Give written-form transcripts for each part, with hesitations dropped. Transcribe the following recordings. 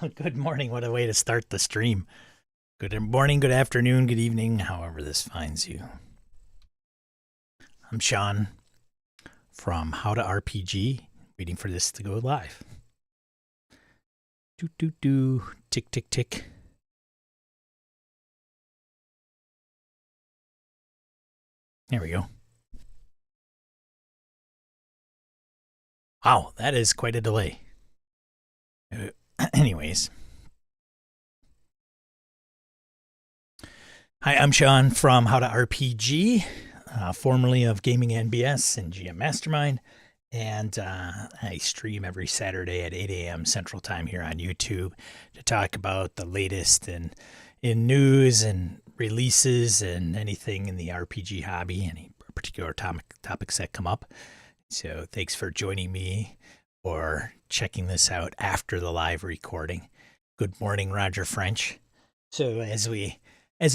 Good morning. What a way to start the stream. Good morning, good afternoon, good evening, however this finds you. I'm Sean from How to RPG, waiting for this to go live. Tick, tick, tick. There we go. Wow, that is quite a delay. Anyways. Hi, I'm Sean from How to RPG, formerly of Gaming NBS and GM Mastermind. And I stream every Saturday at 8 a.m. Central Time here on YouTube to talk about the latest in news and releases and anything in the RPG hobby, any particular topics that come up. So thanks for joining me or checking this out after the live recording. Good morning, Roger French. So as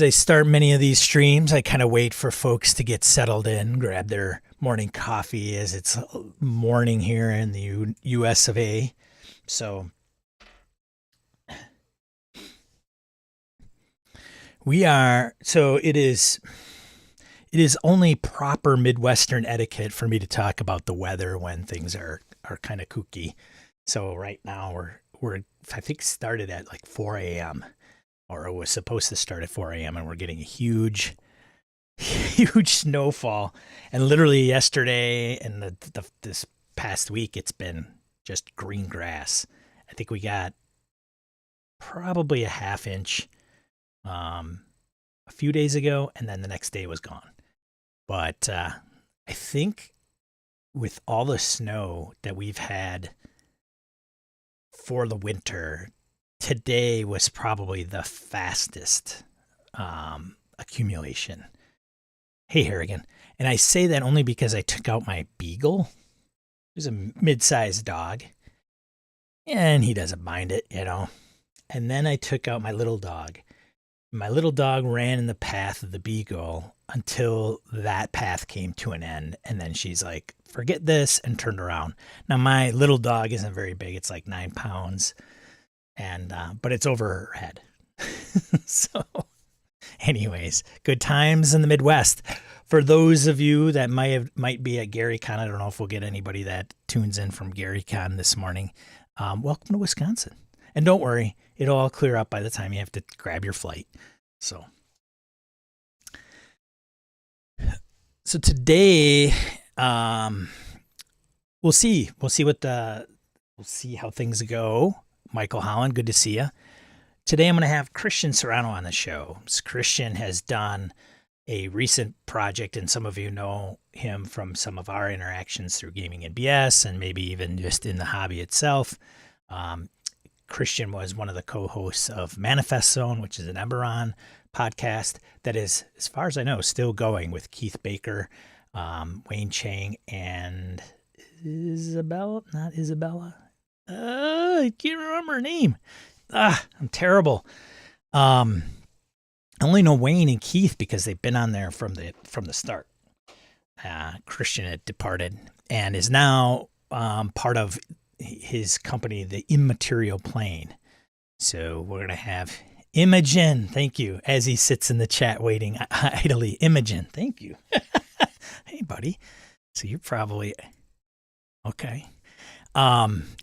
I start many of these streams, I kind of wait for folks to get settled in, grab their morning coffee as it's morning here in the US of A. So it is only proper Midwestern etiquette for me to talk about the weather when things are kind of kooky. So right now we're I think started at like 4 a.m. or it was supposed to start at 4 a.m. and we're getting a huge snowfall. And literally yesterday and this past week, it's been just green grass. I think we got probably a half inch a few days ago, and then the next day was gone. But I think with all the snow that we've had for the winter, today was probably the fastest accumulation. Hey, Harrigan. And I say that only because I took out my beagle. He's a mid-sized dog. And he doesn't mind it, you know. And then I took out my little dog. My little dog ran in the path of the beagle until that path came to an end. And then she's like, forget this, and turned around. Now, my little dog isn't very big. It's like 9 pounds. And but it's over her head. So anyways, good times in the Midwest. For those of you that might be at GaryCon, I don't know if we'll get anybody that tunes in from GaryCon this morning. Welcome to Wisconsin. And don't worry, it'll all clear up by the time you have to grab your flight. So today we'll see how things go. Michael Holland, good to see you. Today I'm going to have Kristian Serrano on the show. Kristian has done a recent project, and some of you know him from some of our interactions through Gaming NBS and maybe even just in the hobby itself. Kristian was one of the co-hosts of Manifest Zone, which is an Eberron podcast that is, as far as I know, still going with Keith Baker, Wayne Chang, and Isabella. I can't remember her name. I'm terrible. I only know Wayne and Keith because they've been on there from the start. Kristian had departed and is now part of his company, the Immaterial Plane. So we're going to have Imogen, thank you, as he sits in the chat waiting idly. Imogen, thank you. Hey, buddy. So you're probably... Okay.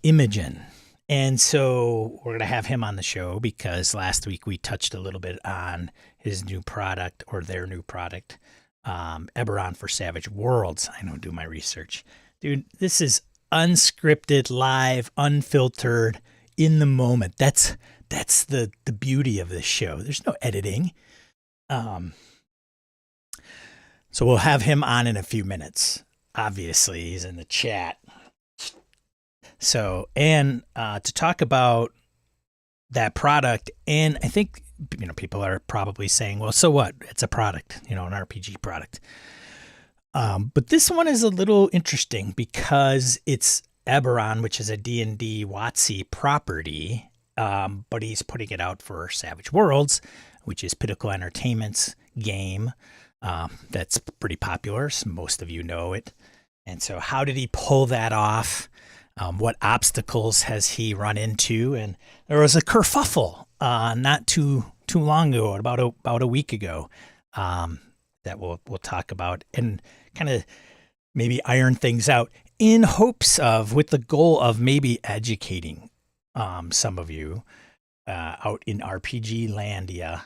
Imogen. And so we're going to have him on the show because last week we touched a little bit on his new product or their new product, Eberron for Savage Worlds. I know, do my research. Dude, this is unscripted, live, unfiltered, in the moment. That's the beauty of this show. There's no editing. So we'll have him on in a few minutes. Obviously, he's in the chat. So, and to talk about that product, and I think, people are probably saying, well, so what? It's a product, an RPG product. But this one is a little interesting because it's Eberron, which is a D&D WotC property, but he's putting it out for Savage Worlds, which is Pinnacle Entertainment's game. That's pretty popular. So most of you know it. And so how did he pull that off? What obstacles has he run into? And there was a kerfuffle not too long ago, about a week ago, that we'll talk about and kind of maybe iron things out in hopes of, with the goal of maybe educating some of you out in RPG landia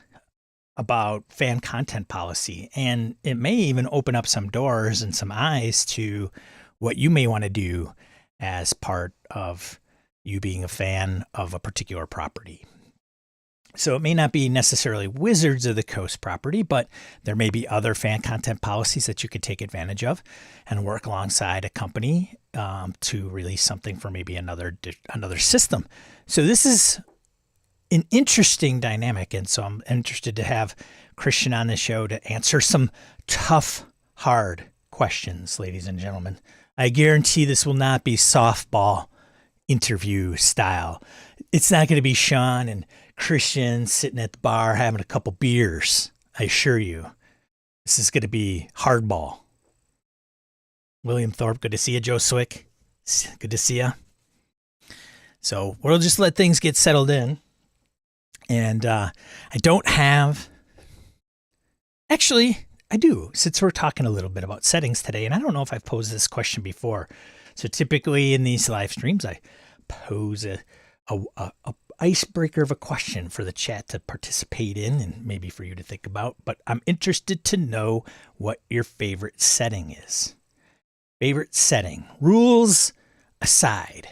about fan content policy. And it may even open up some doors and some eyes to what you may want to do as part of you being a fan of a particular property. So it may not be necessarily Wizards of the Coast property, but there may be other fan content policies that you could take advantage of and work alongside a company to release something for maybe another system. So this is an interesting dynamic, and so I'm interested to have Kristian on the show to answer some tough, hard questions, ladies and gentlemen. I guarantee this will not be softball interview style. It's not going to be Sean and Kristian sitting at the bar having a couple beers. I assure you. This is going to be hardball. William Thorpe, good to see you. Joe Swick, good to see you. So we'll just let things get settled in. And I don't have... Actually, I do, since we're talking a little bit about settings today. And I don't know if I've posed this question before. So typically in these live streams, I pose a icebreaker of a question for the chat to participate in and maybe for you to think about. But I'm interested to know what your favorite setting is. Favorite setting. Rules aside.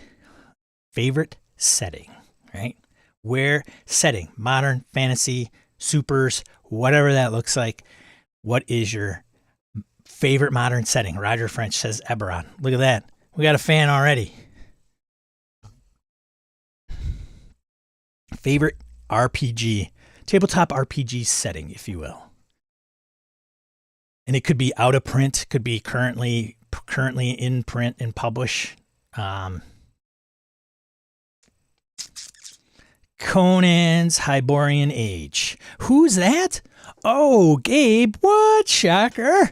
Favorite setting, right? Where setting, modern, fantasy, supers, whatever that looks like. What is your favorite modern setting? Roger French says Eberron. Look at that. We got a fan already. Favorite RPG, tabletop RPG setting, if you will. And it could be out of print, could be currently in print and publish. Conan's Hyborian Age. Who's that? Oh, Gabe. What? Shocker.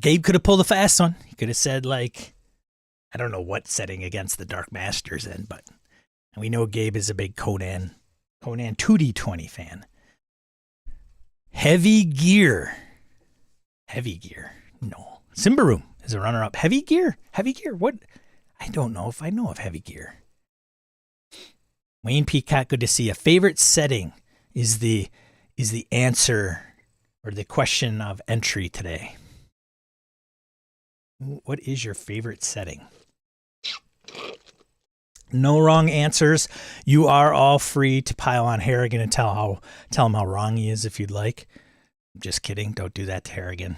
Gabe could have pulled a fast one. He could have said, like, I don't know what setting against the Dark Masters in, but we know Gabe is a big Conan 2D20 fan. Heavy Gear. Heavy Gear. No. Simbaroom is a runner-up. Heavy Gear? Heavy Gear? What? I don't know if I know of Heavy Gear. Wayne Peacock, good to see you. Favorite setting is the answer or the question of entry today. What is your favorite setting? No wrong answers. You are all free to pile on Harrigan and tell him how wrong he is if you'd like. I'm just kidding. Don't do that to Harrigan.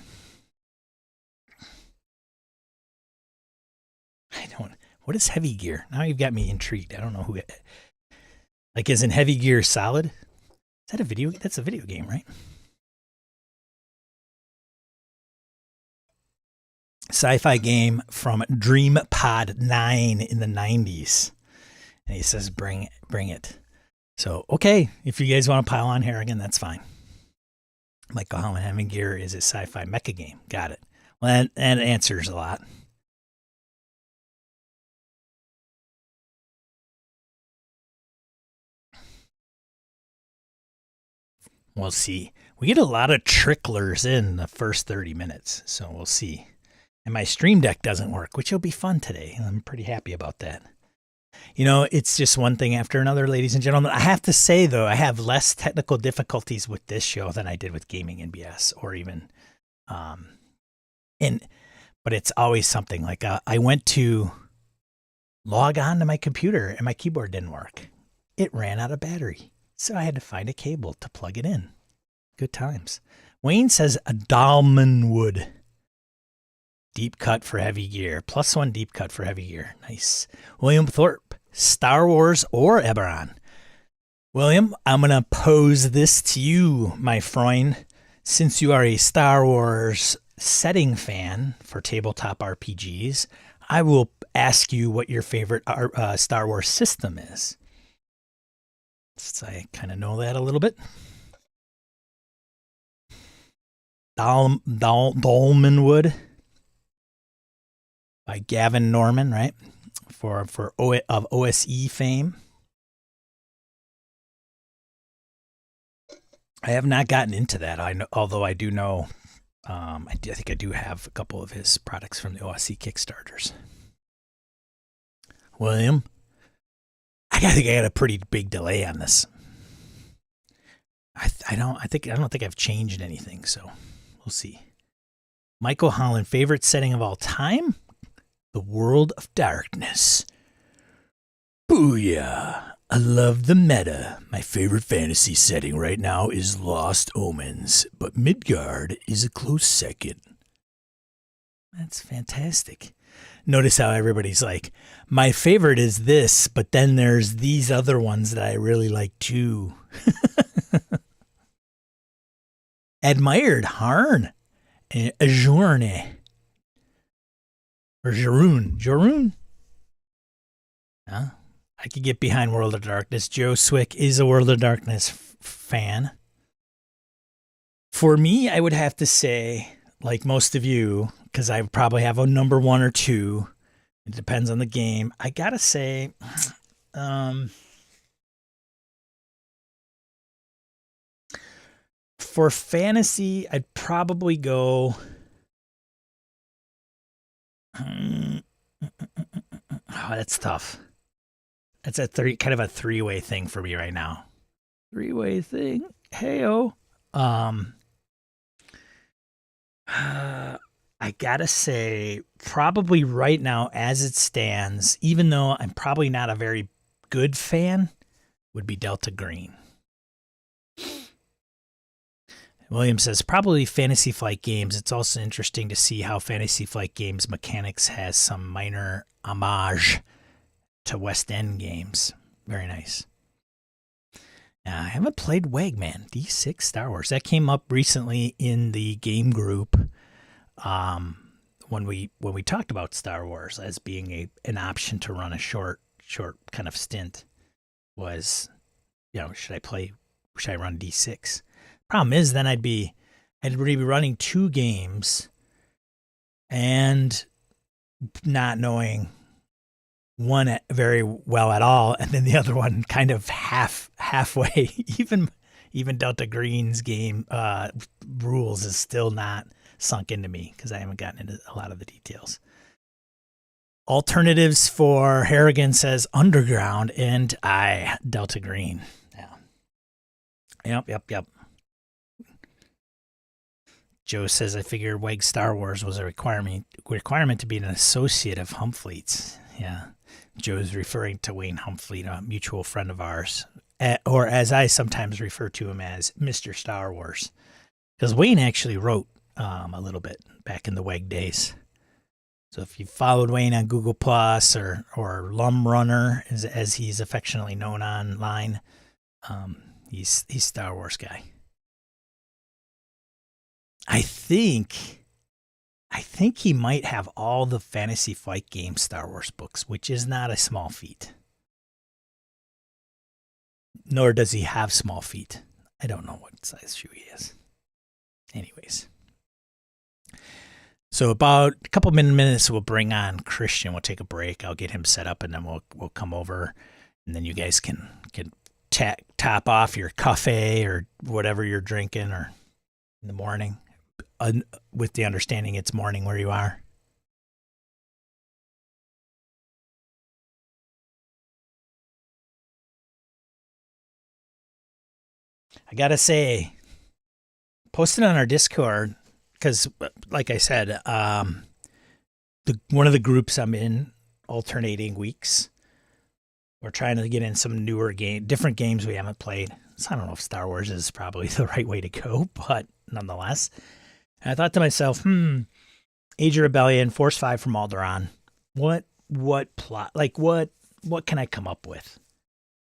What is Heavy Gear? Now you've got me intrigued. I don't know who it... Like, isn't Heavy Gear Solid? Is that a video? That's a video game, right? Sci-fi game from Dream Pod 9 in the 90s. And he says, bring it. So, okay, if you guys want to pile on Harrigan, that's fine. Michael Holland, Heavy Gear is a sci-fi mecha game. Got it. Well, that answers a lot. We'll see. We get a lot of tricklers in the first 30 minutes, so we'll see. And my Stream Deck doesn't work, which will be fun today. I'm pretty happy about that. You know, it's just one thing after another, ladies and gentlemen. I have to say, though, I have less technical difficulties with this show than I did with Gaming NBS or even... but it's always something. Like I went to log on to my computer and my keyboard didn't work. It ran out of battery. So I had to find a cable to plug it in. Good times. Wayne says a Dalmanwood. Deep cut for Heavy Gear. +1 deep cut for Heavy Gear. Nice. William Thorpe. Star Wars or Eberron? William, I'm going to pose this to you, my friend. Since you are a Star Wars setting fan for tabletop RPGs, I will ask you what your favorite Star Wars system is. So I kind of know that a little bit. Dolmenwood by Gavin Norman, right? Of OSE fame. I have not gotten into that. Although I do know, I think I do have a couple of his products from the OSE Kickstarters. William, I think I got a pretty big delay on this. I don't think I've changed anything, so we'll see. Michael Holland, favorite setting of all time? The World of Darkness. Booyah! I love the meta. My favorite fantasy setting right now is Lost Omens, but Midgard is a close second. That's fantastic. Notice how everybody's like, my favorite is this, but then there's these other ones that I really like too. Admired Harn. Journe. Or Jarun. Huh? I could get behind World of Darkness. Joe Swick is a World of Darkness fan. For me, I would have to say, like most of you, because I probably have a number 1 or 2. It depends on the game. I gotta say, for fantasy, I'd probably go. Oh, that's tough. That's kind of a 3-way thing for me right now. 3-way thing. Heyo. I gotta say, probably right now, as it stands, even though I'm probably not a very good fan, would be Delta Green. William says, probably Fantasy Flight Games. It's also interesting to see how Fantasy Flight Games mechanics has some minor homage to West End games. Very nice. I haven't played Wagman D6 Star Wars. That came up recently in the game group when we talked about Star Wars as being an option to run a short kind of stint. Was, should I run D6? Problem is, then I'd be running 2 games and not knowing one very well at all, and then the other one kind of halfway. Even Delta Green's game rules is still not sunk into me because I haven't gotten into a lot of the details. Alternatives for Harrigan says Underground, and Delta Green. Yeah. Yep. Joe says, I figured WEG Star Wars was a requirement to be an associate of Humfleet's. Yeah. Joe's referring to Wayne Humfleet, a mutual friend of ours, or as I sometimes refer to him as Mr. Star Wars. Because Wayne actually wrote a little bit back in the WEG days. So if you followed Wayne on Google Plus or Lum Runner, as he's affectionately known online, he's Star Wars guy. I think he might have all the Fantasy Flight Games Star Wars books, which is not a small feat. Nor does he have small feet. I don't know what size shoe he is. Anyways. So about a couple minutes, we'll bring on Kristian. We'll take a break. I'll get him set up, and then we'll come over, and then you guys can top off your cafe or whatever you're drinking or in the morning. With the understanding it's morning where you are. I gotta say, post it on our Discord because, like I said, one of the groups I'm in, alternating weeks, we're trying to get in some different games we haven't played. So I don't know if Star Wars is probably the right way to go, but nonetheless. And I thought to myself, Age of Rebellion, Force 5 from Alderaan. What plot? Like, what can I come up with?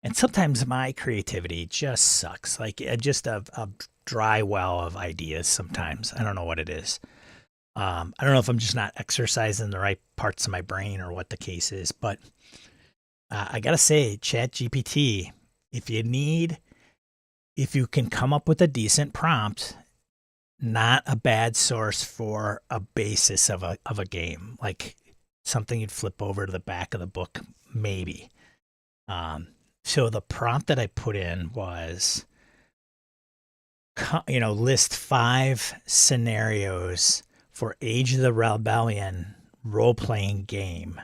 And sometimes my creativity just sucks. Like, just a dry well of ideas sometimes. I don't know what it is. I don't know if I'm just not exercising the right parts of my brain or what the case is. But I got to say, ChatGPT, if you can come up with a decent prompt, not a bad source for a basis of a game, like something you'd flip over to the back of the book, maybe. Um, so the prompt that I put in was, list 5 scenarios for Age of the Rebellion role playing game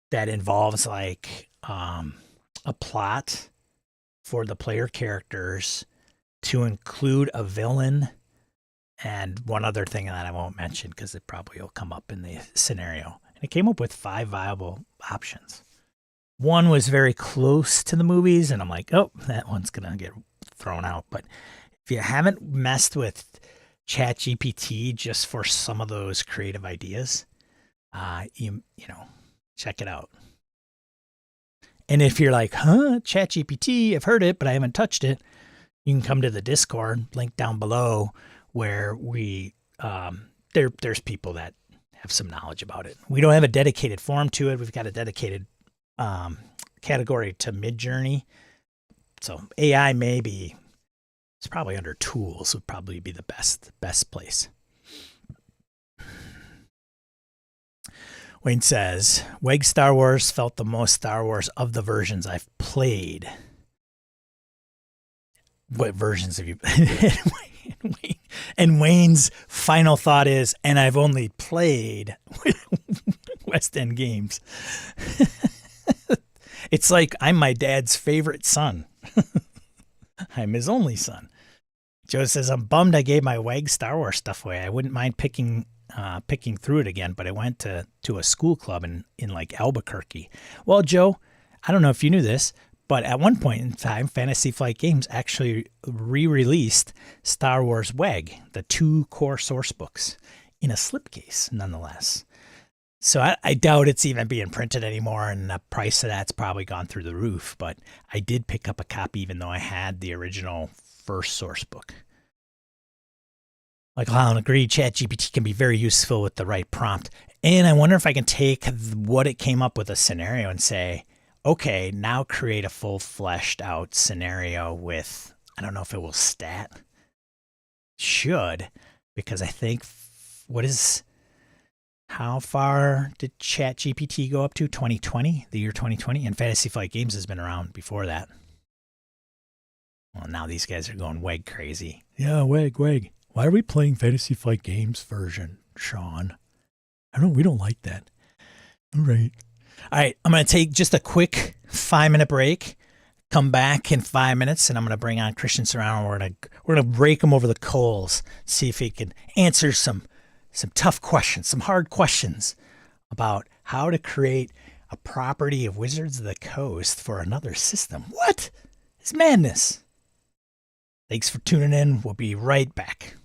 that involves like a plot for the player characters to include a villain and one other thing that I won't mention because it probably will come up in the scenario. And it came up with 5 viable options. One was very close to the movies, and I'm like, oh, that one's going to get thrown out. But if you haven't messed with ChatGPT just for some of those creative ideas, check it out. And if you're like, ChatGPT, I've heard it, but I haven't touched it, you can come to the Discord, link down below, where we there's people that have some knowledge about it. We don't have a dedicated forum to it. We've got a dedicated category to Midjourney. So AI maybe it's probably under tools would probably be the best place. Wayne says, WEG Star Wars felt the most Star Wars of the versions I've played. What versions have you played? And Wayne's final thought is, and I've only played West End games. It's like I'm my dad's favorite son. I'm his only son. Joe says, I'm bummed I gave my WEG Star Wars stuff away. I wouldn't mind picking through it again, but I went to a school club in like Albuquerque. Well, Joe, I don't know if you knew this, but at one point in time, Fantasy Flight Games actually re-released Star Wars WEG, the 2 core source books, in a slipcase, nonetheless. So I doubt it's even being printed anymore, and the price of that's probably gone through the roof. But I did pick up a copy, even though I had the original first source book. Like Alan agreed, ChatGPT can be very useful with the right prompt. And I wonder if I can take what it came up with a scenario and say, okay, now create a full fleshed out scenario with, I don't know if it will stat. Should, because I think, how far did ChatGPT go up to? 2020, the year 2020? And Fantasy Flight Games has been around before that. Well, now these guys are going WEG crazy. Yeah, WEG. Why are we playing Fantasy Flight Games version, Sean? We don't like that. All right, I'm going to take just a quick 5-minute break. Come back in 5 minutes, and I'm going to bring on Kristian Serrano. We're going to rake him over the coals, see if he can answer some tough questions, some hard questions about how to create a property of Wizards of the Coast for another system. What? It's madness. Thanks for tuning in. We'll be right back.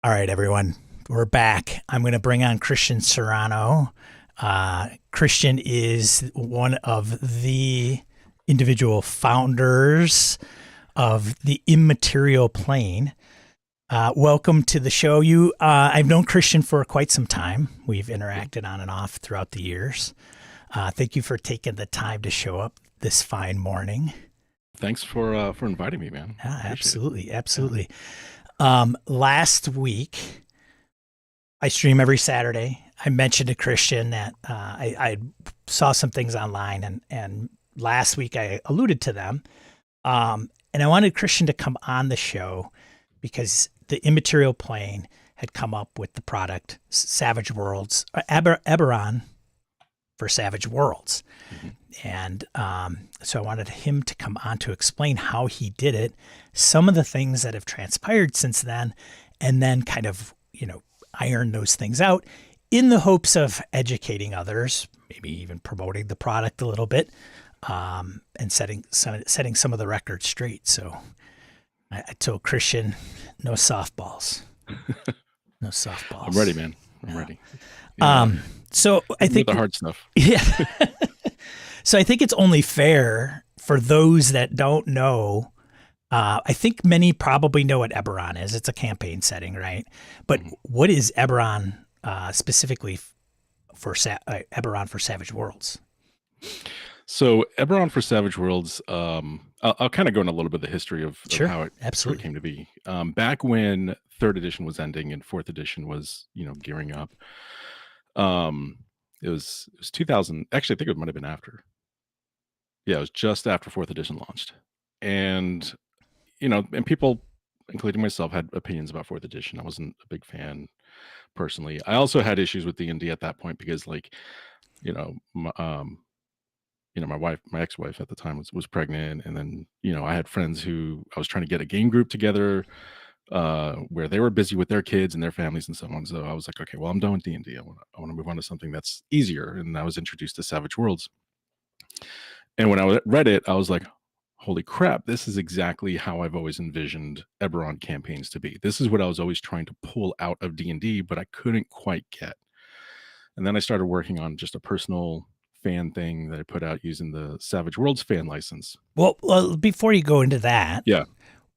All right, everyone, we're back. I'm going to bring on Kristian Serrano. Kristian is one of the individual founders of the Immaterial Plane. Welcome to the show. I've known Kristian for quite some time. We've interacted on and off throughout the years. Thank you for taking the time to show up this fine morning. Thanks for inviting me, man. Absolutely. Last week, I stream every Saturday. I mentioned to Kristian that I saw some things online, and last week I alluded to them. And I wanted Kristian to come on the show because the Immaterial Plane had come up with the product Savage Worlds, Eberron for Savage Worlds. Mm-hmm. And so I wanted him to come on to explain how he did it, some of the things that have transpired since then, and then kind of, iron those things out in the hopes of educating others, maybe even promoting the product a little bit, and setting some of the records straight. So I told Kristian, no softballs. No softballs. I'm ready, man. I'm ready. Yeah. So I think the hard stuff. Yeah. So I think it's only fair for those that don't know. I think many probably know what Eberron is. It's a campaign setting, right? But what is Eberron specifically for Eberron for Savage Worlds? So Eberron for Savage Worlds, I'll kind of go into a little bit of the history of how it came to be. Back when 3rd edition was ending and 4th edition was, gearing up, it was 2000. Actually, I think it might have been after. Yeah, it was just after 4th edition launched. And, and people, including myself, had opinions about 4th edition. I wasn't a big fan personally. I also had issues with D&D at that point because, my ex-wife at the time was pregnant. And then, I had friends who I was trying to get a game group together where they were busy with their kids and their families and so on. So I was like, okay, well, I'm done with D&D. I want to move on to something that's easier. And I was introduced to Savage Worlds. And when I read it, I was like, holy crap, this is exactly how I've always envisioned Eberron campaigns to be. This is what I was always trying to pull out of D&D, but I couldn't quite get. And then I started working on just a personal fan thing that I put out using the Savage Worlds fan license. Well, before you go into that, yeah.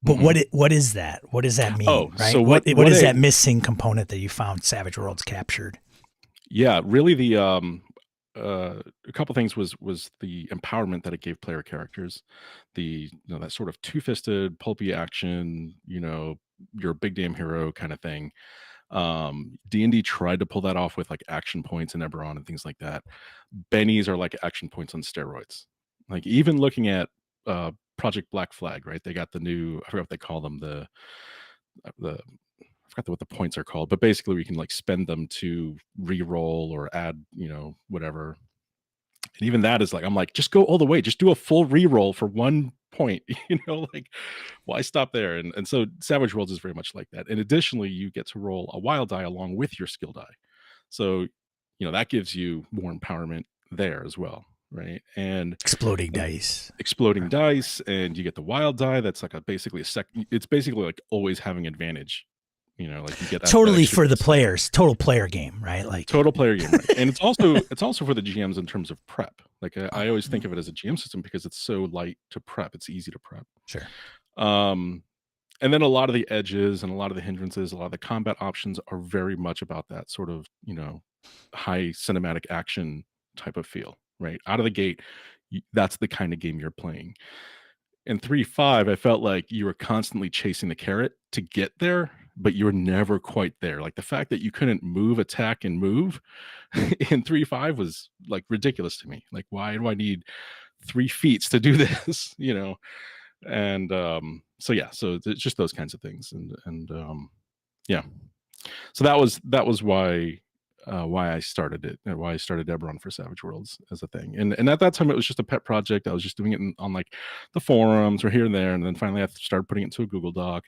But what is that? What does that mean? Oh, right? So what is that missing component that you found Savage Worlds captured? Yeah, really the a couple things was the empowerment that it gave player characters, the that sort of two-fisted pulpy action, you're a big damn hero kind of thing. D&D tried to pull that off with like action points and Eberron and things like that. Bennies are like action points on steroids. Like even looking at Project Black Flag, right? They got the new, I forgot what they call them, I forgot what the points are called, but basically we can like spend them to re-roll or add, whatever. And even that is like, I'm like, just go all the way, just do a full re-roll for 1 point, like why stop there? And so Savage Worlds is very much like that. And additionally, you get to roll a wild die along with your skill die. So, that gives you more empowerment there as well. Right. And exploding dice, and you get the wild die. That's like it's basically like always having advantage. Like you get totally for the players, total player game, right? Like total player game, right? And it's also for the GMs in terms of prep. Like I always think of it as a GM system because it's so light to prep. It's easy to prep. Sure. And then a lot of the edges and a lot of the hindrances, a lot of the combat options are very much about that sort of, high cinematic action type of feel, right? Out of the gate, that's the kind of game you're playing. In 3.5, I felt like you were constantly chasing the carrot to get there, but you were never quite there. Like the fact that you couldn't move, attack, and move in 3.5 was like ridiculous to me. Like, why do I need 3 feats to do this? And so it's just those kinds of things. And yeah. So that was why I started it, and why I started Eberron for Savage Worlds as a thing. And at that time, it was just a pet project. I was just doing it on like the forums or here and there. And then finally I started putting it into a Google Doc.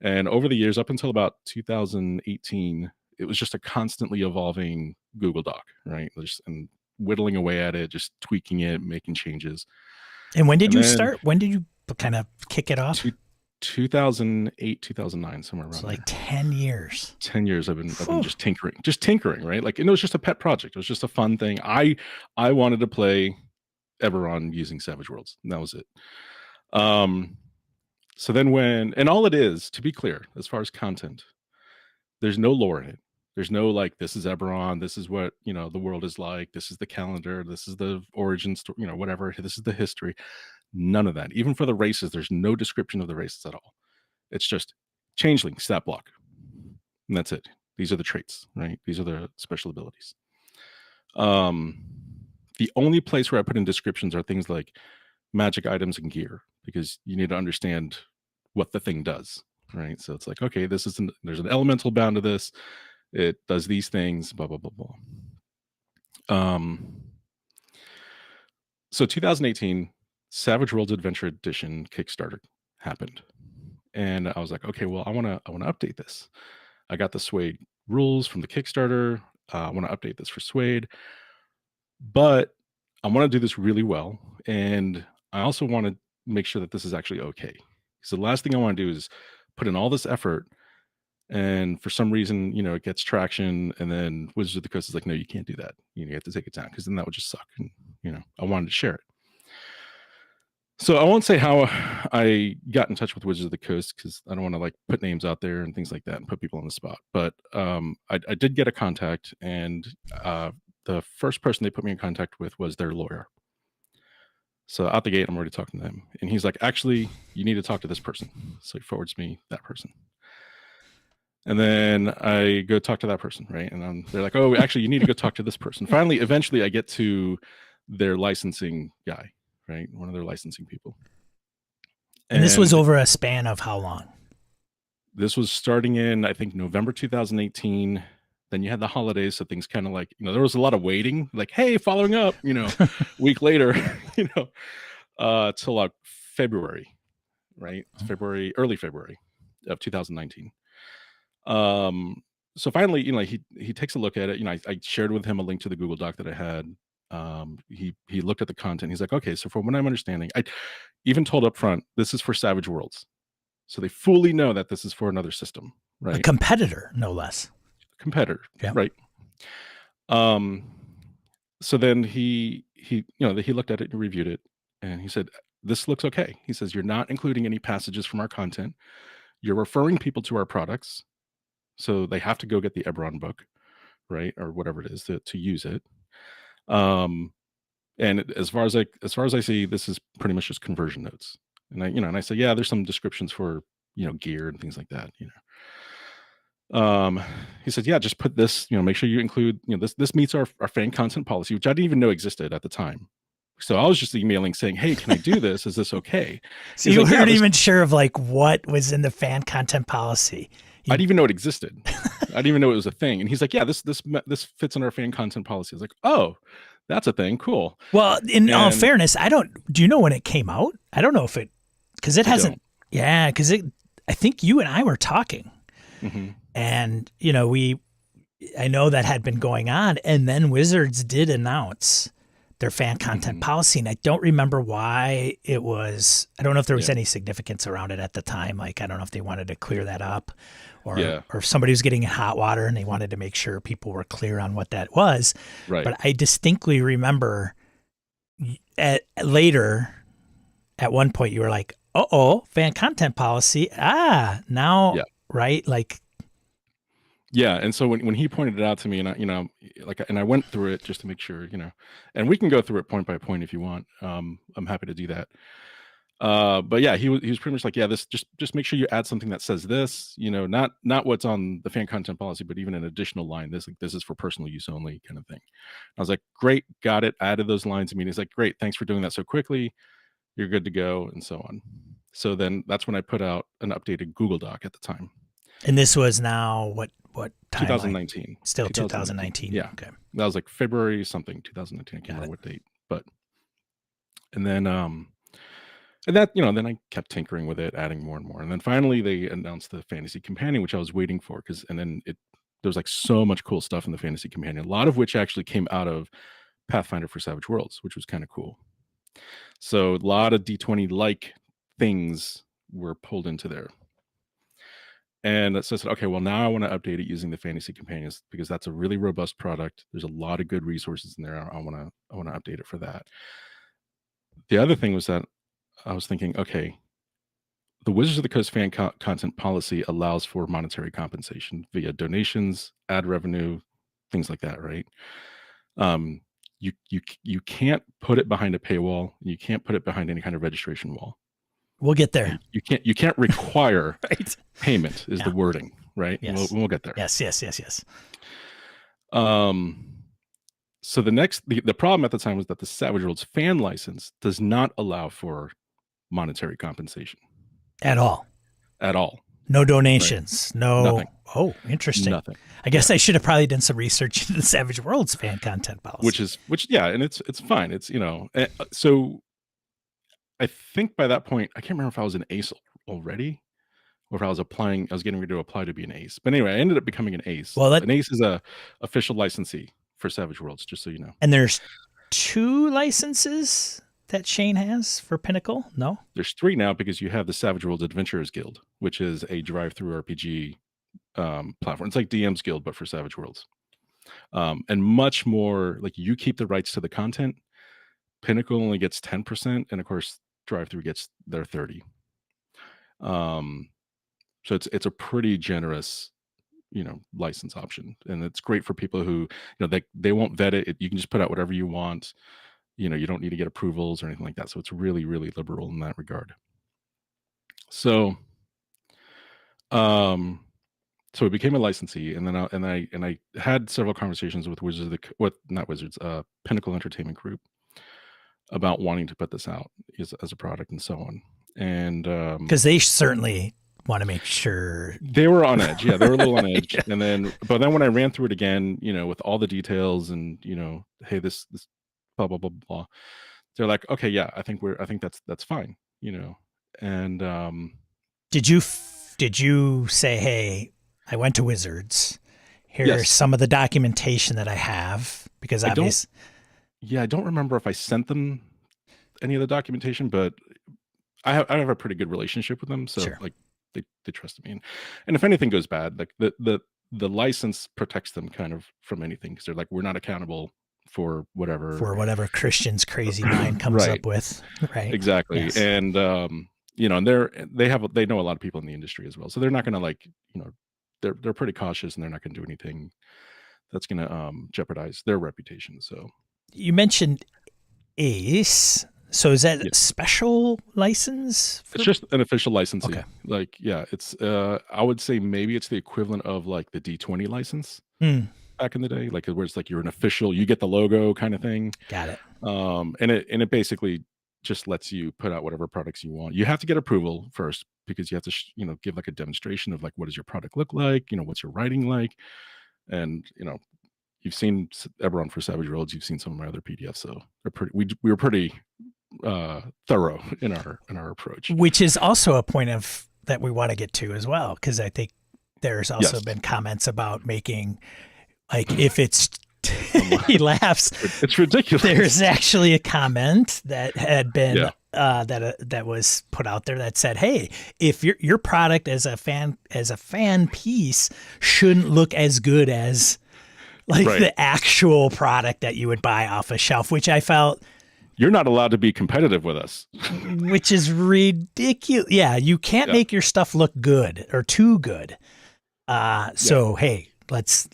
And over the years, up until about 2018, it was just a constantly evolving Google Doc, right? And whittling away at it, just tweaking it, making changes. And when did you start? When did you kind of kick it off? 2008, 2009, somewhere It's around like there. 10 years. 10 years I've been just tinkering, right? Like, and it was just a pet project. It was just a fun thing. I wanted to play Eberron using Savage Worlds, and that was it. So then and all it is, to be clear, as far as content, there's no lore in it. There's no like, this is Eberron, this is what, the world is like, this is the calendar, this is the origin story, whatever, this is the history. None of that. Even for the races, there's no description of the races at all. It's just changeling, stat block. And that's it. These are the traits, right? These are the special abilities. The only place where I put in descriptions are things like magic items and gear, because you need to understand what the thing does, right? So it's like, okay, there's an elemental bound to this. It does these things, blah, blah, blah, blah. So 2018, Savage Worlds Adventure Edition Kickstarter happened. And I was like, okay, well, I want to update this. I got the Suede rules from the Kickstarter. I want to update this for Suede, but I want to do this really well. And I also want to make sure that this is actually okay. So the last thing I want to do is put in all this effort, and for some reason, it gets traction, and then Wizards of the Coast is like, no, you can't do that. You have to take it down, because then that would just suck. And I wanted to share it. So I won't say how I got in touch with Wizards of the Coast, because I don't want to like put names out there and things like that and put people on the spot. But I did get a contact, and the first person they put me in contact with was their lawyer. So out the gate, I'm already talking to them, and he's like, actually, you need to talk to this person. So he forwards me that person. And then I go talk to that person, right? And they're like, oh, actually, you need to go talk to this person. Finally, eventually, I get to their licensing guy, right? One of their licensing people. And this was over a span of how long? This was starting in, I think, November 2018. Then you had the holidays, so things kind of like, there was a lot of waiting, like, hey, following up, a week later, till like February, right? Early February of 2019. So finally, he takes a look at it. I shared with him a link to the Google Doc that I had. He looked at the content. He's like, okay, so from what I'm understanding, I even told up front, this is for Savage Worlds. So they fully know that this is for another system, right? A competitor, no less. Competitor, yeah. Right. So then he looked at it and reviewed it, and he said, this looks okay. He says, you're not including any passages from our content. You're referring people to our products. So they have to go get the Eberron book, right? Or whatever it is to use it. And as far as I see, this is pretty much just conversion notes. And I say, yeah, there's some descriptions for, gear and things like that, He said, yeah, just put this, make sure you include, this meets our fan content policy, which I didn't even know existed at the time. So I was just emailing saying, hey, can I do this? Is this okay? So you weren't even sure of like what was in the fan content policy. I didn't even know it existed. I didn't even know it was a thing. And he's like, yeah, this fits in our fan content policy. I was like, oh, that's a thing. Cool. Well, all fairness, do you know when it came out? I don't know if because it hasn't. Yeah. Because I think you and I were talking, and I know that had been going on, and then Wizards did announce their fan content policy, and I don't remember why it was. I don't know if there was any significance around it at the time. Like, I don't know if they wanted to clear that up, or if somebody was getting in hot water and they wanted to make sure people were clear on what that was. Right. But I distinctly remember later, at one point, you were like, "Uh-oh, fan content policy. Now, right?" Like. Yeah, and so when he pointed it out to me, and I went through it just to make sure, and we can go through it point by point if you want. I'm happy to do that. But yeah, he was pretty much like, yeah, this just make sure you add something that says this, not what's on the fan content policy, but even an additional line. This is for personal use only, kind of thing. I was like, great, got it. Added those lines. I mean, he's like, great, thanks for doing that so quickly. You're good to go, and so on. So then that's when I put out an updated Google Doc at the time. And this was now what time? 2019. Still 2019. Yeah. Okay. That was like February something, 2019. I can't remember what date, but and then then I kept tinkering with it, adding more and more. And then finally they announced the Fantasy Companion, which I was waiting for, there was like so much cool stuff in the Fantasy Companion, a lot of which actually came out of Pathfinder for Savage Worlds, which was kind of cool. So a lot of D20 like things were pulled into there. And so I said, okay, well, now I want to update it using the Fantasy Companions because that's a really robust product. There's a lot of good resources in there. I want to update it for that. The other thing was that I was thinking, okay, the Wizards of the Coast fan content policy allows for monetary compensation via donations, ad revenue, things like that, right? You can't put it behind a paywall. You can't put it behind any kind of registration wall. We'll get there. You can't require right. Payment is the wording, right? Yes. We'll get there. Yes. So the problem at the time was that the Savage Worlds fan license does not allow for monetary compensation at all. No donations. Right? No. Nothing. Oh, interesting. Nothing. I guess I should have probably done some research into the Savage Worlds fan content policy. And it's fine. It's, so I think by that point, I can't remember if I was an ace already or if I was getting ready to apply to be an ace. But anyway, I ended up becoming an ace. Well, an ace is a official licensee for Savage Worlds, just so you know. And there's 2 licenses that Shane has for Pinnacle? No? There's 3 now because you have the Savage Worlds Adventurers Guild, which is a drive-through RPG platform. It's like DM's Guild, but for Savage Worlds. And much more, like, you keep the rights to the content. Pinnacle only gets 10%, and of course, drive-through gets their 30. So it's a pretty generous, license option, and it's great for people who, they won't vet it. You can just put out whatever you want. You don't need to get approvals or anything like that. So it's really, really liberal in that regard. So, so it became a licensee, and then I had several conversations with Pinnacle Entertainment Group about wanting to put this out as a product and so on. And because they certainly want to make sure they were on edge. Yeah, they were a little on edge. Yeah. But then when I ran through it again, with all the details and, hey, this blah, blah, blah, blah, they're like, okay, yeah, I think that's fine, and did you say, hey, I went to Wizards, here's some of the documentation that I have, because I don't remember if I sent them any of the documentation, but I have a pretty good relationship with them, so like they trusted me, and if anything goes bad, like the license protects them kind of from anything, because they're like, we're not accountable for whatever Kristian's crazy mind comes up with, right? Exactly. Yes. And and they know a lot of people in the industry as well, so they're not going to they're pretty cautious, and they're not going to do anything that's going to jeopardize their reputation. So you mentioned Ace. So is that a special license? It's just an official licensing. Okay. Like, yeah, it's I would say maybe it's the equivalent of like the D20 license back in the day, like where it's like you're an official, you get the logo kind of thing. Got it. And it basically just lets you put out whatever products you want. You have to get approval first, because you have to give like a demonstration of like, what does your product look like? What's your writing like? And you've seen Eberron for Savage Worlds. You've seen some of my other PDFs, so we were pretty thorough in our approach, which is also a point of that we want to get to as well, because I think there's also been comments about making, like, if it's he laughs, it's ridiculous. There's actually a comment that had been that was put out there that said, hey, if your product as a fan piece shouldn't look as good as the actual product that you would buy off a shelf, which I felt, you're not allowed to be competitive with us, which is ridiculous. Yeah, you can't make your stuff look good or too good. So hey, let's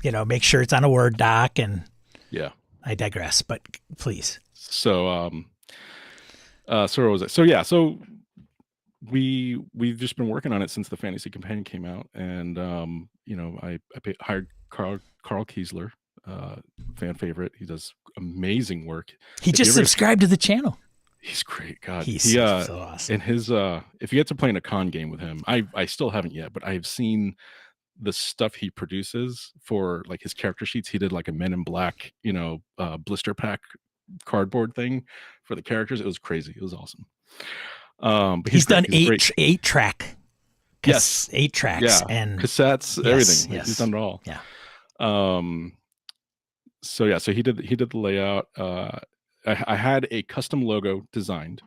make sure it's on a Word doc. And I digress, but please. So where was it? So we've just been working on it since the Fantasy Companion came out, and I hired Carl Kiesler, fan favorite. He does amazing work. He just subscribed to the channel. He's great. God, he's so awesome. And his if you get to play in a con game with him, I still haven't yet, but I've seen the stuff he produces for like his character sheets. He did like a Men in Black, blister pack cardboard thing for the characters. It was crazy. It was awesome. But he's done eight track. Yes, 8 tracks and cassettes, everything. Yes. He's done it all. Yeah. So he did the layout. I had a custom logo designed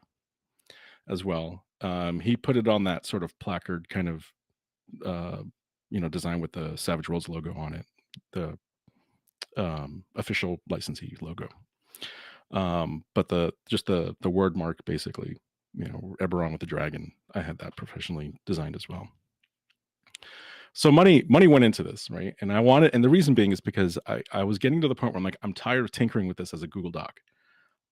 as well, He put it on that sort of placard kind of design with the Savage Worlds logo on it, the official licensee logo. But the word mark, basically, Eberron with the dragon, I had that professionally designed as well. So money went into this, right? And the reason being is because I was getting to the point where I'm like, I'm tired of tinkering with this as a Google Doc.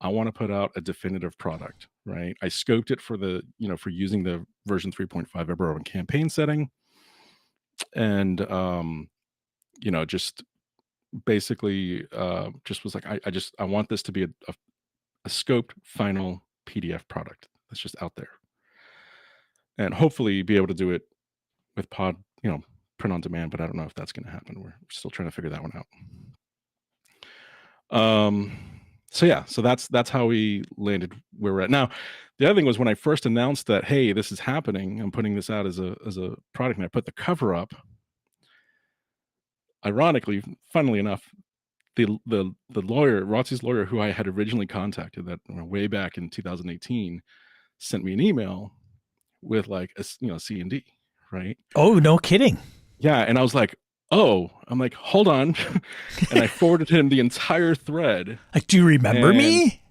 I want to put out a definitive product, right? I scoped it for for using the version 3.5 Eberron campaign setting, and just basically just was like, I want this to be a scoped final PDF product that's just out there, and hopefully be able to do it with print on demand. But I don't know if that's going to happen. We're still trying to figure that one out. So that's how we landed where we're at now. The other thing was when I first announced that, hey, this is happening, I'm putting this out as a product, and I put the cover up. Ironically, funnily enough, the lawyer, Rotzi's lawyer, who I had originally contacted that way back in 2018, sent me an email with like a C&D, right? Oh, no kidding. Yeah, and I was like, oh, I'm like, hold on, and I forwarded him the entire thread. Like, do you remember me?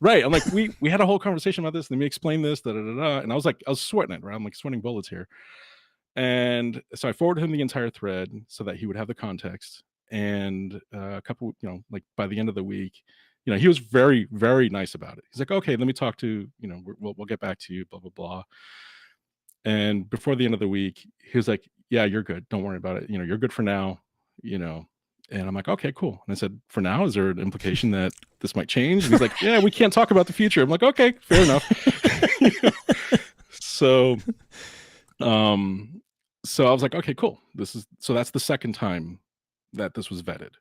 Right, I'm like, we had a whole conversation about this, and let me explain this, and I was sweating it, right? I'm like sweating bullets here. And so I forwarded him the entire thread so that he would have the context. And a couple, like by the end of the week, he was very, very nice about it. He's like, okay, let me talk to, we'll get back to you, blah, blah, blah. And before the end of the week, he was like, yeah, you're good. Don't worry about it. You're good for now, And I'm like, okay, cool. And I said, for now, is there an implication that this might change? And he's like, yeah, we can't talk about the future. I'm like, okay, fair enough. So I was like, okay, cool. So that's the second time that this was vetted,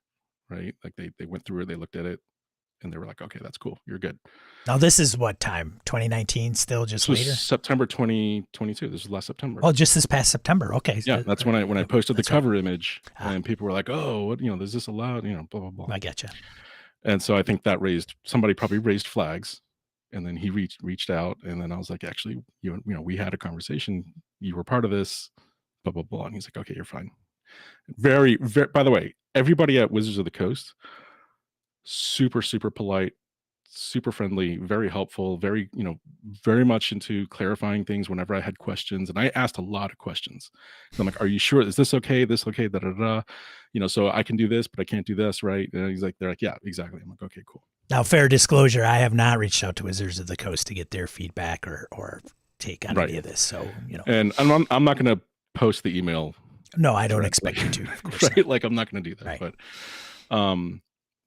right? Like they went through it, they looked at it, and they were like, okay, that's cool. You're good. Now this is what time? 2019, still just later? September 2022. This was last September. Oh, just this past September. Okay. Yeah, that's when I posted the cover image, and people were like, oh, what, is this allowed? Blah, blah, blah. I get you. And so I think that somebody probably raised flags, and then he reached out, and then I was like, actually, we had a conversation. You were part of this, blah, blah, blah. And he's like, okay, you're fine. Very, very, by the way, everybody at Wizards of the Coast, super, super polite, super friendly, very helpful, very, very much into clarifying things whenever I had questions. And I asked a lot of questions. So I'm like, are you sure? Is this okay? This okay? Da, da, da. So I can do this, but I can't do this, right? And they're like, yeah, exactly. I'm like, okay, cool. Now, fair disclosure, I have not reached out to Wizards of the Coast to get their feedback or take on any of this. So, And I'm not going to post the email. No, I don't expect you to, of course. Right? Like, I'm not going to do that. Right.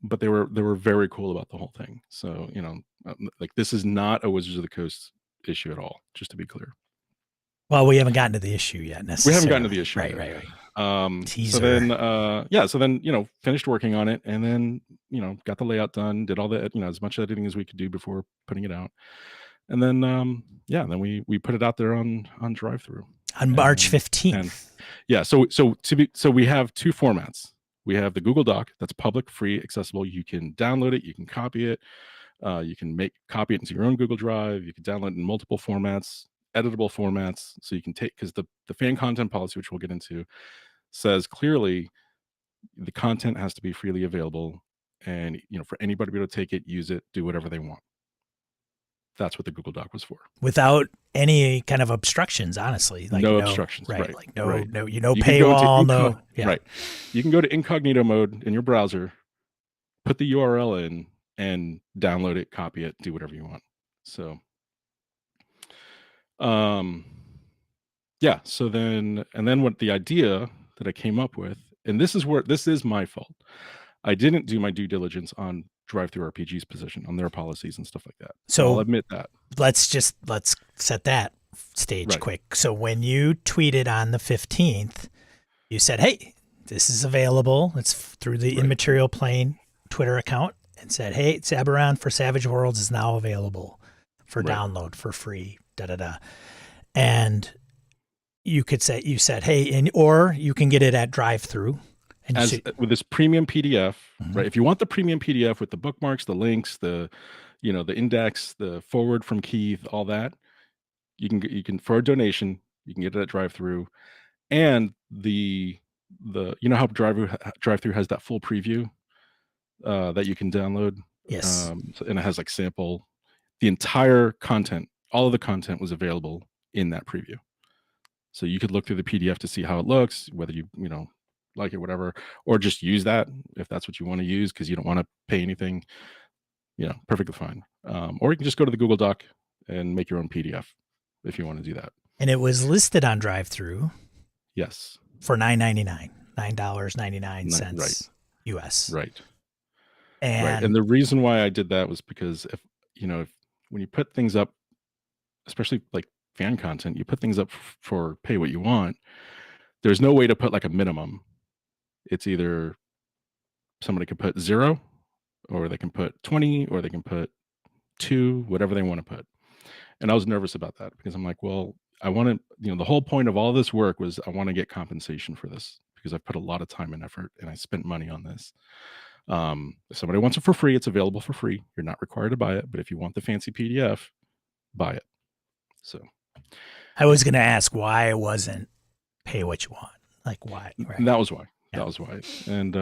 But they were very cool about the whole thing. So, like, this is not a Wizards of the Coast issue at all, just to be clear. Well, we haven't gotten to the issue yet necessarily. We haven't gotten to the issue yet. Right. Teaser. So then, finished working on it, and then, got the layout done, did all the, as much editing as we could do before putting it out. And then, then we put it out there on drive-through. On March 15th. So we have two formats. We have the Google Doc that's public, free, accessible. You can download it. You can copy it. You can copy it into your own Google Drive. You can download it in multiple formats, editable formats. So you can because the fan content policy, which we'll get into, says clearly the content has to be freely available, and for anybody to be able to take it, use it, do whatever they want. That's what the Google Doc was for. Without any kind of obstructions, honestly. Like no obstructions. Right. Like no paywall, no. Yeah. Right. You can go to incognito mode in your browser, put the URL in, and download it, copy it, do whatever you want. So, so then what the idea that I came up with, and this is my fault. I didn't do my due diligence on Drive-Thru RPG's position on their policies and stuff like that. So I'll admit that. Let's set that stage quick. So when you tweeted on the 15th, you said, hey, this is available. It's through the Immaterial Plane Twitter account, and said, hey, it's Eberron for Savage Worlds is now available for download for free, And you said, hey, or you can get it at Drive-Thru. With this premium PDF, right? If you want the premium PDF with the bookmarks, the links, the index, the forward from Keith, all that, you can for a donation, you can get it at drive-through, and the you know how drive-through has that full preview that you can download. Yes. And it has like sample. The entire content, all of the content was available in that preview. So you could look through the PDF to see how it looks, whether you know like it, whatever, or just use that if that's what you want to use because you don't want to pay anything. Perfectly fine. Or you can just go to the Google Doc and make your own PDF if you want to do that. And it was listed on drive-through. Yes. For $9.99, $9.99 Right. US. Right. And And the reason why I did that was because if when you put things up, especially like fan content, you put things up for pay what you want. There's no way to put like a minimum. It's either somebody could put 0, or they can put 20, or they can put 2, whatever they want to put. And I was nervous about that because I'm like, well, I want to, the whole point of all this work was I want to get compensation for this because I've put a lot of time and effort and I spent money on this. If somebody wants it for free, it's available for free. You're not required to buy it, but if you want the fancy PDF, buy it. So I was going to ask why it wasn't pay what you want. Like why? Right. That was why. Yeah. That was why. And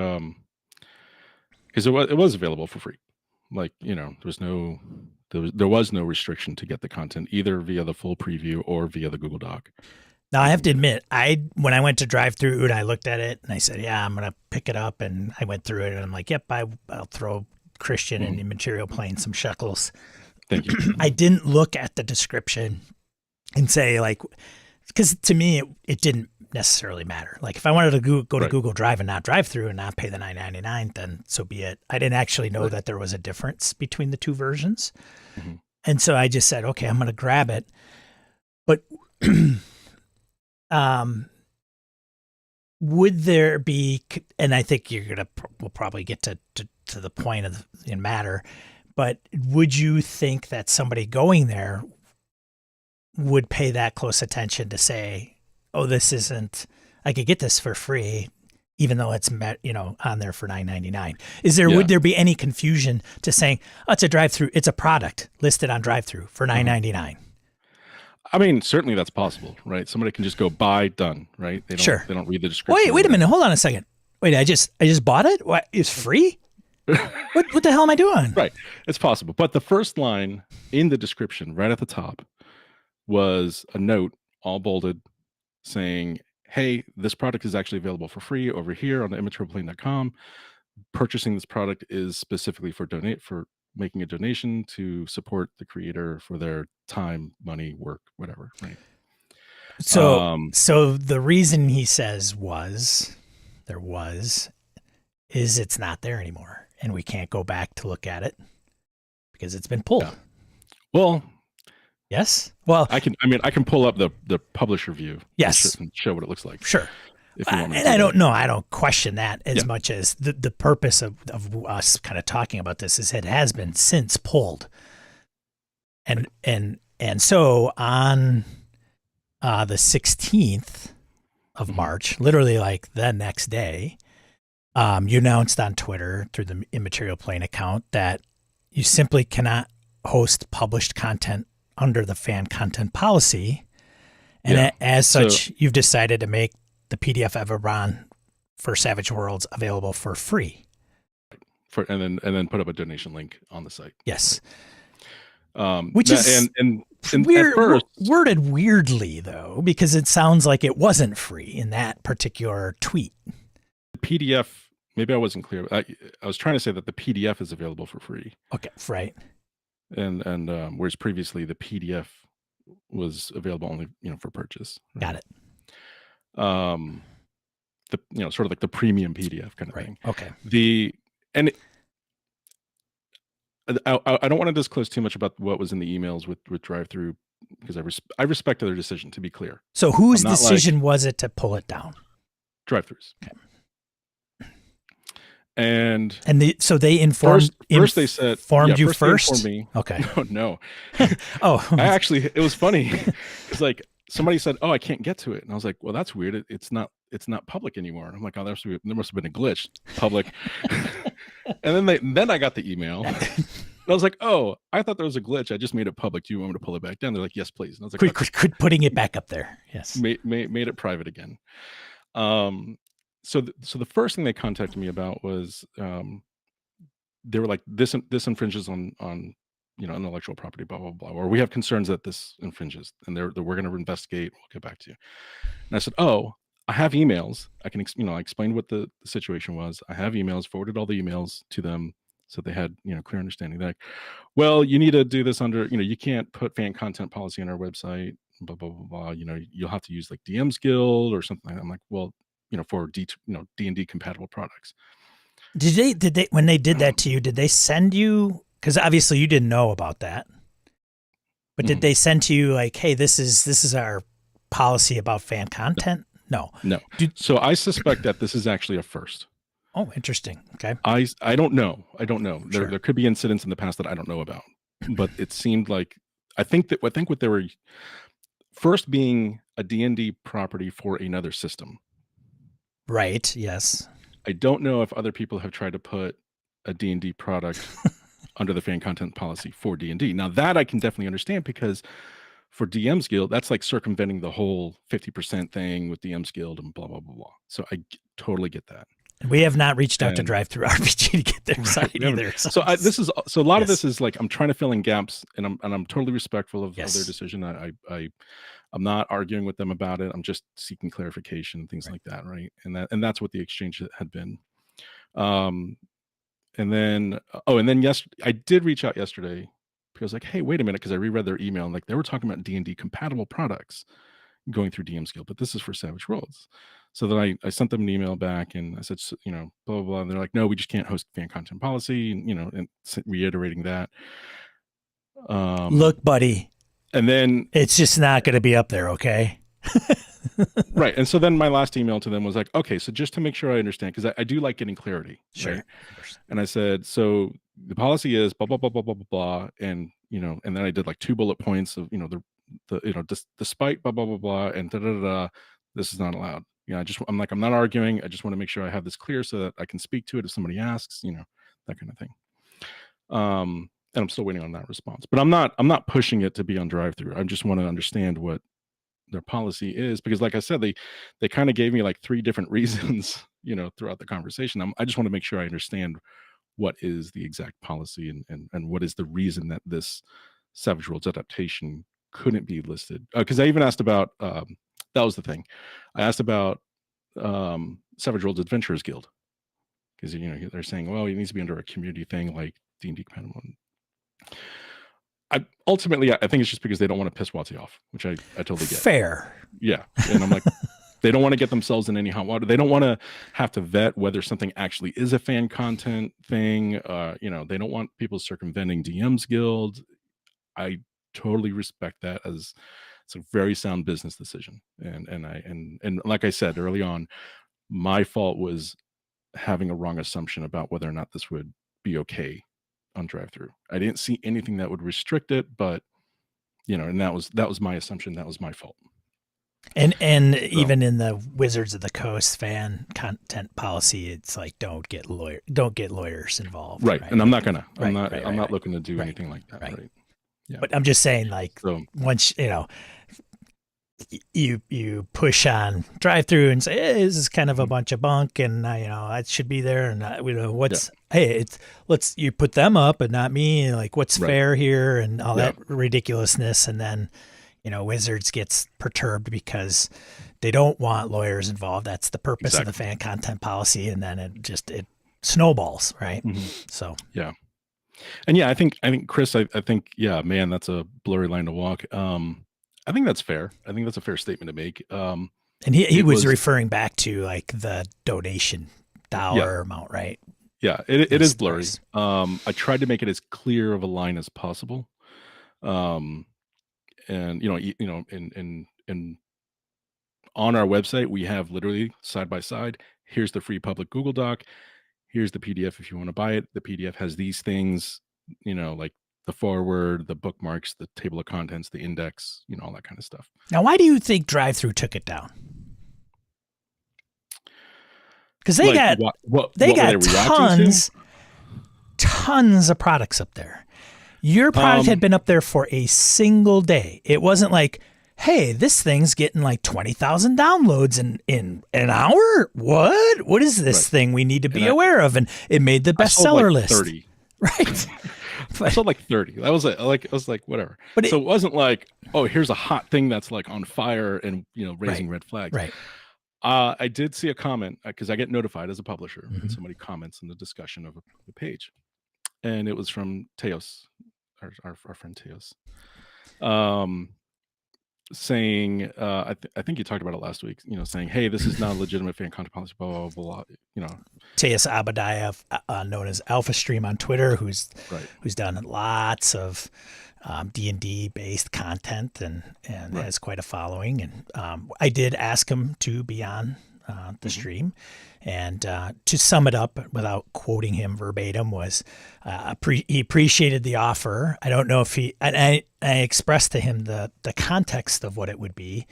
because it was available for free. Like, there was no restriction to get the content either via the full preview or via the Google Doc. Now I have to admit, when I went to drive-through and I looked at it and I said, yeah, I'm going to pick it up. And I went through it and I'm like, yep, I'll throw Kristian and Immaterial Plane some shekels. Thank you. I didn't look at the description and say like, because to me, it didn't necessarily matter. Like if I wanted to go to Google Drive and not drive through and not pay the $9.99, then so be it. I didn't actually know that there was a difference between the two versions. Mm-hmm. And so I just said, okay, I'm going to grab it. But would there be, and I think we'll probably get to the point of the matter, but would you think that somebody going there would pay that close attention to say, oh, this isn't, I could get this for free, even though it's on there for $9.99. Would there be any confusion to saying, oh, it's a drive-through, it's a product listed on drive-through for $9.99? I mean, certainly that's possible, right? Somebody can just go buy, done, right? They don't read the description. Wait a minute, hold on a second. Wait, I just bought it? What, it's free? What the hell am I doing? Right, it's possible. But the first line in the description, right at the top, was a note, all bolded, saying, hey, this product is actually available for free over here on the immaterialplane.com. Purchasing this product is specifically for making a donation to support the creator for their time, money, work, whatever, right? So the reason he says is it's not there anymore and we can't go back to look at it because it's been pulled. Yeah. Well, yes. Well, I can pull up the publisher view. Yes. And show what it looks like. Sure. If you want me and to I don't question that as much as the purpose of us kind of talking about this is it has been since pulled. And so on the 16th of March, literally like the next day, you announced on Twitter through the Immaterial Plane account that you simply cannot host published content under the fan content policy. And as such, you've decided to make the PDF Eberron for Savage Worlds available for free. And then put up a donation link on the site. Yes. Which is and weird, at first, worded weirdly though, because it sounds like it wasn't free in that particular tweet. The PDF, maybe I wasn't clear. I was trying to say that the PDF is available for free. Okay, right. And whereas previously the PDF was available only for purchase. Right? Got it. The sort of like the premium PDF kind of thing. Okay. I don't want to disclose too much about what was in the emails with drive-through because I respect their decision, to be clear. So whose decision was it to pull it down? Drive-throughs. Okay. And so they informed first they said you first. They informed me. Okay. No. Oh. It was funny. It's like somebody said, "Oh, I can't get to it," and I was like, "Well, that's weird. It's not public anymore." And I'm like, "Oh, there must have been a glitch. Public." And then I got the email. I I was like, oh, I thought there was a glitch. I just made it public. Do you want me to pull it back down? They're like, yes, please. And I was like, okay. Quit putting it back up there. Yes. Made it private again. So the first thing they contacted me about was they were like, this infringes on intellectual property, blah blah blah, or we have concerns that this infringes, and we're going to investigate. We'll get back to you. And I said, oh, I have emails. I can I explained what the situation was. I have emails, forwarded all the emails to them, so they had clear understanding. They're like, well, you need to do this under you can't put fan content policy on our website, blah blah blah blah. You'll have to use like DM's Guild or something. I'm like, well, for D&D compatible products. Did they when they did that to you, did they send you, because obviously you didn't know about that, but did they send to you like, hey, this is our policy about fan content? No. So I suspect that this is actually a first. Oh, interesting. Okay. I don't know. Sure. There could be incidents in the past that I don't know about, but it seemed like I think what they were first being a D&D property for another system. Right. Yes. I don't know if other people have tried to put a D&D product under the fan content policy for D&D. Now that I can definitely understand, because for DM's Guild, that's like circumventing the whole 50% thing with DM's Guild and blah, blah, blah, blah. So I totally get that. We have not reached out to TTRPG to get their side either. So a lot of this is like, I'm trying to fill in gaps, and I'm totally respectful of their decision. I'm not arguing with them about it. I'm just seeking clarification, things like that, right? And that's what the exchange had been. And then I did reach out yesterday because I was like, hey, wait a minute, because I reread their email and like they were talking about D&D compatible products going through DM's Guild, but this is for Savage Worlds. So then I sent them an email back and I said, blah blah blah. And they're like, no, we just can't host fan content policy, and reiterating that. Look, buddy. And then it's just not going to be up there, okay? Right. And so then my last email to them was like, okay, so just to make sure I understand, because I do like getting clarity. Sure. Right? And I said, so the policy is blah, blah, blah, blah, blah, blah, blah. And, and then I did like 2 bullet points of, despite blah, blah, blah, blah, and da, da, da, da, this is not allowed. I'm not arguing. I just want to make sure I have this clear so that I can speak to it if somebody asks, that kind of thing. And I'm still waiting on that response, but I'm not pushing it to be on drive-through. I just want to understand what their policy is, because like I said, they kind of gave me like 3 different reasons, throughout the conversation. I just want to make sure I understand what is the exact policy and what is the reason that this Savage Worlds adaptation couldn't be listed. Because I even asked about, that was the thing. I asked about Savage Worlds Adventurers Guild, because they're saying, well, it needs to be under a community thing like D&D compatible. I think it's just because they don't want to piss WotC off, which I totally get. Fair. Yeah. And I'm like, they don't want to get themselves in any hot water. They don't want to have to vet whether something actually is a fan content thing. They don't want people circumventing DM's Guild. I totally respect that, as it's a very sound business decision. And like I said early on, my fault was having a wrong assumption about whether or not this would be okay on drive-through. I didn't see anything that would restrict it, but and that was my assumption. That was my fault. And even in the Wizards of the Coast fan content policy, it's like don't get lawyers involved. Right. And I'm not looking to do anything like that. Right. Yeah. But I'm just saying, like, once you push on drive-through and say, hey, this is kind of a bunch of bunk, and it should be there, and hey, you put them up and not me, like what's fair here, and all that ridiculousness. And then Wizards gets perturbed because they don't want lawyers involved. That's the purpose of the fan content policy, and then it snowballs, right? So and I think Chris, I think man, that's a blurry line to walk. I think that's fair. I think that's a fair statement to make. And he was referring back to like the donation dollar amount, right? Yeah, it is blurry. I tried to make it as clear of a line as possible. And in on our website, we have literally side by side. Here's the free public Google Doc. Here's the PDF if you want to buy it. The PDF has these things, like the forward, the bookmarks, the table of contents, the index, all that kind of stuff. Now, why do you think drive-through took it down? Because they got tons of products up there. Your product had been up there for a single day. It wasn't like, hey, this thing's getting like 20,000 downloads in an hour. What is this thing we need to be aware of? And it made the bestseller list. 30. Right. I sold like 30. That was like, I was like, whatever. But so it wasn't like, oh, here's a hot thing that's like on fire and, raising red flags. Right. I did see a comment because I get notified as a publisher when somebody comments in the discussion of the page. And it was from Teos, our friend Teos, saying, I think you talked about it last week, saying, hey, this is not a legitimate fan content policy, blah, blah, blah, Teos Abadiah, known as Alpha Stream on Twitter, who's done lots of D&D based content and has quite a following. And I did ask him to be on the stream. And to sum it up, without quoting him verbatim, was he appreciated the offer. I don't know if I expressed to him the context of what it would be.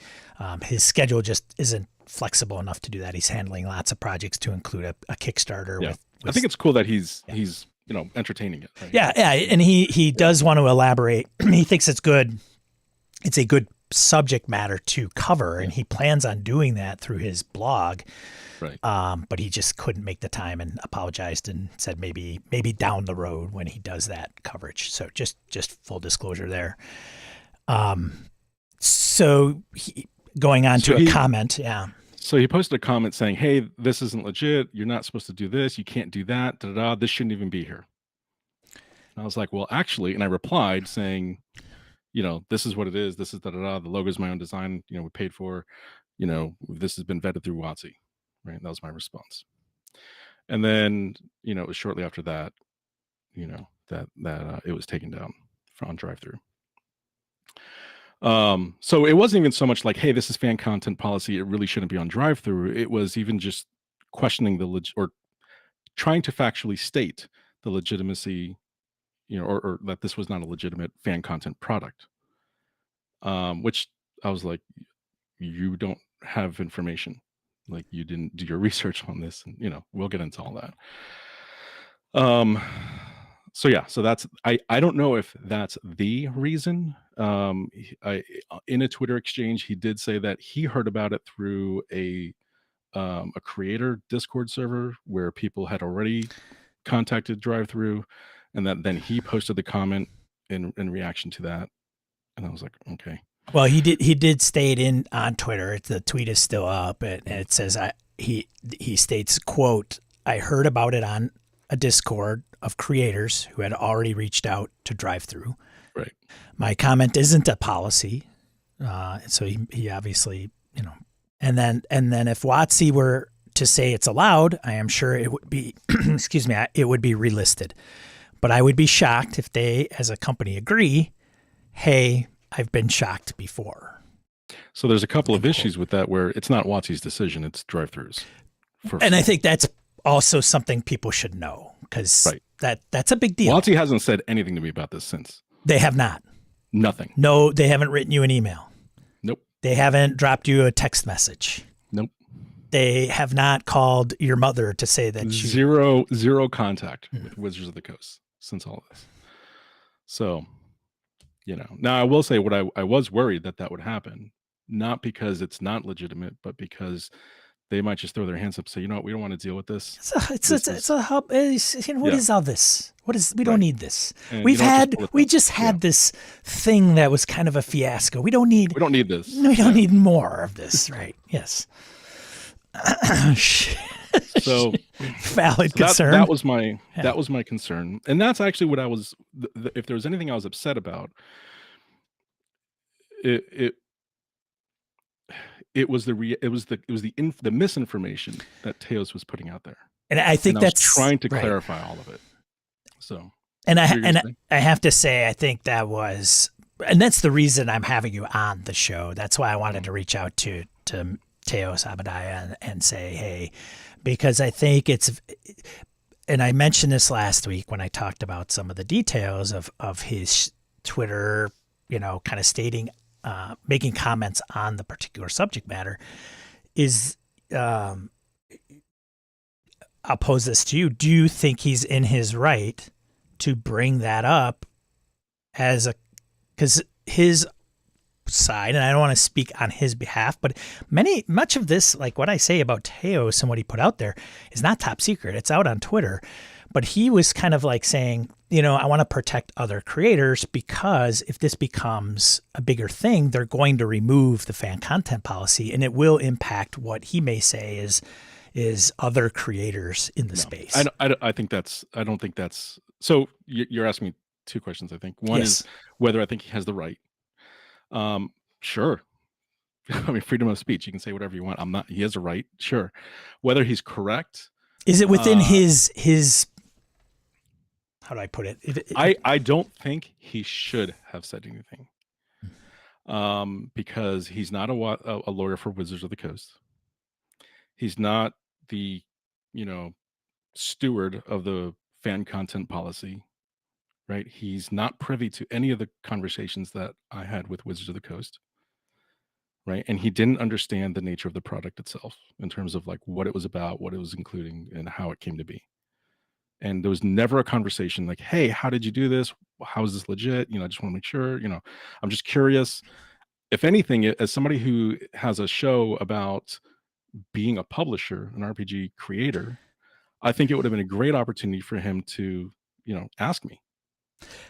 His schedule just isn't flexible enough to do that. He's handling lots of projects to include a Kickstarter. With I think it's cool that he's entertaining it. Right? Yeah, and he does want to elaborate. He thinks it's good. It's a good subject matter to cover, and he plans on doing that through his blog. Right. But he just couldn't make the time and apologized and said maybe down the road when he does that coverage. So just full disclosure there. So going on to a comment. Yeah. So he posted a comment saying, hey, this isn't legit. You're not supposed to do this. You can't do that. Da-da-da. This shouldn't even be here. And I was like, well, actually, and I replied saying, this is what it is. This is da-da-da. The logo is my own design. We paid for, this has been vetted through WotC. Right. That was my response. And then, it was shortly after that, that it was taken down on drive-through. So it wasn't even so much like, hey, this is fan content policy. It really shouldn't be on drive-through. It was even just questioning or trying to factually state the legitimacy, or that this was not a legitimate fan content product. Which I was like, you don't have information. Like, you didn't do your research on this, and we'll get into all that. So that's I don't know if that's the reason. In a Twitter exchange, he did say that he heard about it through a creator Discord server where people had already contacted drive-through, and that then he posted the comment in reaction to that, and I was like, okay. Well, he did state on Twitter. The tweet is still up, and it says he states, quote, I heard about it on a Discord of creators who had already reached out to drive-through. Right. My comment isn't a policy, so he obviously and then if WotC were to say it's allowed, I am sure it would be excuse me, it would be relisted. But I would be shocked if they, as a company, agree. Hey, I've been shocked before. So there's a couple of issues with that where it's not WotC's decision, it's drive-throughs. And I think that's also something people should know, because that's a big deal. WotC hasn't said anything to me about this since. They have not. Nothing. No, they haven't written you an email. Nope. They haven't dropped you a text message. Nope. They have not called your mother to say that zero contact with Wizards of the Coast since all of this. So, now I will say what I was worried that would happen, not because it's not legitimate, but because they might just throw their hands up and say, you know what, we don't want to deal with this. It's a hub. What is all this? We don't need this. And we just had this thing that was kind of a fiasco. We don't need this. We don't need more of this. Right. Yes. So valid concern. That was my concern. And that's actually what I was, if there was anything I was upset about, it was the misinformation that Teos was putting out there. And I think that's trying to clarify all of it. So, and I have to say, I think that was, and that's the reason I'm having you on the show. That's why I wanted to reach out to Teos Abadiah and say, hey, because I think it's, and I mentioned this last week when I talked about some of the details of his Twitter, kind of stating, making comments on the particular subject matter, is, I'll pose this to you. Do you think he's in his right to bring that up as a, because his side, and I don't want to speak on his behalf, but much of this, like what I say about Teos and what he put out there, is not top secret. It's out on Twitter. But he was kind of like saying, I want to protect other creators, because if this becomes a bigger thing, they're going to remove the fan content policy, and it will impact what he may say is other creators in the space. I don't think that's. So you're asking me two questions, I think. One is whether I think he has the right. Sure. I mean, freedom of speech. You can say whatever you want. He has a right. Sure. Whether he's correct. Is it within his how do I put it? I don't think he should have said anything. Because he's not a lawyer for Wizards of the Coast. He's not the, steward of the fan content policy, right? He's not privy to any of the conversations that I had with Wizards of the Coast, right? And he didn't understand the nature of the product itself in terms of like what it was about, what it was including, and how it came to be. And there was never a conversation like, hey, how did you do this? How is this legit? I just want to make sure, I'm just curious. If anything, as somebody who has a show about being a publisher, an RPG creator, I think it would have been a great opportunity for him to, ask me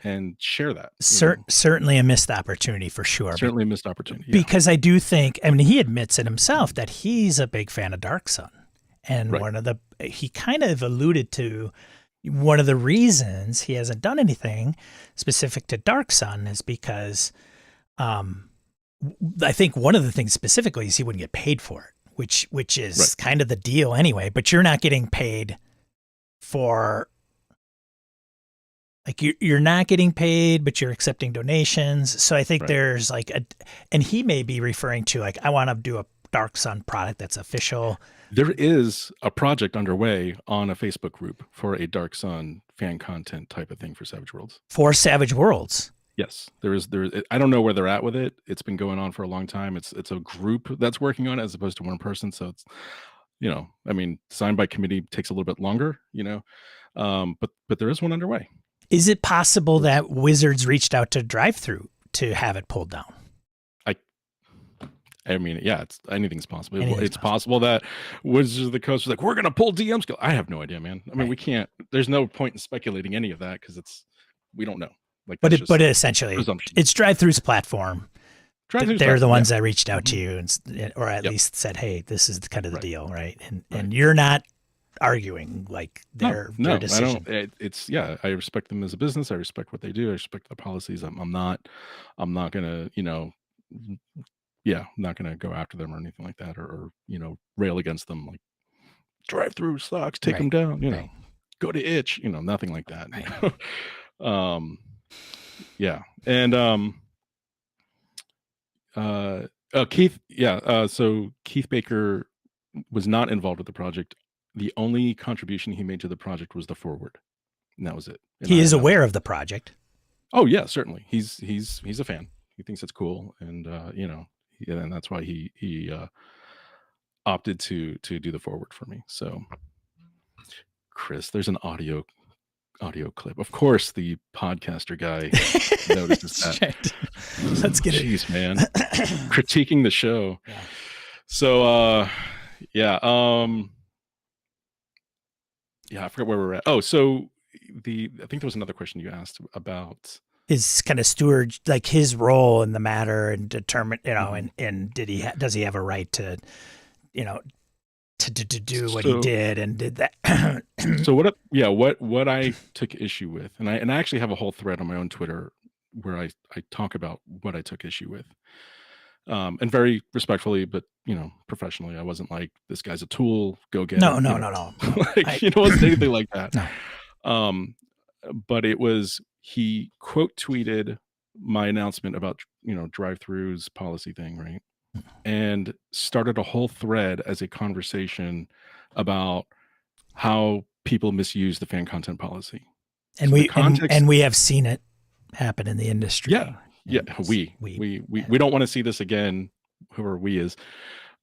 and share that. Certainly a missed opportunity for sure. Certainly a missed opportunity. Yeah. Because I do think, he admits it himself that he's a big fan of Dark Sun. And he kind of alluded to one of the reasons he hasn't done anything specific to Dark Sun is because I think one of the things specifically is he wouldn't get paid for it, which is kind of the deal anyway. But you're not getting paid for, like, you're not getting paid, but you're accepting donations. So I think there's like and he may be referring to like, I want to do a Dark Sun product that's official. There is a project underway on a Facebook group for a Dark Sun fan content type of thing for Savage Worlds. For Savage Worlds. Yes, there is. I don't know where they're at with it. It's been going on for a long time. It's a group that's working on it as opposed to one person. So it's, design by committee takes a little bit longer, but there is one underway. Is it possible that Wizards reached out to Drive-Thru to have it pulled down? Anything's possible. It's possible that Wizards of the Coast was like, we're going to pull DM skill. I have no idea, man. We can't. There's no point in speculating any of that because we don't know. Like, but essentially, it's Drive-Thru's platform. They're the ones that reached out to you, or at least said, "Hey, this is kind of the deal, right?" And you're not arguing like their decision. I don't. I respect them as a business. I respect what they do. I respect the policies. I'm not gonna, I'm not gonna go after them or anything like that, or rail against them like Drive-Thru sucks, take them down. Go to itch, nothing like that. And Keith, so Keith Baker was not involved with the project. The only contribution he made to the project was the foreword, and that was it. And he is aware of the project. Oh yeah, certainly. He's a fan. He thinks it's cool, and and that's why he opted to do the foreword for me. So, Chris, there's an audio clip. Of course, the podcaster guy notices that. Let's get it. Jeez, man. Critiquing the show. Yeah. So, I forgot where we're at. Oh, so I think there was another question you asked about his kind of steward, like his role in the matter, and determine, and does he have a right to, to do what he did and did that. So what I took issue with, and I actually have a whole thread on my own Twitter where I talk about what I took issue with, and very respectfully, but professionally. I wasn't like, this guy's a tool, go get no. It wasn't anything like that. No. But it was, he quote tweeted my announcement about Drive-Thru's policy thing, right? And started a whole thread as a conversation about how people misuse the fan content policy. And so we have seen it happen in the industry. Yeah. We don't want to see this again, whoever we is.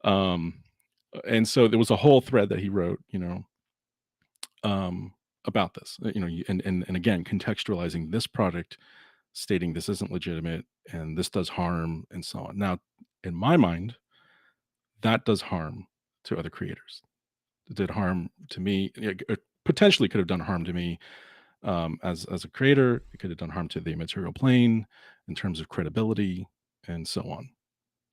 And so there was a whole thread that he wrote, about this, and again, contextualizing this product, stating this isn't legitimate and this does harm and so on. Now, in my mind, that does harm to other creators. It did harm to me. It potentially could have done harm to me as a creator. It could have done harm to the Immaterial Plane in terms of credibility and so on.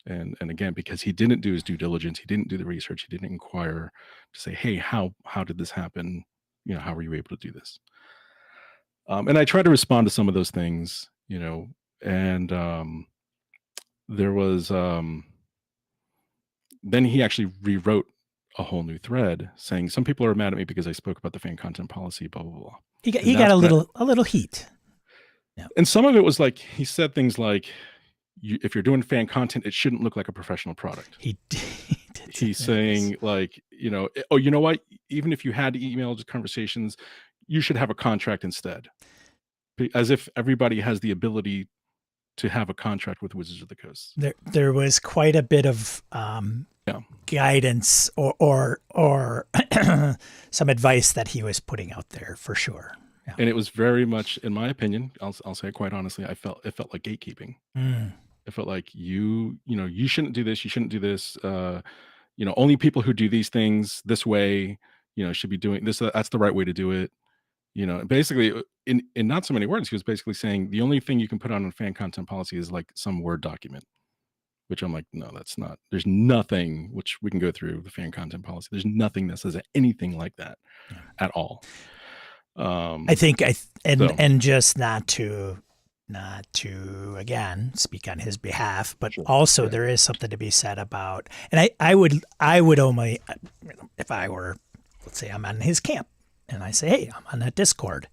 And again, because he didn't do his due diligence, he didn't do the research, he didn't inquire to say, hey, how did this happen? How were you able to do this? And I try to respond to some of those things, and there was then he actually rewrote a whole new thread saying some people are mad at me because I spoke about the fan content policy, blah blah blah. He got a little heat. Yeah. And some of it was like he said things like, if you're doing fan content, it shouldn't look like a professional product. He's saying like, oh, you know what? Even if you had email conversations, you should have a contract instead. As if everybody has the ability to have a contract with Wizards of the Coast. There was quite a bit of guidance or some advice that he was putting out there for sure. Yeah. And it was very much, in my opinion, I'll say it quite honestly, it felt like gatekeeping. It felt like you shouldn't do this. You shouldn't do this. Only people who do these things this way, should be doing this. That's the right way to do it. Basically in not so many words, he was basically saying the only thing you can put on a fan content policy is like some Word document, which I'm like, no, that's not, there's nothing, which we can go through the fan content policy. There's nothing that says anything like that at all. I think and just not to again speak on his behalf, but also there is something to be said about, and I would only, if I were, let's say I'm on his camp and I say, hey, I'm on that Discord.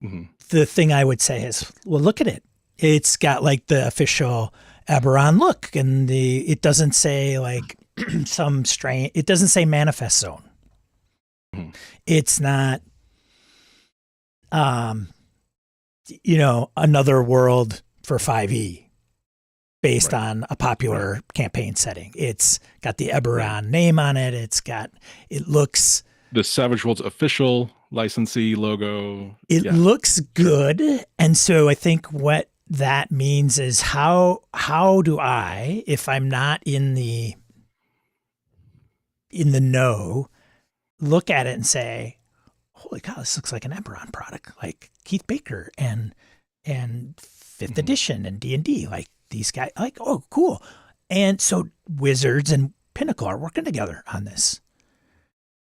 Mm-hmm. The thing I would say is, well, look at it. It's got like the official Eberron look, and it doesn't say like some strange. It doesn't say manifest zone. Mm-hmm. It's not, another world for 5e based on a popular campaign setting. It's got the Eberron name on it. It looks the Savage Worlds official licensee logo. It looks good. And so I think what that means is how do I, if I'm not in the know, look at it and say, holy cow, this looks like an Eberron product, like Keith Baker and 5th edition and D&D, like these guys, like, oh, cool. And so Wizards and Pinnacle are working together on this.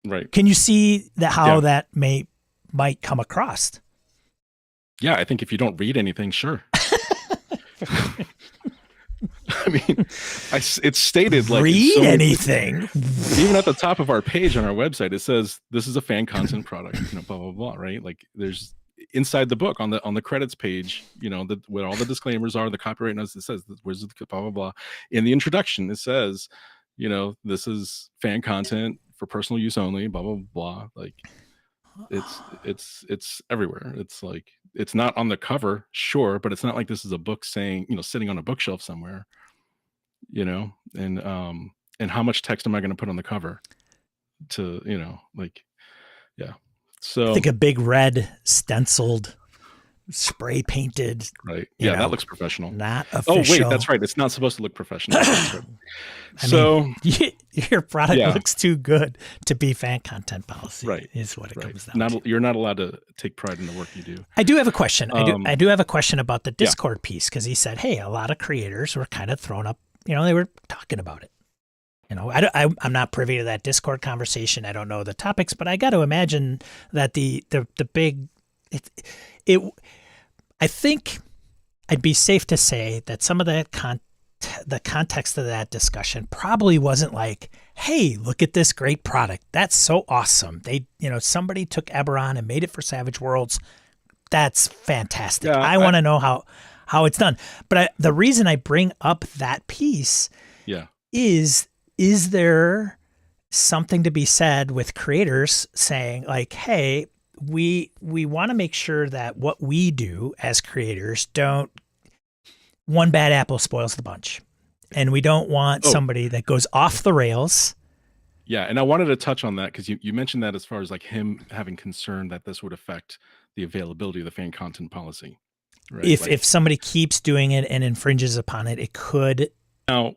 Right. Can you see how that might come across? Yeah, I think if you don't read anything, sure. I mean, it's stated like read anything. Even at the top of our page on our website, it says this is a fan content product. Blah blah blah. Right? Like there's inside the book on the credits page. Where all the disclaimers are, the copyright notes. It says where's the blah blah blah. In the introduction, it says, this is fan content for personal use only. Blah blah blah. Like it's everywhere. It's like it's not on the cover, sure, but it's not like this is a book saying sitting on a bookshelf somewhere. And how much text am I going to put on the cover to, so I think a big red stenciled spray painted, right. Yeah. That looks professional. Not official. Oh wait, that's right. It's not supposed to look professional. Your product looks too good to be fan content policy. Right. Is what it comes down to. You're not allowed to take pride in the work you do. I do have a question. I do have a question about the Discord piece, because he said, hey, a lot of creators were kind of thrown up, they were talking about it. I'm not privy to that Discord conversation. I don't know the topics, but I got to imagine that the big, I think I'd be safe to say that some of the context of that discussion probably wasn't like, hey, look at this great product. That's so awesome. Somebody took Eberron and made it for Savage Worlds. That's fantastic. Yeah, I want to know how it's done. But the reason I bring up that piece is there something to be said with creators saying like, hey, we want to make sure that what we do as creators don't, one bad apple spoils the bunch. And we don't want somebody that goes off the rails Yeah, and I wanted to touch on that because you mentioned that as far as like him having concern that this would affect the availability of the fan content policy, right? If Like somebody keeps doing it and infringes upon it, it could. now,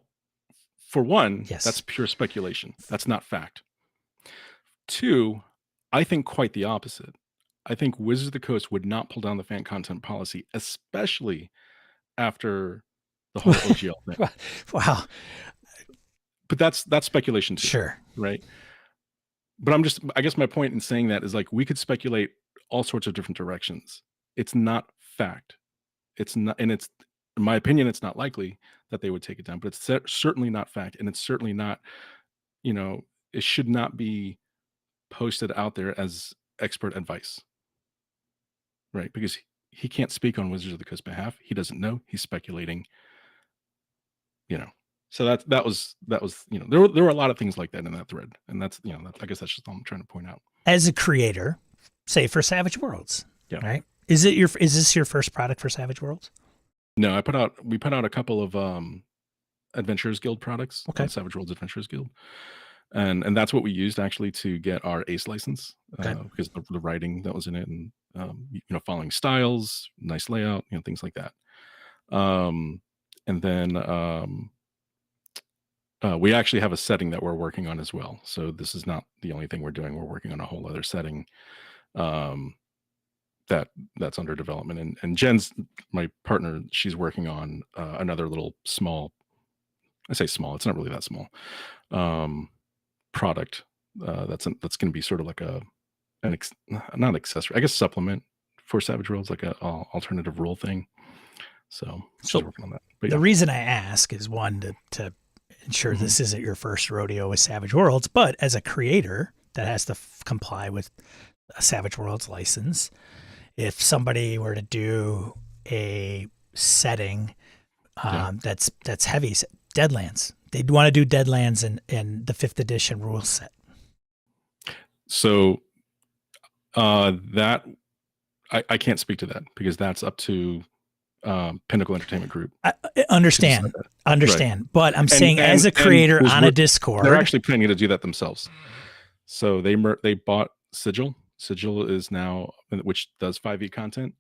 for one, that's Yes. pure speculation. That's not fact. Two, I think quite the opposite. I think Wizards of the Coast would not pull down the fan content policy, especially after the whole OGL thing. Wow. But that's speculation too, Sure. right? But I guess my point in saying that is like we could speculate all sorts of different directions. It's not fact. It's not, and it's in my opinion, it's not likely that they would take it down. But it's certainly not fact, and it's certainly not. You know, it should not be posted out there as expert advice, right? Because he can't speak on Wizards of the Coast behalf. He doesn't know. He's speculating. You know, so that was there were a lot of things like that in that thread, and that's I guess that's just all I'm trying to point out. As a creator, say for Savage Worlds, Yeah. right? Is this your first product for Savage Worlds? No, we put out a couple of Adventurers Guild products Okay. on Savage Worlds Adventurers Guild, and that's what we used actually to get our ACE license, because the writing that was in it, and following styles, nice layout, things like that. And then we actually have a setting that we're working on as well. So this is not the only thing we're doing. We're working on a whole other setting that's under development. And Jen's my partner. She's working on another little small. I say small. It's not really that small. Product that's going to be sort of like not accessory, I guess, supplement for Savage Worlds, like a alternative rule thing. So she's working on that. But the reason I ask is one to ensure this isn't your first rodeo with Savage Worlds, but as a creator that has to comply with a Savage Worlds license, if somebody were to do a setting that's heavy, Deadlands, they'd want to do Deadlands in the 5th edition rule set. So that I can't speak to that because that's up to Pinnacle Entertainment Group. I understand. Right. But I'm saying as a creator on a Discord, they're actually planning to do that themselves. So they bought Sigil. Sigil is now, which does 5e content,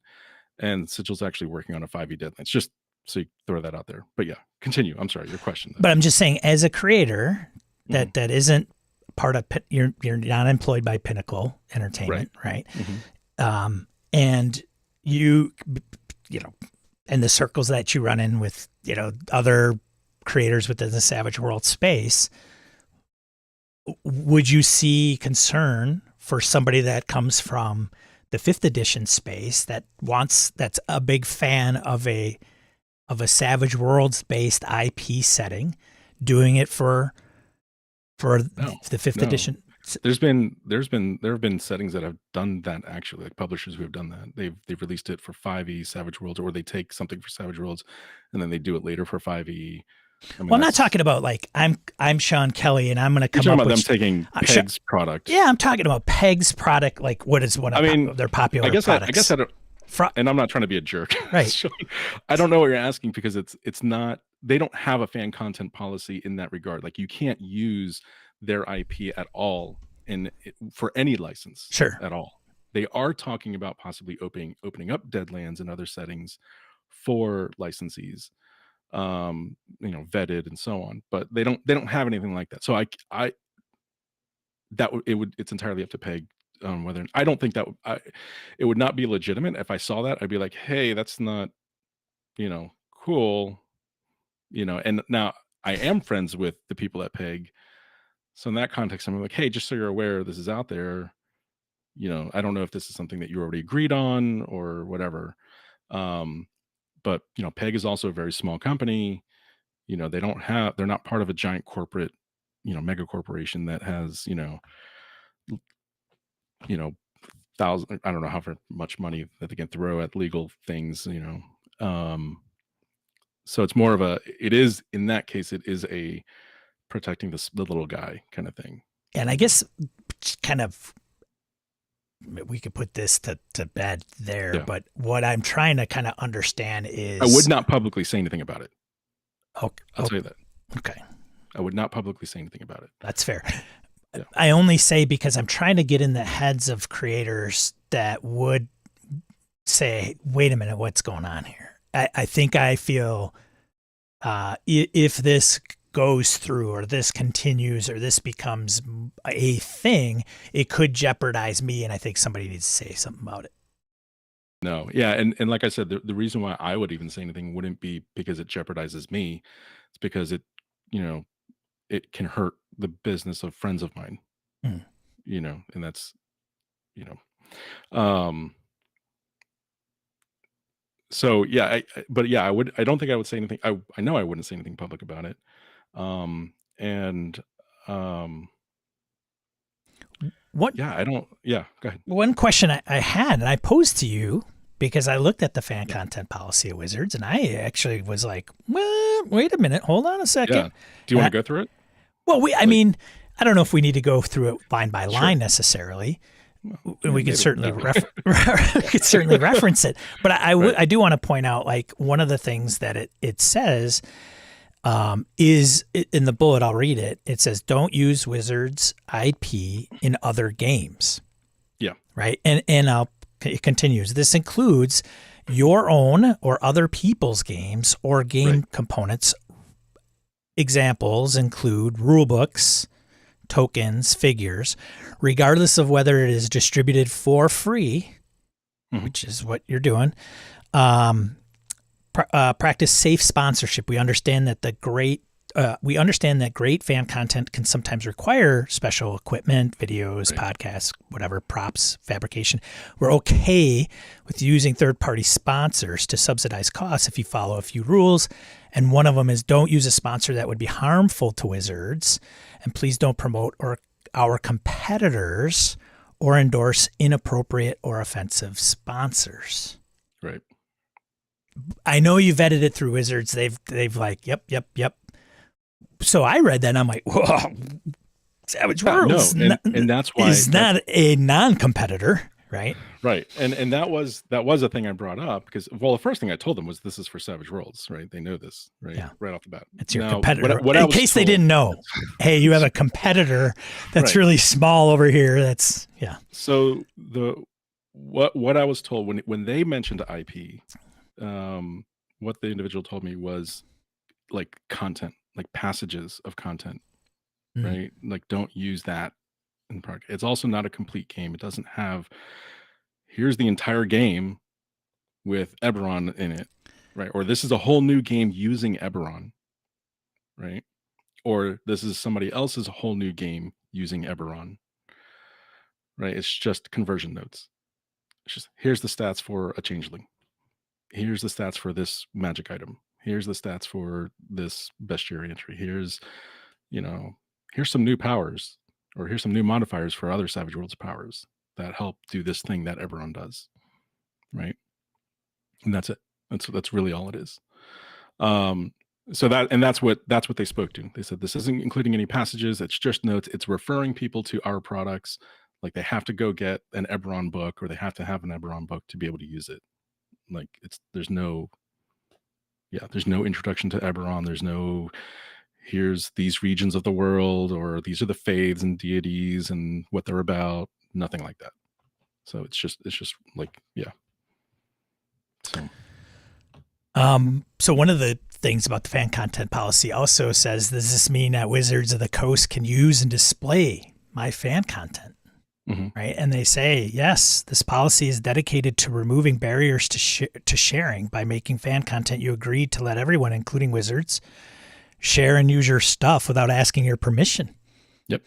and Sigil's actually working on a 5e Deadlands. Just so you throw that out there. But yeah, continue. I'm sorry, your question. But I'm just saying, as a creator that isn't part of, you're not employed by Pinnacle Entertainment, right? And you in the circles that you run in with, other creators within the Savage World space, would you see concern for somebody that comes from the 5th edition space that's a big fan of a Savage Worlds based IP setting, doing it for the 5th edition? There have been settings that have done that, actually, like publishers who have done that. They've released it for 5e Savage Worlds, or they take something for Savage Worlds and then they do it later for 5e. Well, I'm not talking about like I'm Sean Kelly and I'm going to come up with them taking Peg's product. Yeah, I'm talking about Peg's product. Like what is one of their popular products? And I'm not trying to be a jerk. Right. I don't know what you're asking because it's not. They don't have a fan content policy in that regard. Like you can't use their IP at all for any license. Sure. At all. They are talking about possibly opening up Deadlands and other settings for licensees. Vetted and so on, but they don't have anything like that. So it's entirely up to Peg whether. I don't think that it would not be legitimate if I saw that. I'd be like, hey, that's not cool, and now I am friends with the people at Peg, so in that context I'm like, hey, just so you're aware, this is out there. I don't know if this is something that you already agreed on or whatever. But Peg is also a very small company. They're not part of a giant corporate, mega corporation that has, thousand, I don't know how much money that they can throw at legal things, so it's more of in that case, it is a protecting the little guy kind of thing. And I guess kind of, we could put this to bed there, but what I'm trying to kind of understand is I would not publicly say anything about it. Okay. I'll tell you that. Okay. I would not publicly say anything about it. That's fair. Yeah. I only say because I'm trying to get in the heads of creators that would say, wait a minute, what's going on here? I think I feel if this goes through or this continues or this becomes a thing, it could jeopardize me. And I think somebody needs to say something about it. No, yeah, and like I said, the reason why I would even say anything wouldn't be because it jeopardizes me. It's because it, you know, it can hurt the business of friends of mine, Hmm. and that's, you um, so yeah, but yeah, I don't think I would say anything. I know I wouldn't say anything public about it. And um, What yeah, I don't. Yeah, go ahead. one question I had and I posed to you because I looked at the fan Yeah, content policy of Wizards and I actually was like, well, wait a minute, hold on a yeah. second. Do you want to go through it? Well, I Like, mean, I don't know if we need to go through it line by sure. line necessarily. Well, We could maybe. certainly No. we could certainly reference it, but Right. I do want to point out like one of the things that it says is in the bullet. I'll read it. It says, "Don't use Wizards IP in other games." Yeah. Right, and it continues. This includes your own or other people's games or game Right. components. Examples include rulebooks, tokens, figures, regardless of whether it is distributed for free, Mhm. which is what you're doing. Practice safe sponsorship. We understand that great fan content can sometimes require special equipment, videos, Right. podcasts, whatever, props, fabrication. We're okay with using third-party sponsors to subsidize costs if you follow a few rules. And one of them is don't use a sponsor that would be harmful to Wizards. And please don't promote our competitors or endorse inappropriate or offensive sponsors. Right. I know you vetted it through Wizards. They've like, yep. So I read that and I'm like, whoa, Savage Yeah, no, Worlds and that's why is that's not a non-competitor, right? right. And that was a thing I brought up because, well, the first thing I told them was this is for Savage Worlds, right? They know this, right? Yeah, Right off the bat. it's your Now, what competitor. what I In was case they told, didn't know, hey, you have a competitor that's right. really small over here. That's yeah. So what I was told when they mentioned IP, what the individual told me was like content, like passages of content, Mm. right? Like don't use that in the product. It's also not a complete game. It doesn't have here's the entire game with Eberron in it, right? Or this is a whole new game using Eberron, right? Or this is somebody else's whole new game using Eberron, right? It's just conversion notes. It's just here's the stats for a changeling. Here's the stats for this magic item. Here's the stats for this bestiary entry. You know, here's some new powers, or here's some new modifiers for other Savage Worlds powers that help do this thing that Eberron does, right? And that's it. That's really all it is. Um, so that's what they spoke to. They said this isn't including any passages. It's just notes. It's referring people to our products. Like they have to go get an Eberron book, or they have to have an Eberron book to be able to use it. Like there's no introduction to Eberron. There's no here's these regions of the world, or these are the faiths and deities and what they're about. Nothing like that. So it's just like yeah. So one of the things about the fan content policy also says, does this mean that Wizards of the Coast can use and display my fan content? Mhm. Right. And they say, yes, this policy is dedicated to removing barriers to sharing by making fan content. You agreed to let everyone, including Wizards, share and use your stuff without asking your permission. Yep.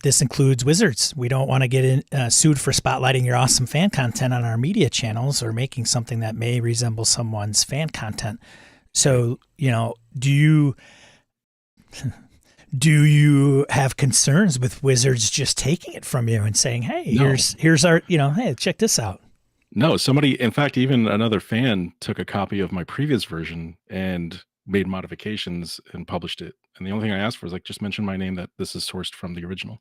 This includes Wizards. We don't want to get sued for spotlighting your awesome fan content on our media channels or making something that may resemble someone's fan content. So, do you have concerns with Wizards just taking it from you and saying, hey, No. here's our, hey, check this out. No, somebody, in fact, even another fan took a copy of my previous version and made modifications and published it. And the only thing I asked for is like, just mention my name that this is sourced from the original.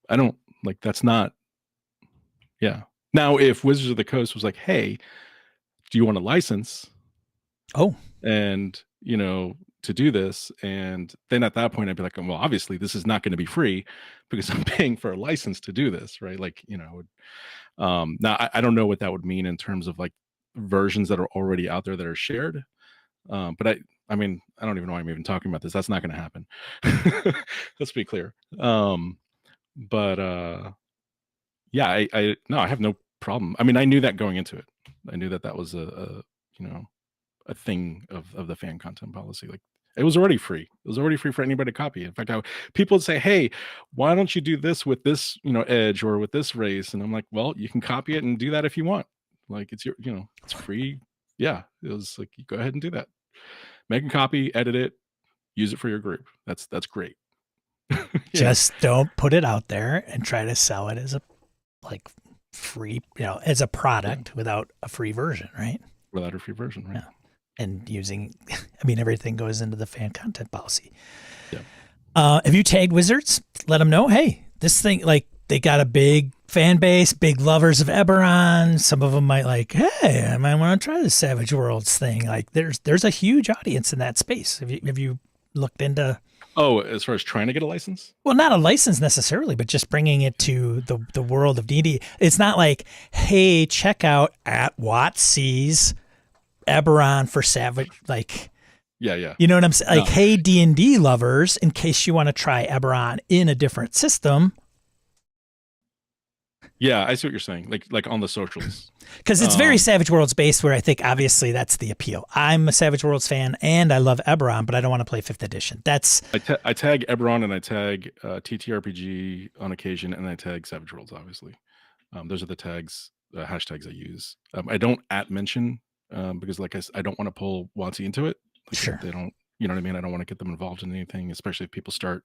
I don't like, that's not, yeah. Now, if Wizards of the Coast was like, hey, do you want a license? Oh, And, to do this. And then at that point I'd be like, well, obviously this is not going to be free because I'm paying for a license to do this, right? Like, now I don't know what that would mean in terms of like versions that are already out there that are shared. But I mean, I don't even know why I'm even talking about this. That's not going to happen. Let's be clear. But yeah, I have no problem. I mean, I knew that going into it. I knew that was a thing of the fan content policy. Like, it was already free. It was already free for anybody to copy. In fact, people would say, "Hey, why don't you do this with this, edge or with this race?" And I'm like, "Well, you can copy it and do that if you want. Like, it's it's free." Yeah, it was like, you go ahead and do that. Make a copy, edit it, use it for your group. That's great. Just don't put it out there and try to sell it as a free, as a product without a free version, right? Without a free version, right? Yeah. And using, I mean, everything goes into the fan content policy. Yeah. If you tagged Wizards, let them know, hey, this thing, like, they got a big fan base, big lovers of Eberron. Some of them might like, hey, I might want to try the Savage Worlds thing. Like, there's a huge audience in that space. Have you looked into? Oh, as far as trying to get a license? Well, not a license necessarily, but just bringing it to the world of D&D. It's not like, hey, check out at WotC's Eberron for Savage, like, yeah, you know what I'm saying? Like, hey, D&D lovers, in case you want to try Eberron in a different system. Yeah, I see what you're saying. Like on the socials. Because it's very Savage Worlds based, where I think obviously that's the appeal. I'm a Savage Worlds fan and I love Eberron, but I don't want to play 5th edition. I tag Eberron and I tag TTRPG on occasion, and I tag Savage Worlds, obviously. Those are the tags, hashtags I use. I don't @mention because, like I don't want to pull WotC into it. Like, sure. They don't, you know what I mean? I don't want to get them involved in anything, especially if people start,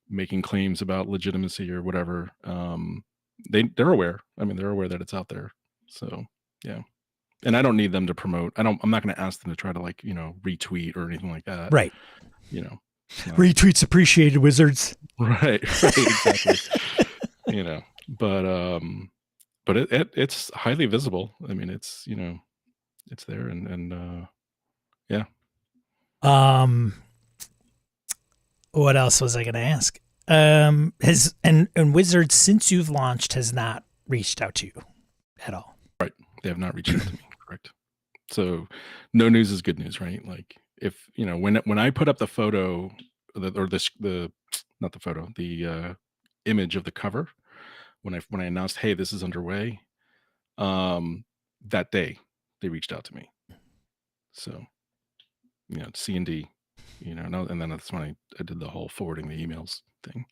making claims about legitimacy or whatever. They're aware. I mean, they're aware that it's out there. So yeah. And I don't need them to promote. I'm not going to ask them to try to retweet or anything like that. Right. Retweets appreciated, Wizards. Right. Exactly. But it's highly visible. I mean, it's it's there, and yeah. What else was I going to ask? Has and Wizards, since you've launched, has not reached out to you at all. Right. They have not reached out to me. Correct. So no news is good news, right? Like, if when I put up the photo, the image of the cover, when I announced, hey, this is underway, that day they reached out to me. So C&D, and then that's when I did the whole forwarding the emails thing.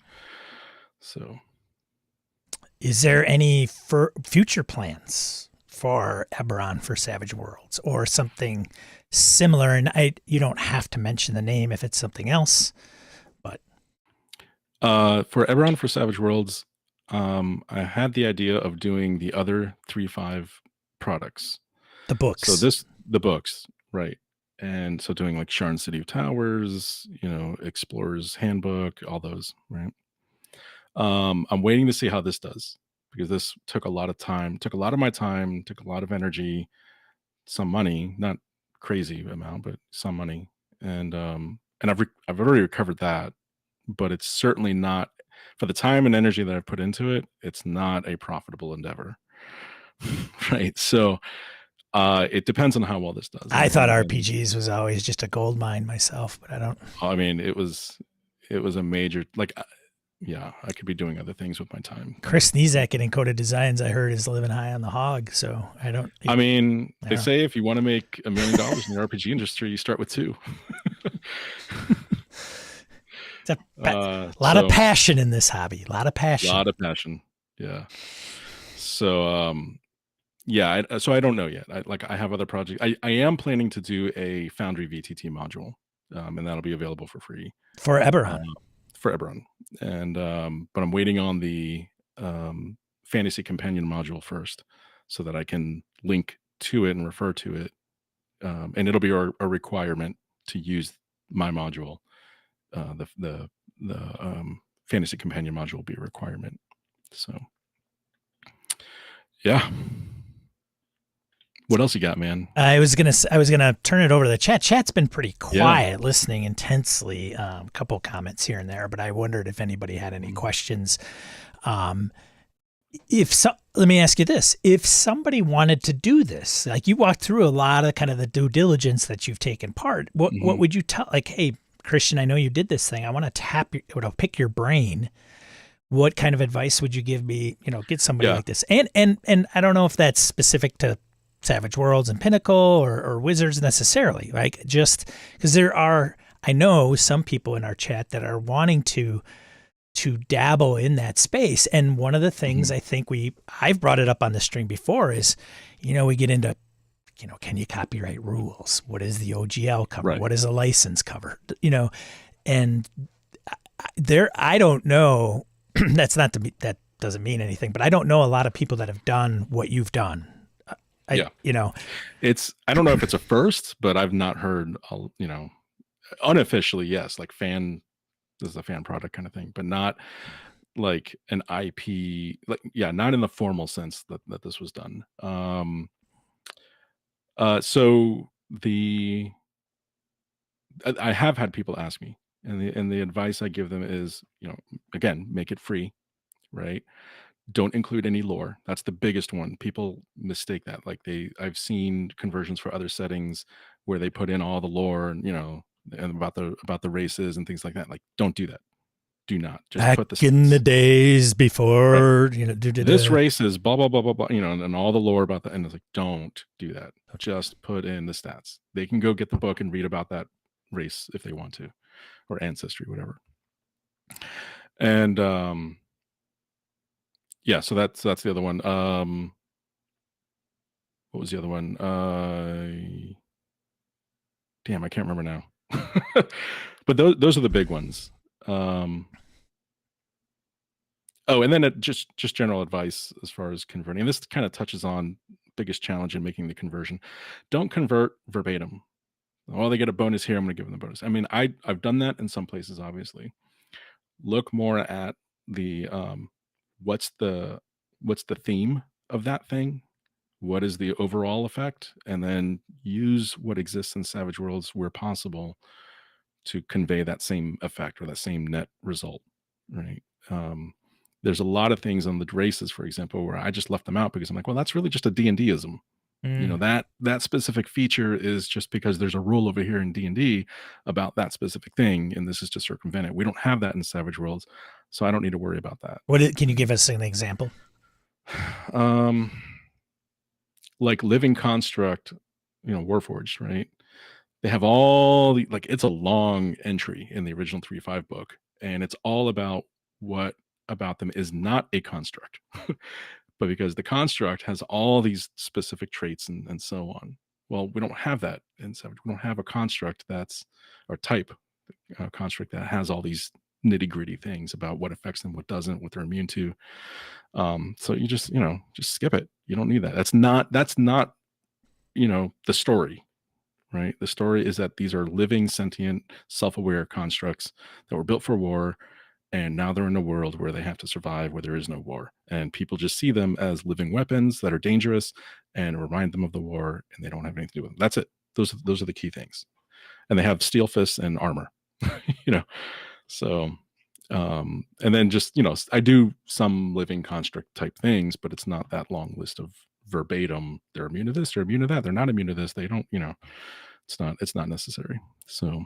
So, is there any future plans for Eberron for Savage Worlds or something similar? And you don't have to mention the name if it's something else, but for Eberron for Savage Worlds, I had the idea of doing the other 3.5 products, the books. So the books, right? And so doing like Sharn City of Towers, Explorer's Handbook, all those, right? I'm waiting to see how this does, because this took a lot of time, took a lot of my time, took a lot of energy, some money, not crazy amount, but some money. And I've already recovered that, but it's certainly not, for the time and energy that I've put into it, it's not a profitable endeavor. Right. So it depends on how well this does. I thought RPGs was always just a gold mine myself, but I don't. I mean, it was a major, like, yeah, I could be doing other things with my time. Chris Nizak at Encoded Designs, I heard, is living high on the hog. So I don't. I mean, they say if you want to make $1 million in the RPG industry, you start with 2. It's a lot of passion in this hobby. A lot of passion. Yeah. So, yeah. So I don't know yet. I have other projects. I am planning to do a Foundry VTT module, and that'll be available for free for Eberron. And but I'm waiting on the Fantasy Companion module first, so that I can link to it and refer to it, and it'll be a requirement to use my module. The Fantasy Companion module will be a requirement. So, yeah. What else you got, man? I was gonna turn it over to the chat. Chat's been pretty Yeah. quiet, listening intensely. A couple comments here and there, but I wondered if anybody had any questions. Um, if so, let me ask you this: if somebody wanted to do this, like you walked through a lot of kind of the due diligence that you've taken part, what Mhm. would you tell? Like, hey, Kristian, I know you did this thing. I want to pick your brain. What kind of advice would you give me? Get somebody Yeah. like this, and I don't know if that's specific to Savage Worlds and Pinnacle or Wizards necessarily. Like, just because I know some people in our chat that are wanting to dabble in that space. And one of the things Mhm. I think I've brought it up on the stream before is, we get into, can you copyright rules? What is the OGL cover? Right. What is a license cover? And I don't know. That's not to be, that doesn't mean anything, but I don't know a lot of people that have done what you've done. Yeah. I don't know if it's a first, but I've not heard, unofficially, yes, like this is a fan product kind of thing, but not like an IP, like, yeah, not in the formal sense that this was done. So I have had people ask me, and the advice I give them is, again, make it free, right? Don't include any lore. That's the biggest one. People mistake that. Like I've seen conversions for other settings where they put in all the lore and and about the races and things like that. Like, don't do that. Do not. Just Back put the in the stats. days Right. before, This race is blah blah blah blah blah. And all the lore about that. And it's like, don't do that. Just put in the stats. They can go get the book and read about that race if they want to, or ancestry, whatever. And yeah, so that's the other one. What was the other one? Damn, I can't remember now. But those are the big ones. Oh, and then just general advice as far as converting. And this kind of touches on biggest challenge in making the conversion. Don't convert verbatim. Oh, they get a bonus here. I'm going to give them the bonus. I mean, I've done that in some places. Obviously, look more at the what's the theme of that thing. What is the overall effect, and then use what exists in Savage Worlds where possible to convey that same effect or that same net result, right? Um, there's a lot of things on the races, for example, where I just left them out because I'm like, well, that's really just a D&Dism. Mm. That specific feature is just because there's a rule over here in D&D about that specific thing, and this is to circumvent it. We don't have that in Savage Worlds, so I don't need to worry about that. Can you give us an example? Um, like Living Construct, Warforged, right? They have all the, like, it's a long entry in the original 3.5 book, and it's all about what about them is not a construct. But because the construct has all these specific traits and so on. Well, we don't have that in Savage. We don't have a construct that's or type construct that has all these nitty gritty things about what affects them, what doesn't, what they're immune to. So you just skip it. You don't need that. That's not the story, right? The story is that these are living, sentient, self-aware constructs that were built for war, and now they're in a world where they have to survive where there is no war. And people just see them as living weapons that are dangerous and remind them of the war, and they don't have anything to do with them. That's it. Those are the key things. And they have steel fists and armor, you know. So and then just, I do some living construct type things, but it's not that long list of verbatim, they're immune to this, they're immune to that, they're not immune to this, they don't, it's not necessary. So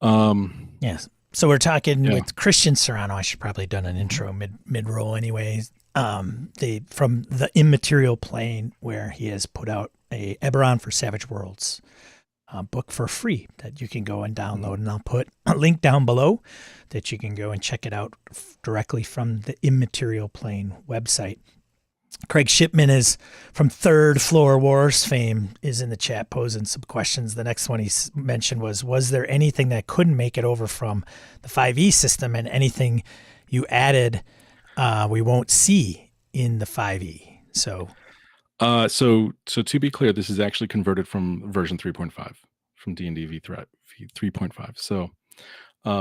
Yes. So we're talking yeah. with Kristian Serrano. I should probably have done an intro mid roll anyways. From the Immaterial Plane, where he has put out a Eberron for Savage Worlds book for free that you can go and download, and I'll put a link down below that you can go and check it out directly from the Immaterial Plane website. Craig Shipman is from Third Floor Wars fame is in the chat posing some questions. The next one he mentioned was there anything that couldn't make it over from the 5e system, and anything you added we won't see in the 5e? So To be clear, this is actually converted from version 3.5 from D&D v3 3.5. So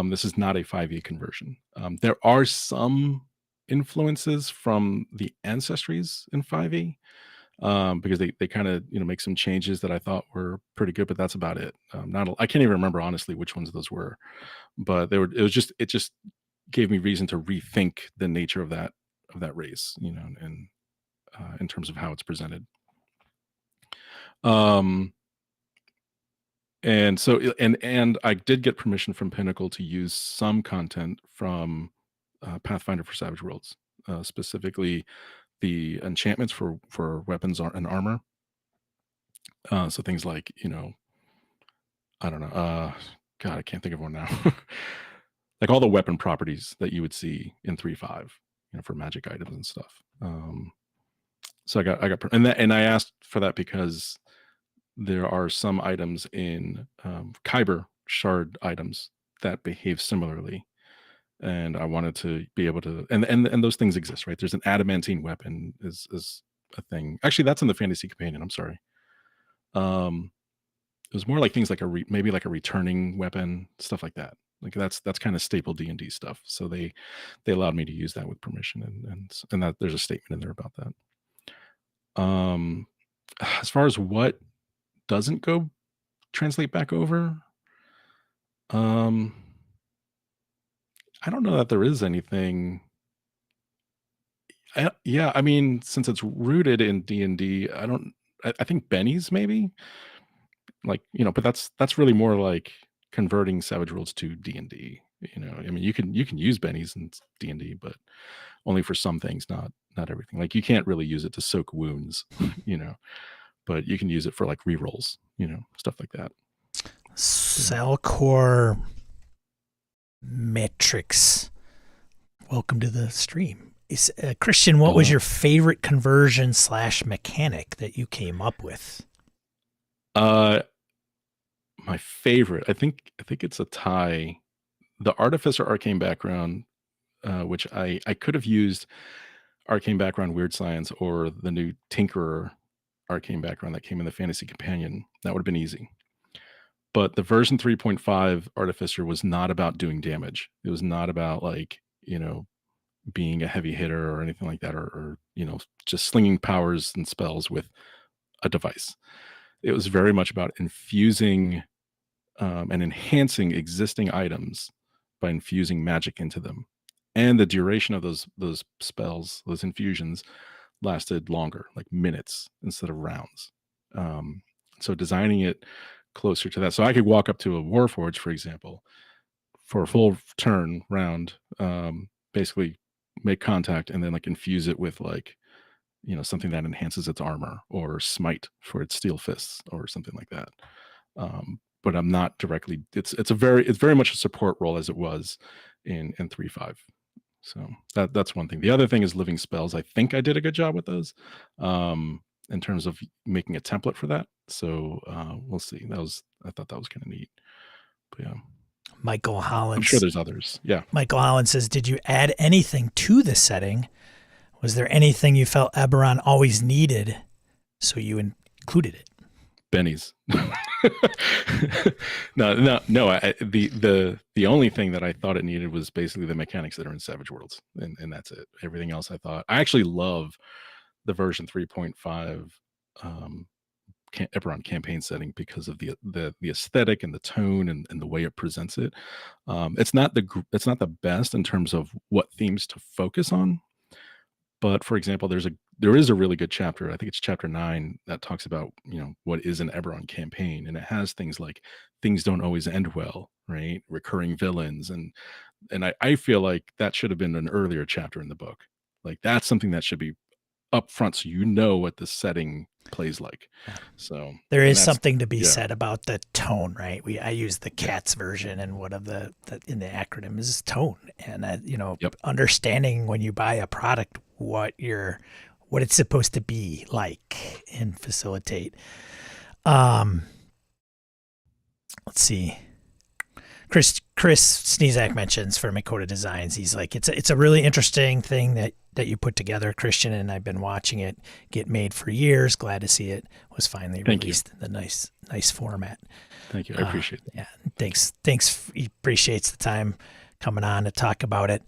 this is not a 5e conversion. There are some influences from the ancestries in 5e, because they kind of make some changes that I thought were pretty good, but that's about it. I can't even remember honestly which ones those were, but they were. It just gave me reason to rethink the nature of that race, and in terms of how it's presented. And so and I did get permission from Pinnacle to use some content from Pathfinder for Savage Worlds, specifically the enchantments for weapons and armor. So things like, I don't know, God, I can't think of one now. Like all the weapon properties that you would see in 3.5, for magic items and stuff. So and I asked for that because there are some items in Kyber shard items that behave similarly, and I wanted to be able to, and those things exist, right? There's an adamantine weapon is a thing. Actually, that's in the Fantasy Companion. I'm sorry. It was more like things like maybe like a returning weapon, stuff like that. Like that's kind of staple D&D stuff. So they allowed me to use that with permission, and that there's a statement in there about that. As far as what doesn't go translate back over, I don't know that there is anything. Yeah, I mean, since it's rooted in D&D, I think bennies maybe, like, but that's really more like converting Savage Worlds to D&D. I mean, you can use bennies in D&D, but only for some things, not everything. Like you can't really use it to soak wounds, but you can use it for like rerolls, stuff like that. Salcor Metrics, welcome to the stream. Kristian, what was your favorite conversion / mechanic that you came up with? My favorite, I think it's a tie. The Artificer Arcane background, which I could have used Arcane background Weird Science or the new Tinkerer Arcane background that came in the Fantasy Companion. That would have been easy. But the version 3.5 Artificer was not about doing damage. It was not about like, being a heavy hitter or anything like that, or just slinging powers and spells with a device. It was very much about infusing and enhancing existing items by infusing magic into them. And the duration of those spells, those infusions, lasted longer, like minutes instead of rounds. So designing it closer to that. So I could walk up to a Warforged, for example, for a full turn round, basically make contact and then like infuse it with like, something that enhances its armor, or smite for its steel fists or something like that. But I'm not directly, it's very much a support role as it was in 3.5. So that's one thing. The other thing is living spells. I think I did a good job with those in terms of making a template for that. So we'll see. I thought that was kind of neat. But yeah. Michael Holland. I'm sure there's others. Yeah. Michael Holland says, did you add anything to the setting? Was there anything you felt Eberron always needed, so you included it? Bennies. No. The only thing that I thought it needed was basically the mechanics that are in Savage Worlds, and that's it. Everything else, I actually love the version 3.5 Eberron campaign setting because of the aesthetic and the tone and the way it presents it. It's not the best in terms of what themes to focus on. But for example, there is a really good chapter. I think it's chapter 9 that talks about, what is an Eberron campaign. And it has things like things don't always end well, right? Recurring villains. And I feel like that should have been an earlier chapter in the book. Like that's something that should be up front, so what the setting plays like. So there is something to be said about the tone, right? I use the CATS version, and one of the in the acronym is tone, and understanding when you buy a product what it's supposed to be like and facilitate. Let's see. Chris Sneezak mentions for Makota Designs, he's like, it's a really interesting thing that you put together, Kristian, and I've been watching it get made for years. Glad to see it was finally released in the nice format. Thank you. I appreciate that. Yeah. Thanks. He appreciates the time coming on to talk about it.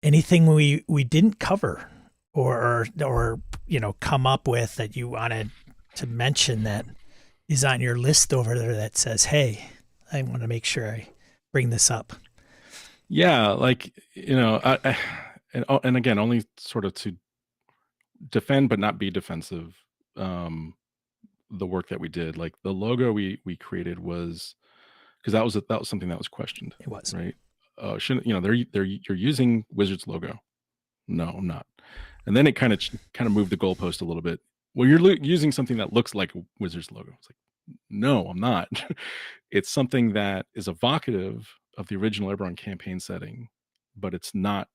Anything we didn't cover or come up with that you wanted to mention that is on your list over there that says, hey, I want to make sure I bring this up. Yeah, like and again, only sort of to defend but not be defensive. Um, the work that we did, like the logo we created was because that was something that was questioned, It was. right? Shouldn't they're you're using Wizards logo? No, I'm not. And then it kind of moved the goalpost a little bit. Well, you're using something that looks like a Wizards logo. It's like, no, I'm not. It's something that is evocative of the original Eberron campaign setting, but it's not.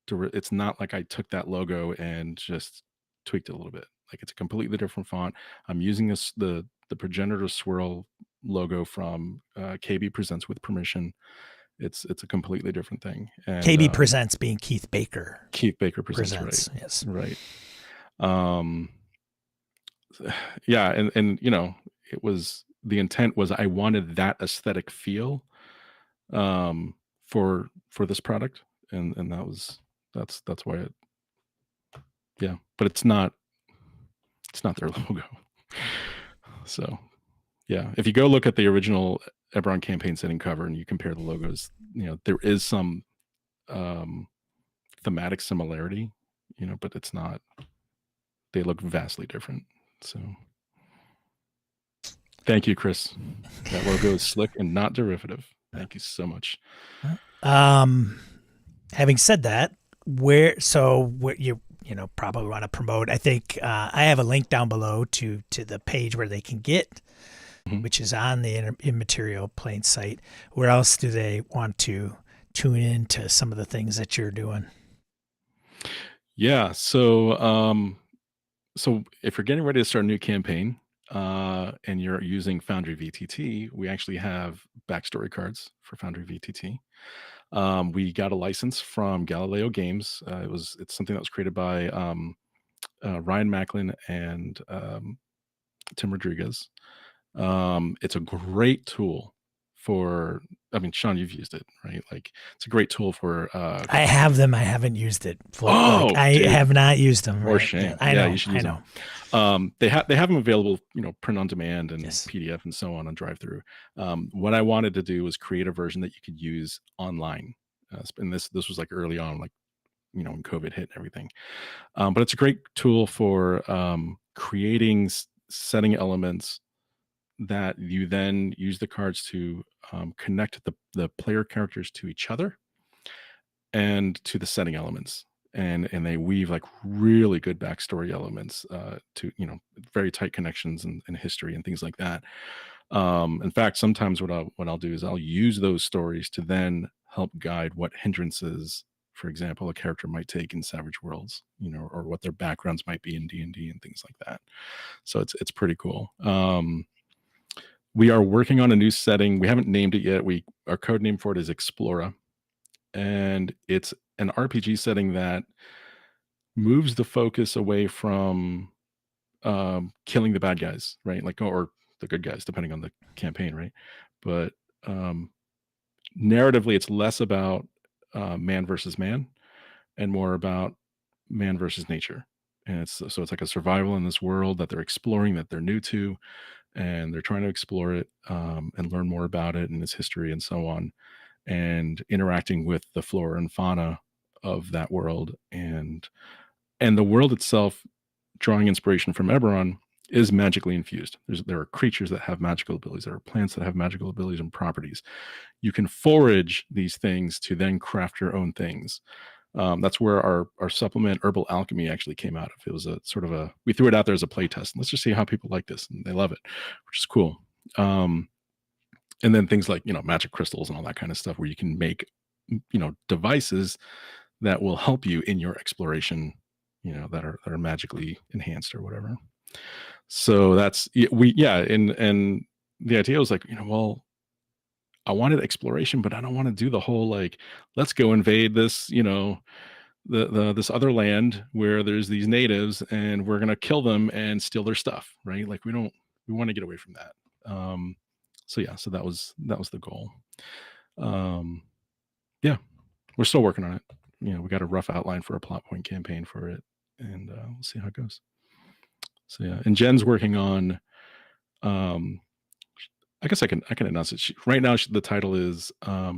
It's not like I took that logo and just tweaked it a little bit. Like it's a completely different font. I'm using the progenitor swirl logo from KB Presents with permission. It's a completely different thing. And KB Presents being Keith Baker. Keith Baker Presents, Presents, right? yes. Right. Yeah, and it was the intent was I wanted that aesthetic feel for this product, and that's why it, yeah, but it's not their logo. So yeah, if you go look at the original Eberron campaign setting cover and you compare the logos, there is some thematic similarity, but it's not. They look vastly different. So thank you, Chris. That logo is slick and not derivative. Thank you so much. Having said that, where you probably want to promote. I think I have a link down below to the page where they can get, which is on the Immaterial Plane site. Where else do they want to tune in to some of the things that you're doing? Yeah, so if you're getting ready to start a new campaign and you're using Foundry VTT, we actually have backstory cards for Foundry VTT. We got a license from Galileo Games. It's something that was created by Ryan Macklin and Tim Rodriguez. It's a great tool for, I mean, Sean, you've used it, right? Like it's a great tool for I have them. I haven't used it. I dude, have not used them. for Right? shame. I know. You should use I know. them. They have them available, print on demand and Yes. PDF and so on drive through. What I wanted to do was create a version that you could use online. And this was like early on, like when COVID hit and everything. But it's a great tool for creating setting elements that you then use the cards to connect the player characters to each other and to the setting elements. And they weave like really good backstory elements to very tight connections and history and things like that. In fact, sometimes what I'll do is I'll use those stories to then help guide what hindrances, for example, a character might take in Savage Worlds, or what their backgrounds might be in D&D and things like that. So it's pretty cool. We are working on a new setting. We haven't named it yet. Our code name for it is Explora, and it's an RPG setting that moves the focus away from killing the bad guys, right? Like, or the good guys, depending on the campaign, right? But narratively, it's less about man versus man and more about man versus nature. And it's like a survival in this world that they're exploring, that they're new to, and they're trying to explore it and learn more about it and its history and so on, and interacting with the flora and fauna of that world, and the world itself, drawing inspiration from Eberron, is magically infused. There are creatures that have magical abilities. There are plants that have magical abilities and properties. You can forage these things to then craft your own things. That's where our supplement Herbal Alchemy actually came out of. It was a sort of we threw it out there as a play test. Let's just see how people like this, and they love it, which is cool. And then things like magic crystals and all that kind of stuff, where you can make devices that will help you in your exploration, that are magically enhanced or whatever. So that's and the idea was like, well, I wanted exploration, but I don't want to do the whole like, let's go invade this, this other land where there's these natives and we're gonna kill them and steal their stuff, right? Like we want to get away from that. So that was the goal. Yeah, we're still working on it. We got a rough outline for a plot point campaign for it. and we'll see how it goes. So yeah, and Jen's working on. I guess I can announce it. Right now, the title is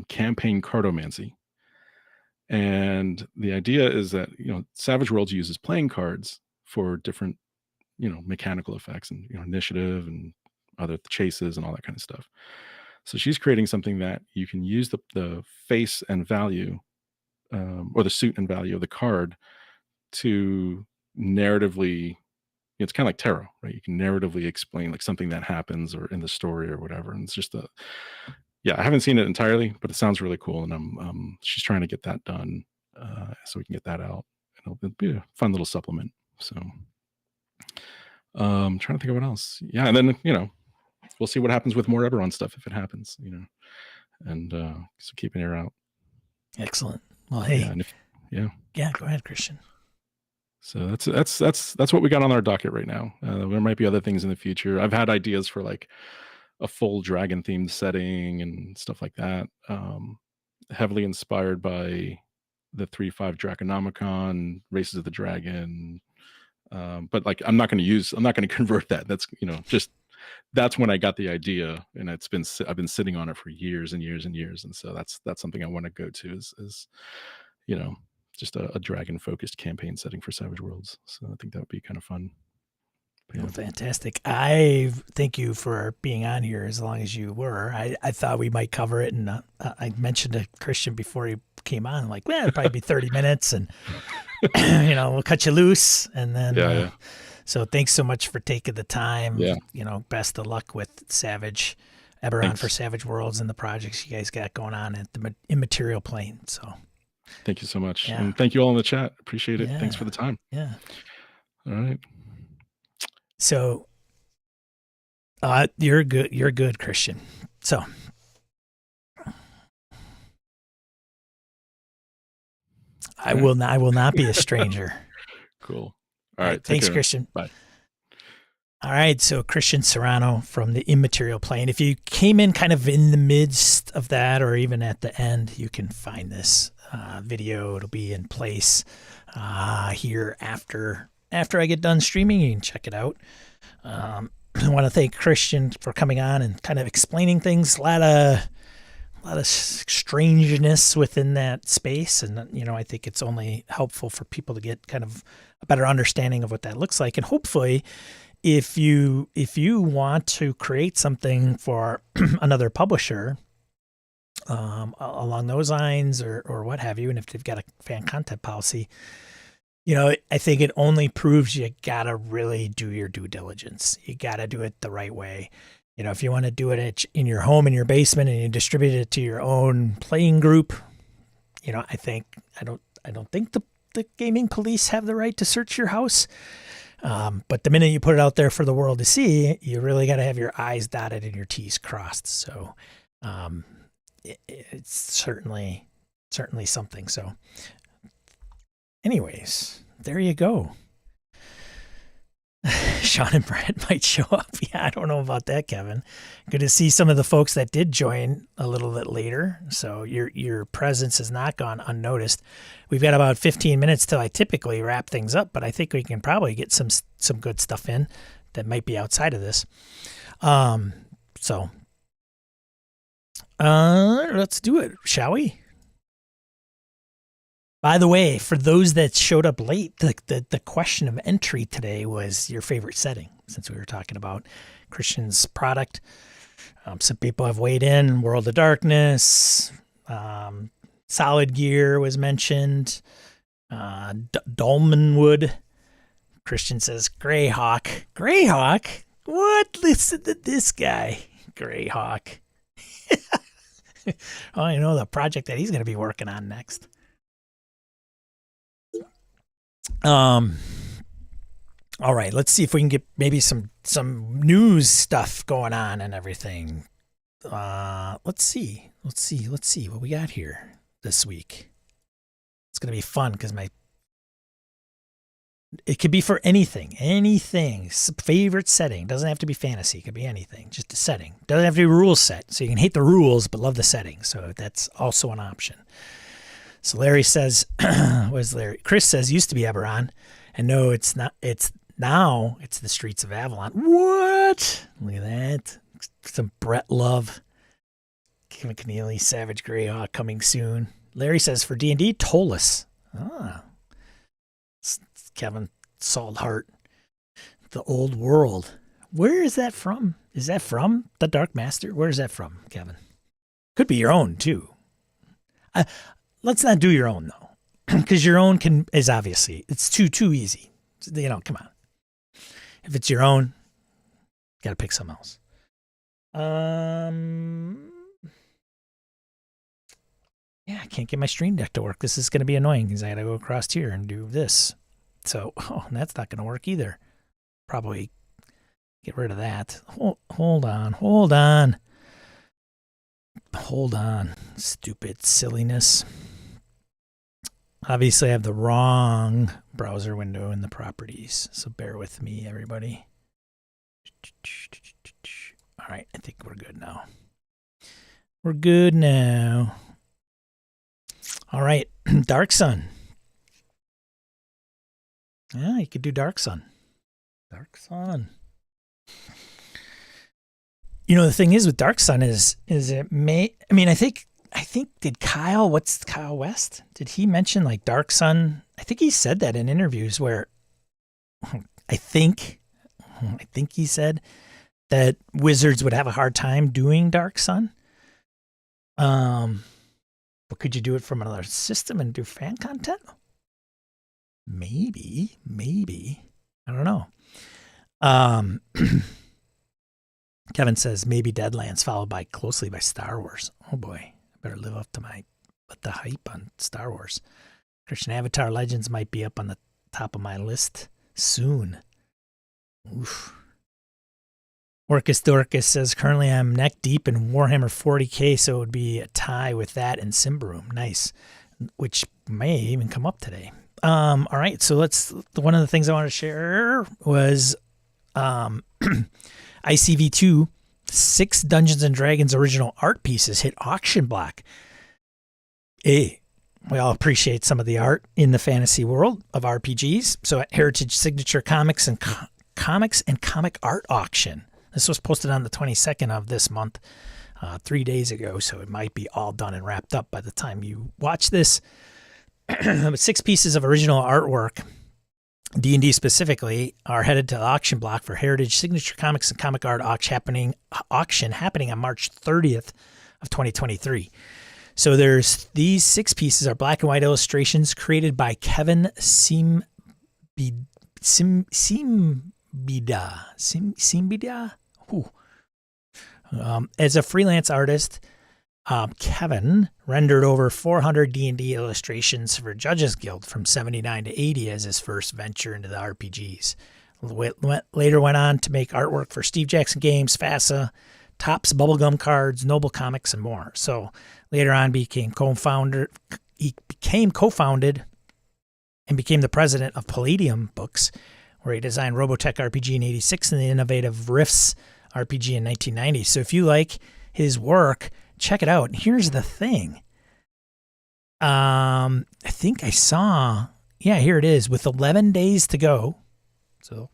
Campaign Cartomancy, and the idea is that Savage Worlds uses playing cards for different mechanical effects and initiative and other chases and all that kind of stuff. So she's creating something that you can use the face and value or the suit and value of the card to narratively, it's kind of like tarot, right? You can narratively explain like something that happens or in the story or whatever. And it's just I haven't seen it entirely, but it sounds really cool. And she's trying to get that done so we can get that out. It'll be a fun little supplement. So trying to think of what else. Yeah. And then, we'll see what happens with more Eberron stuff if it happens, and so keep an ear out. Excellent. Well, hey, yeah, go ahead, Kristian. So that's what we got on our docket right now. There might be other things in the future. I've had ideas for like a full dragon themed setting and stuff like that. Heavily inspired by the 3.5 Draconomicon, Races of the Dragon. But like I'm not going to convert that. That's that's when I got the idea, and I've been sitting on it for years and years and years, and so that's something I want to go to is just a dragon focused campaign setting for Savage Worlds. So I think that would be kind of fun. Well, fantastic. I thank you for being on here as long as you were. I thought we might cover it, and I mentioned to Kristian before he came on, like, well, it'll probably be 30 minutes, and we'll cut you loose, and then so thanks so much for taking the time. Best of luck with Eberron for Savage Worlds and the projects you guys got going on at the Immaterial Plane. So thank you so much. And thank you all in the chat. Appreciate it. Thanks for the time. Yeah. All right. So you're good, Kristian. So I will not be a stranger. Cool. All right. Thanks, Kristian. Bye. All right. So Kristian Serrano from the Immaterial Plane. If you came in kind of in the midst of that, or even at the end, you can find this video. It'll be in place here after I get done streaming. You can check it out. I want to thank Kristian for coming on and kind of explaining things. A lot of strangeness within that space, and I think it's only helpful for people to get kind of a better understanding of what that looks like. And hopefully, if you want to create something for another publisher along those lines or what have you, and if they've got a fan content policy, I think it only proves you gotta really do your due diligence. You gotta do it the right way. If you want to do it in your home, in your basement, and you distribute it to your own playing group, I don't think the gaming police have the right to search your house. But the minute you put it out there for the world to see, you really got to have your I's dotted and your T's crossed. So it's certainly something. So anyways, there you go. Sean and Brett might show up. Yeah, I don't know about that, Kevin. Good to see some of the folks that did join a little bit later. So your presence has not gone unnoticed. We've got about 15 minutes till I typically wrap things up, but I think we can probably get some good stuff in that might be outside of this. So let's do it, shall we? By the way, for those that showed up late, the question of entry today was your favorite setting, since we were talking about Kristian's product. Some people have weighed in. World of Darkness, Solid Gear was mentioned, Dolmenwood. Kristian says Greyhawk. Greyhawk? What? Listen to this guy. Greyhawk. Oh, the project that he's going to be working on next. All right, let's see if we can get maybe some news stuff going on and everything. Let's see what we got here this week. It's going to be fun because it could be for anything, favorite setting. Doesn't have to be fantasy. It could be anything, just a setting. Doesn't have to be rule set. So you can hate the rules, but love the setting. So that's also an option. So Larry says, Chris says, used to be Eberron, And no, it's not. It's the streets of Avalon. What? Look at that. Some Brett Love. Kevin Keneally, Savage Greyhawk coming soon. Larry says for D&D, Tolus. It's Kevin Salthart. The Old World. Where is that from? Is that from the Dark Master? Where is that from, Kevin? Could be your own too. Let's not do your own though, because your own is obviously it's too easy. Come on. If it's your own, got to pick something else. Yeah, I can't get my Stream Deck to work. This is going to be annoying because I got to go across here and do this. So, that's not going to work either. Probably get rid of that. Hold on. Stupid silliness. Obviously, I have the wrong browser window in the properties, so bear with me, everybody. All right, I think we're good now. All right, Dark Sun. Yeah, you could do Dark Sun. The thing is with Dark Sun is it may. I mean, I think did Kyle West? Did he mention like Dark Sun? I think he said that in interviews where I think he said that Wizards would have a hard time doing Dark Sun. But could you do it from another system and do fan content? Maybe. I don't know. Kevin says maybe Deadlands followed closely by Star Wars. Oh boy, I better live up to the hype on Star Wars. Christian, Avatar Legends might be up on the top of my list soon. Oof. Orcus Dorcas says currently I'm neck deep in Warhammer 40k, so it would be a tie with that and Symbaroum. Nice, which may even come up today. All right, so one of the things I want to share was ICV2 6 Dungeons and Dragons original art pieces hit auction block. We all appreciate some of the art in the fantasy world of RPGs. So at Heritage Signature Comics and Comic Art Auction. This was posted on the 22nd of this month, 3 days ago, so it might be all done and wrapped up by the time you watch this. 6 pieces of original artwork, D&D specifically, are headed to the auction block for Heritage Signature Comics and Comic Art Auction happening on March 30th of 2023. So there's these 6 pieces are black and white illustrations created by Kevin Simbida. As a freelance artist, Kevin rendered over 400 D&D illustrations for Judges Guild from 79 to 80 as his first venture into the RPGs. Later went on to make artwork for Steve Jackson Games, FASA, Topps Bubblegum Cards, Noble Comics, and more. So later on became co-founded and became the president of Palladium Books, where he designed Robotech RPG in 86 and the innovative Rifts RPG in 1990. So if you like his work, check it out. And here's the thing. I think I saw, here it is, with 11 days to go. So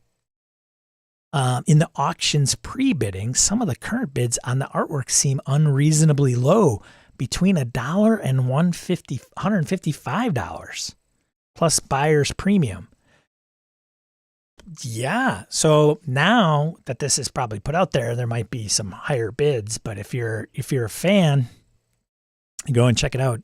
in the auction's pre-bidding, some of the current bids on the artwork seem unreasonably low, between $1 and $155 plus buyer's premium. Yeah, so now that this is probably put out there might be some higher bids, but if you're a fan, go and check it out.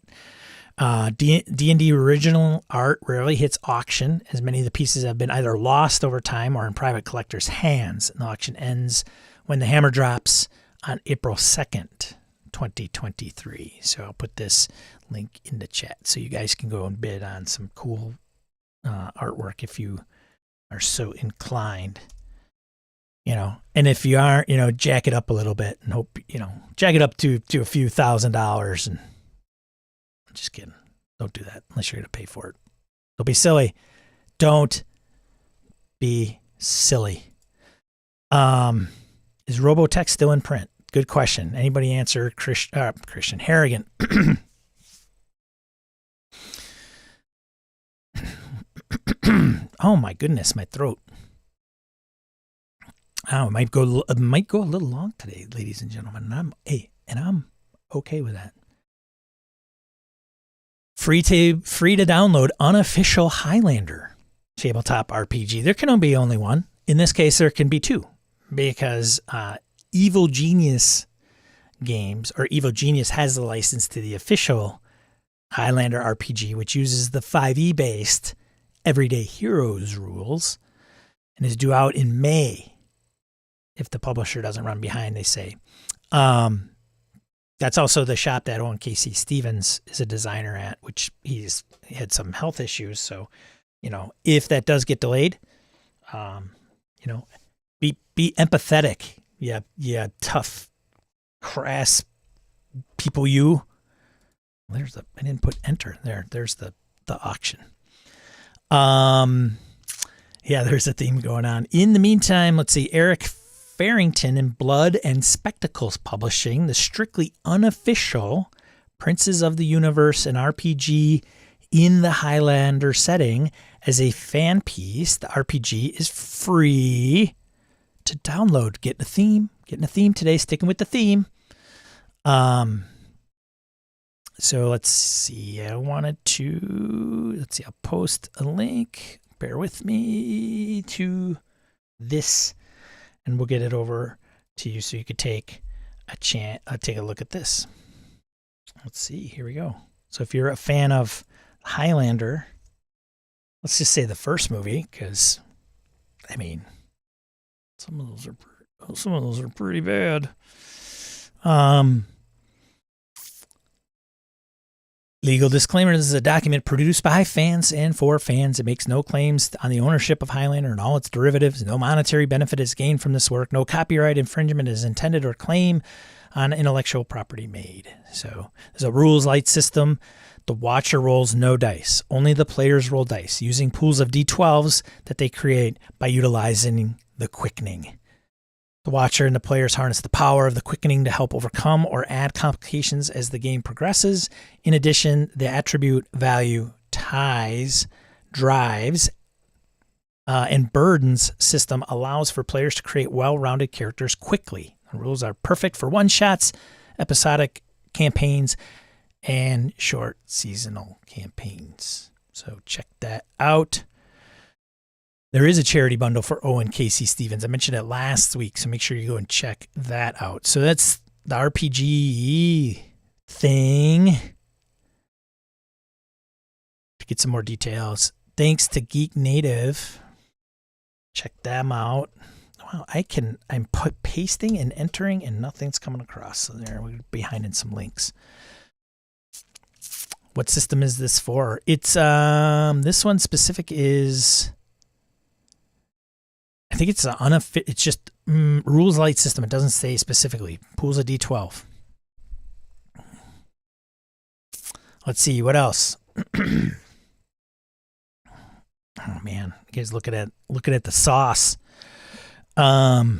D&D original art rarely hits auction, as many of the pieces have been either lost over time or in private collectors' hands. And the auction ends when the hammer drops on April 2nd, 2023. So I'll put this link in the chat so you guys can go and bid on some cool artwork if you are so inclined, and if you are, jack it up a little bit and hope, jack it up to a few $1,000s. And I'm just kidding. Don't do that unless you're going to pay for it. Don't be silly. Don't be silly. Is Robotech still in print? Good question. Anybody answer? Christian Harrigan. Oh my goodness, my throat. Oh, it might go a little long today, ladies and gentlemen. And I'm okay with that. Free to download unofficial Highlander tabletop RPG. There can be only one. In this case, there can be two, because Evil Genius Games, or Evil Genius, has the license to the official Highlander RPG, which uses the 5e based Everyday Heroes rules, and is due out in May. If the publisher doesn't run behind, they say. That's also the shop that Owen K.C. Stevens is a designer at, which he's had some health issues. So, if that does get delayed, be empathetic. Yeah, tough, crass people. I didn't put enter there. There's the auction. There's a theme going on. In the meantime, let's see. Eric Farrington and Blood and Spectacles Publishing, the strictly unofficial Princes of the Universe, an RPG in the Highlander setting as a fan piece. The RPG is free to download. Getting a theme today, sticking with the theme. So let's see. I'll post a link. Bear with me to this, and we'll get it over to you so you could take a look at this. Let's see. Here we go. So if you're a fan of Highlander, let's just say the first movie, because some of those are pretty bad. Legal disclaimer: this is a document produced by fans and for fans. It makes no claims on the ownership of Highlander and all its derivatives. No monetary benefit is gained from this work. No copyright infringement is intended or claim on intellectual property made. So there's a rules light system. The watcher rolls no dice. Only the players roll dice using pools of D12s that they create by utilizing the quickening. The watcher and the players harness the power of the quickening to help overcome or add complications as the game progresses. In addition, the attribute value ties, drives, and burdens system allows for players to create well-rounded characters quickly. The rules are perfect for one-shots, episodic campaigns, and short seasonal campaigns. So check that out. There is a charity bundle for Owen K.C. Stevens. I mentioned it last week, so make sure you go and check that out. So that's the RPG thing. To get some more details, thanks to Geek Native. Check them out. Wow, I'm pasting and entering and nothing's coming across. So there, we're behind in some links. What system is this for? It's this one specific is, I think it's it's just rules light system. It doesn't say specifically. Pools of D12. Let's see what else. Oh man, you guys looking at the sauce. Here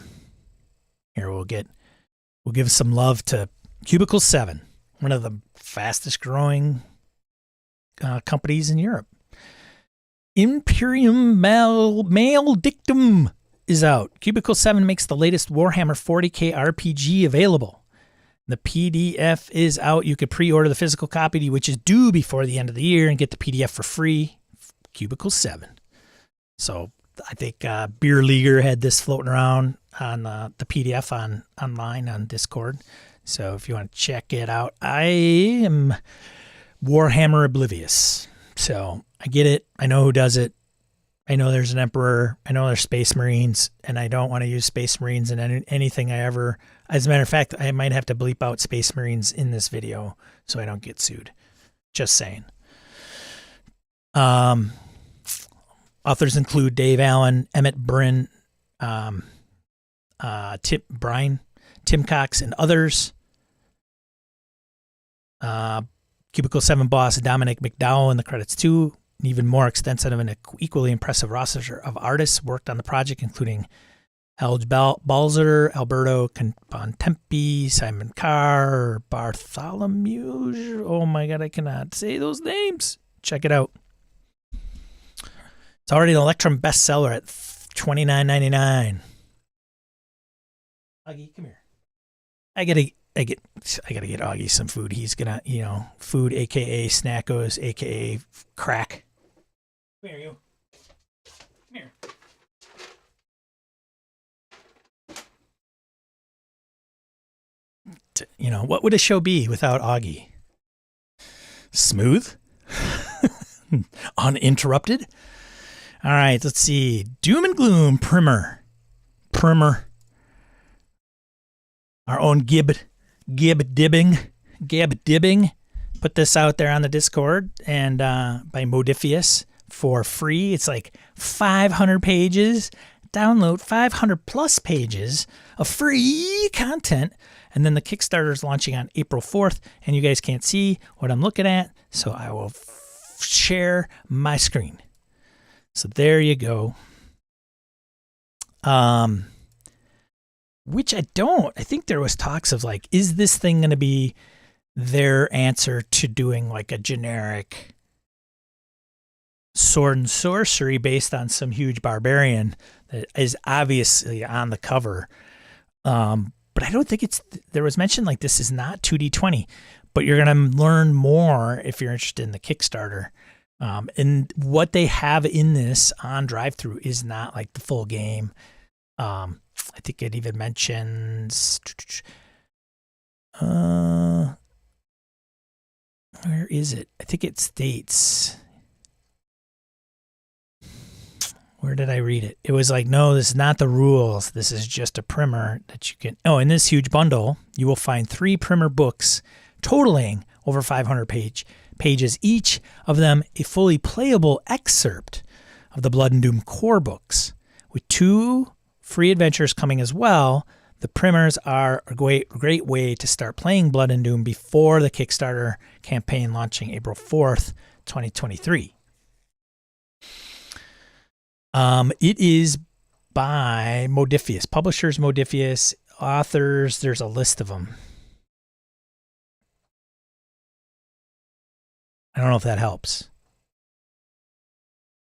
we'll give some love to Cubicle 7, one of the fastest growing companies in Europe. Imperium Maledictum is out. Cubicle 7 makes the latest Warhammer 40k RPG available. The PDF is out. You could pre-order the physical copy, which is due before the end of the year, and get the PDF for free. Cubicle 7. So I think Beer Leaguer had this floating around on the PDF online on Discord. So if you want to check it out, I am Warhammer oblivious. So I get it. I know who does it. I know there's an Emperor. I know there's Space Marines, and I don't want to use Space Marines in anything I ever. As a matter of fact, I might have to bleep out Space Marines in this video so I don't get sued. Just saying. Authors include Dave Allen, Emmett Brin, Tim Cox, and others. Cubicle 7 boss Dominic McDowell in the credits too. An even more extensive and equally impressive roster of artists worked on the project, including Helge Balzer, Alberto Bontempi, Simon Carr, Bartholomew. Oh my God, I cannot say those names. Check it out. It's already an Electrum bestseller at $29.99. Augie, come here. I gotta get Augie some food. He's gonna, food, aka snackos, aka crack. Come here, you. Come here. What would a show be without Augie? Smooth? Uninterrupted? All right, let's see. Doom and Gloom Primer. Our own Gib Dibbing put this out there on the Discord and by Modifius for free. It's like 500 pages. Download 500 plus pages of free content. And then the Kickstarter is launching on April 4th, and you guys can't see what I'm looking at, so I will share my screen. So there you go. Which I think there was talks of like, is this thing going to be their answer to doing like a generic sword and sorcery based on some huge barbarian that is obviously on the cover. But I don't think there was mention like this is not 2D20, but you're going to learn more if you're interested in the Kickstarter. And what they have in this on drive-through is not like the full game. I think it even mentions, where is it? I think it states, where did I read it? It was like, no, this is not the rules. This is just a primer that you can, in this huge bundle, you will find 3 primer books totaling over 500 pages, each of them a fully playable excerpt of the Blood and Doom core books. With 2 free adventures coming as well, the primers are a great way to start playing Blood and Doom before the Kickstarter campaign launching April 4th, 2023. It is by Modifius, publishers Modifius, authors, there's a list of them. I don't know if that helps.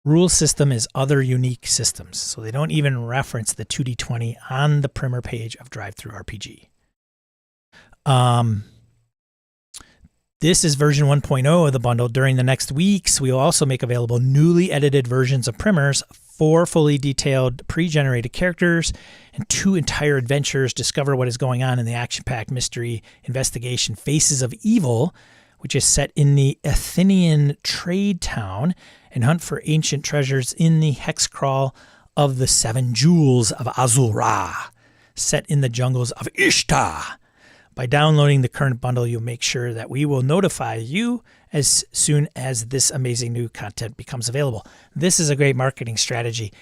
Rule system is other unique systems. So they don't even reference the 2D20 on the primer page of DriveThruRPG. This is version 1.0 of the bundle. During the next weeks, we will also make available newly edited versions of primers, 4 fully detailed pre-generated characters, and 2 entire adventures. Discover what is going on in the action-packed mystery investigation Faces of Evil, which is set in the Athenian trade town, and hunt for ancient treasures in the hex crawl of the 7 Jewels of Azura, set in the jungles of Ishtar. By downloading the current bundle, you'll make sure that we will notify you as soon as this amazing new content becomes available. This is a great marketing strategy.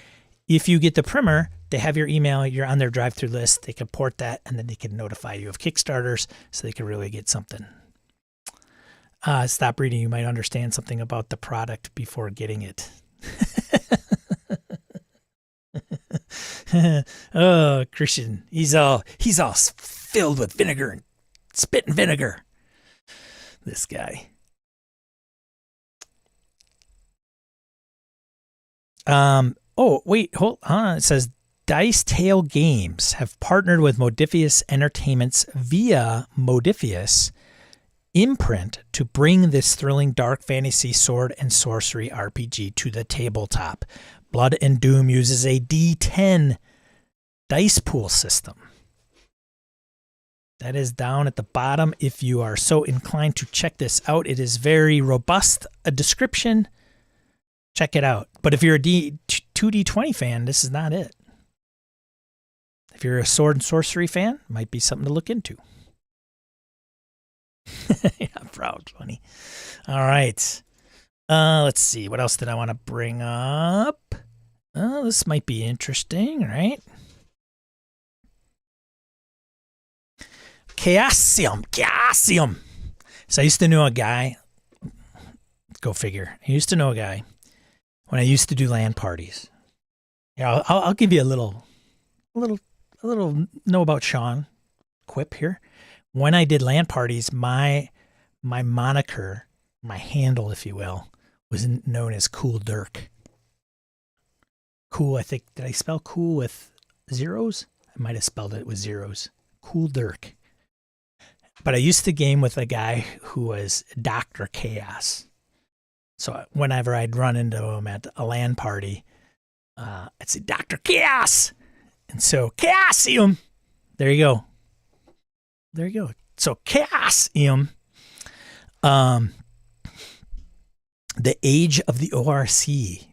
If you get the primer, they have your email, you're on their drive-through list, they can port that, and then they can notify you of Kickstarters so they can really get something. Stop reading. You might understand something about the product before getting it. Oh, Kristian, he's all filled with vinegar and spit and vinegar. This guy. Oh, wait, hold on. It says Dice Tale Games have partnered with Modifius Entertainments via Modifius imprint to bring this thrilling dark fantasy sword and sorcery RPG to the tabletop. Blood and Doom uses a D10 dice pool system. That is down at the bottom if you are so inclined to check this out. It is very robust, a description. Check it out. But if you're a 2D20 fan, this is not it. If you're a sword and sorcery fan, it might be something to look into. Yeah, proud, funny. All right. Let's see. What else did I want to bring up? This might be interesting, right? Chaosium. So I used to know a guy. Go figure. I used to know a guy when I used to do LAN parties. Yeah, I'll give you a little know about Sean quip here. When I did LAN parties, my moniker, my handle, if you will, was known as Cool Dirk. Cool, I think. Did I spell cool with zeros? I might have spelled it with zeros. Cool Dirk. But I used to game with a guy who was Dr. Chaos. So whenever I'd run into him at a LAN party, I'd say, Dr. Chaos! And so, Chaosium! There you go. There you go. So, Chaosium. The age of the ORC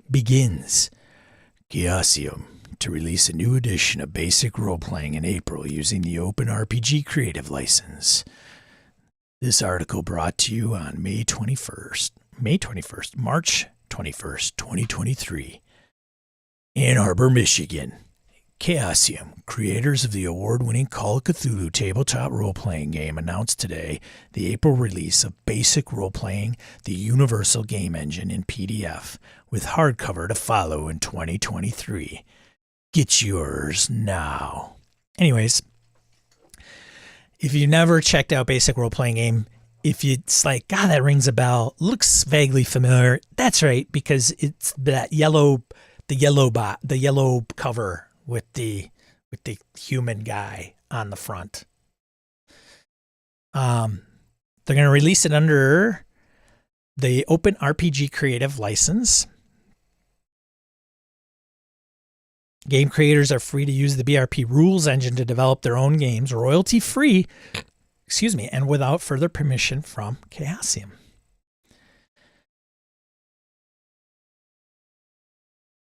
begins. Chaosium to release a new edition of basic role-playing in April using the Open RPG Creative License. This article brought to you on March 21st, 2023. Ann Arbor, Michigan. Chaosium, creators of the award-winning Call of Cthulhu tabletop role-playing game, announced today the April release of Basic Role-Playing, the Universal Game Engine in PDF, with hardcover to follow in 2023. Get yours now. Anyways, if you never checked out Basic Role-Playing Game, if it's like, God, that rings a bell, looks vaguely familiar, that's right, because it's that yellow cover with the human guy on the front. They're going to release it under the Open RPG Creative License. Game creators are free to use the BRP rules engine to develop their own games royalty-free, and without further permission from Chaosium.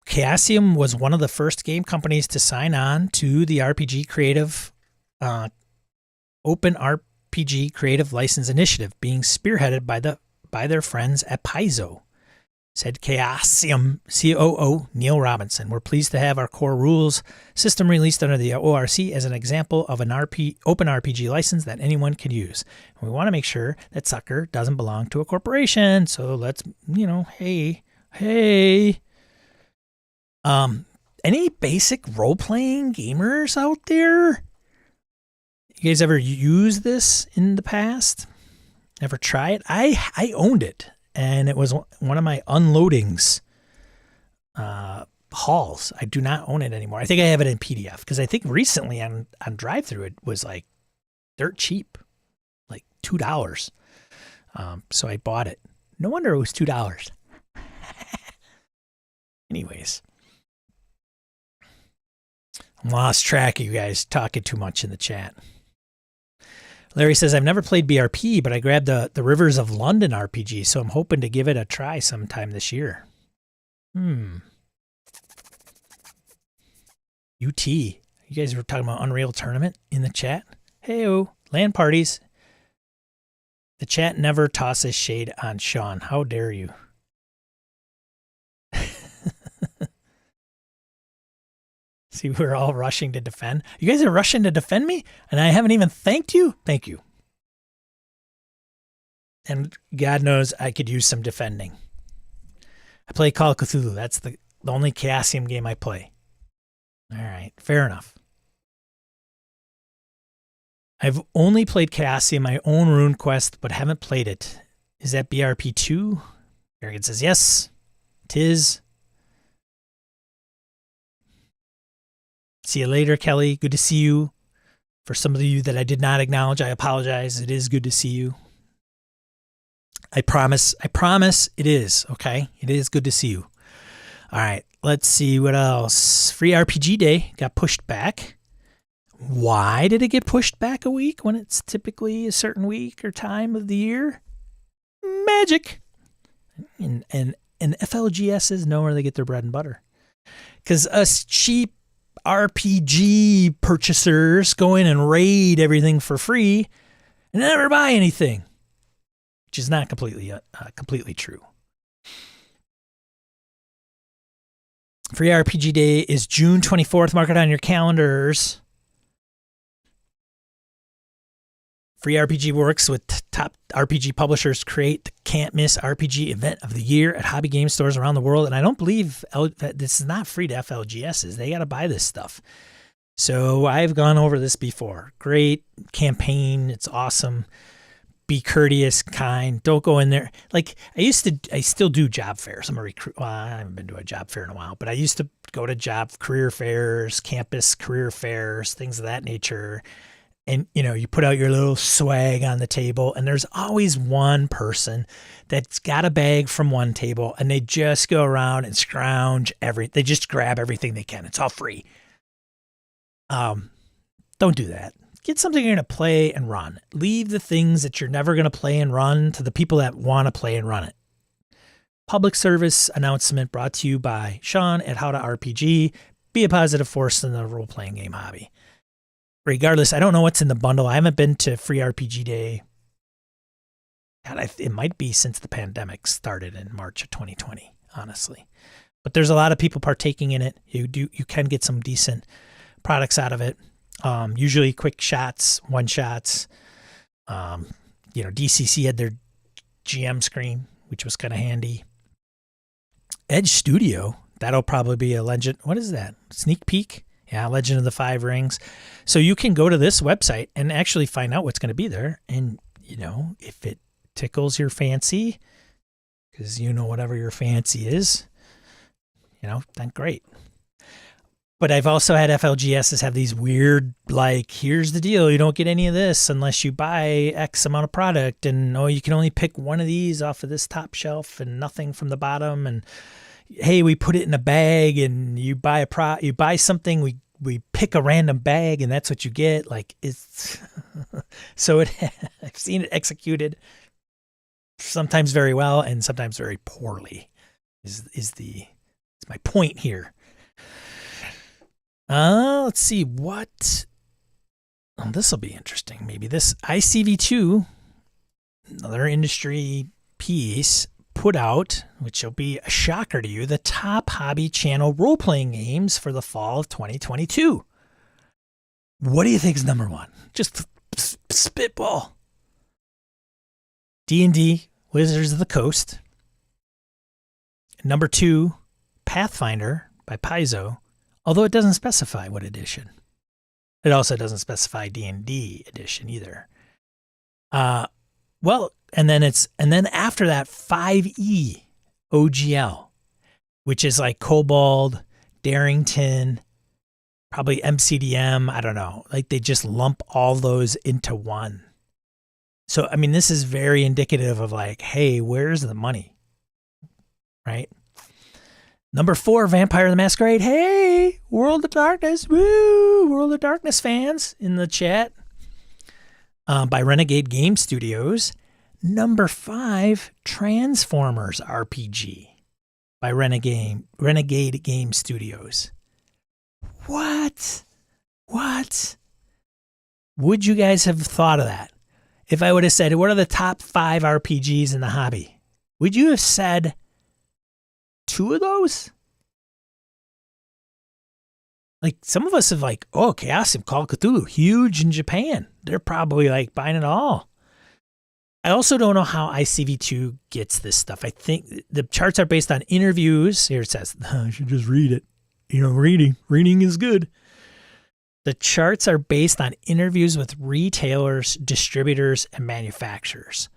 Chaosium was one of the first game companies to sign on to the RPG Creative Open RPG Creative License Initiative, being spearheaded by their friends at Paizo, said Chaosium COO Neil Robinson. We're pleased to have our core rules system released under the ORC as an example of an open RPG license that anyone can use. And we want to make sure that sucker doesn't belong to a corporation. So let's, hey. Any basic role-playing gamers out there? You guys ever use this in the past? Ever try it? I owned it, and it was one of my unloadings hauls. I do not own it anymore. I think I have it in PDF, because I think recently on drive-thru it was like dirt cheap, like $2. So I bought it. No wonder it was $2. Anyways. Lost track of you guys talking too much in the chat. Larry says, I've never played BRP, but I grabbed the Rivers of London RPG, so I'm hoping to give it a try sometime this year. UT. You guys were talking about Unreal Tournament in the chat? Hey-o, LAN parties. The chat never tosses shade on Sean. How dare you? See, we're all rushing to defend. You guys are rushing to defend me, and I haven't even thanked you? Thank you. And God knows I could use some defending. I play Call of Cthulhu. That's the only Chaosium game I play. All right, fair enough. I've only played Chaosium, my own RuneQuest, but haven't played it. Is that BRP 2? Arrogant says yes. Tis. See you later, Kelly. Good to see you. For some of you that I did not acknowledge, I apologize. It is good to see you. I promise it is, okay? It is good to see you. All right, let's see what else. Free RPG Day got pushed back. Why did it get pushed back a week when it's typically a certain week or time of the year? Magic. And FLGSs know where they get their bread and butter. Because us cheap RPG purchasers go in and raid everything for free and never buy anything, which is not completely true. Free RPG Day is June 24th. Mark it on your calendars. Free RPG works with top RPG publishers to create the can't-miss RPG event of the year at hobby game stores around the world. And I don't believe this is not free to FLGSs. They got to buy this stuff. So I've gone over this before. Great campaign. It's awesome. be courteous, kind. Don't go in there. Like I still do job fairs. I'm a recruit. Well, I haven't been to a job fair in a while, but I used to go to career fairs, campus career fairs, things of that nature. And, you put out your little swag on the table, and there's always one person that's got a bag from one table, and they just go around and scrounge they just grab everything they can. It's all free. Don't do that. Get something you're going to play and run. Leave the things that you're never going to play and run to the people that want to play and run it. Public service announcement brought to you by Sean at How to RPG. Be a positive force in the role-playing game hobby. Regardless, I don't know what's in the bundle. I haven't been to Free RPG Day. God, it might be since the pandemic started in March of 2020, honestly. But there's a lot of people partaking in it. You can get some decent products out of it. Usually quick shots, one-shots. DCC had their GM screen, which was kind of handy. Edge Studio, that'll probably be a legend. What is that? Sneak peek? Yeah, Legend of the Five Rings. So you can go to this website and actually find out what's going to be there. And, if it tickles your fancy, because whatever your fancy is, then great. But I've also had FLGSs have these weird, here's the deal. You don't get any of this unless you buy X amount of product. And, you can only pick one of these off of this top shelf and nothing from the bottom. And, hey, we put it in a bag, and you buy something, we pick a random bag, and that's what you get. It's so I've seen it executed sometimes very well and sometimes very poorly. Is my point here. Let's see what. Oh, this will be interesting. Maybe this ICV2, another industry piece, put out, which will be a shocker to you, the top hobby channel role-playing games for the fall of 2022. What do you think is number one? Just spitball. D&D, Wizards of the Coast. Number two, Pathfinder by Paizo, although it doesn't specify what edition. It also doesn't specify D&D edition either. And then after that, 5e OGL, which is like Kobold, Darrington, probably MCDM. I don't know. They just lump all those into one. So, this is very indicative of hey, where's the money? Right? Number 4, Vampire the Masquerade. Hey, World of Darkness. Woo! World of Darkness fans in the chat. By Renegade Game Studios. Number 5, Transformers RPG by Renegade Game Studios. What? Would you guys have thought of that? If I would have said, what are the top 5 RPGs in the hobby? Would you have said 2 of those? Some of us have Chaosium, Call of Cthulhu, huge in Japan. They're probably buying it all. I also don't know how ICV2 gets this stuff. I think the charts are based on interviews. Here it says, I should just read it. Reading is good. The charts are based on interviews with retailers, distributors, and manufacturers.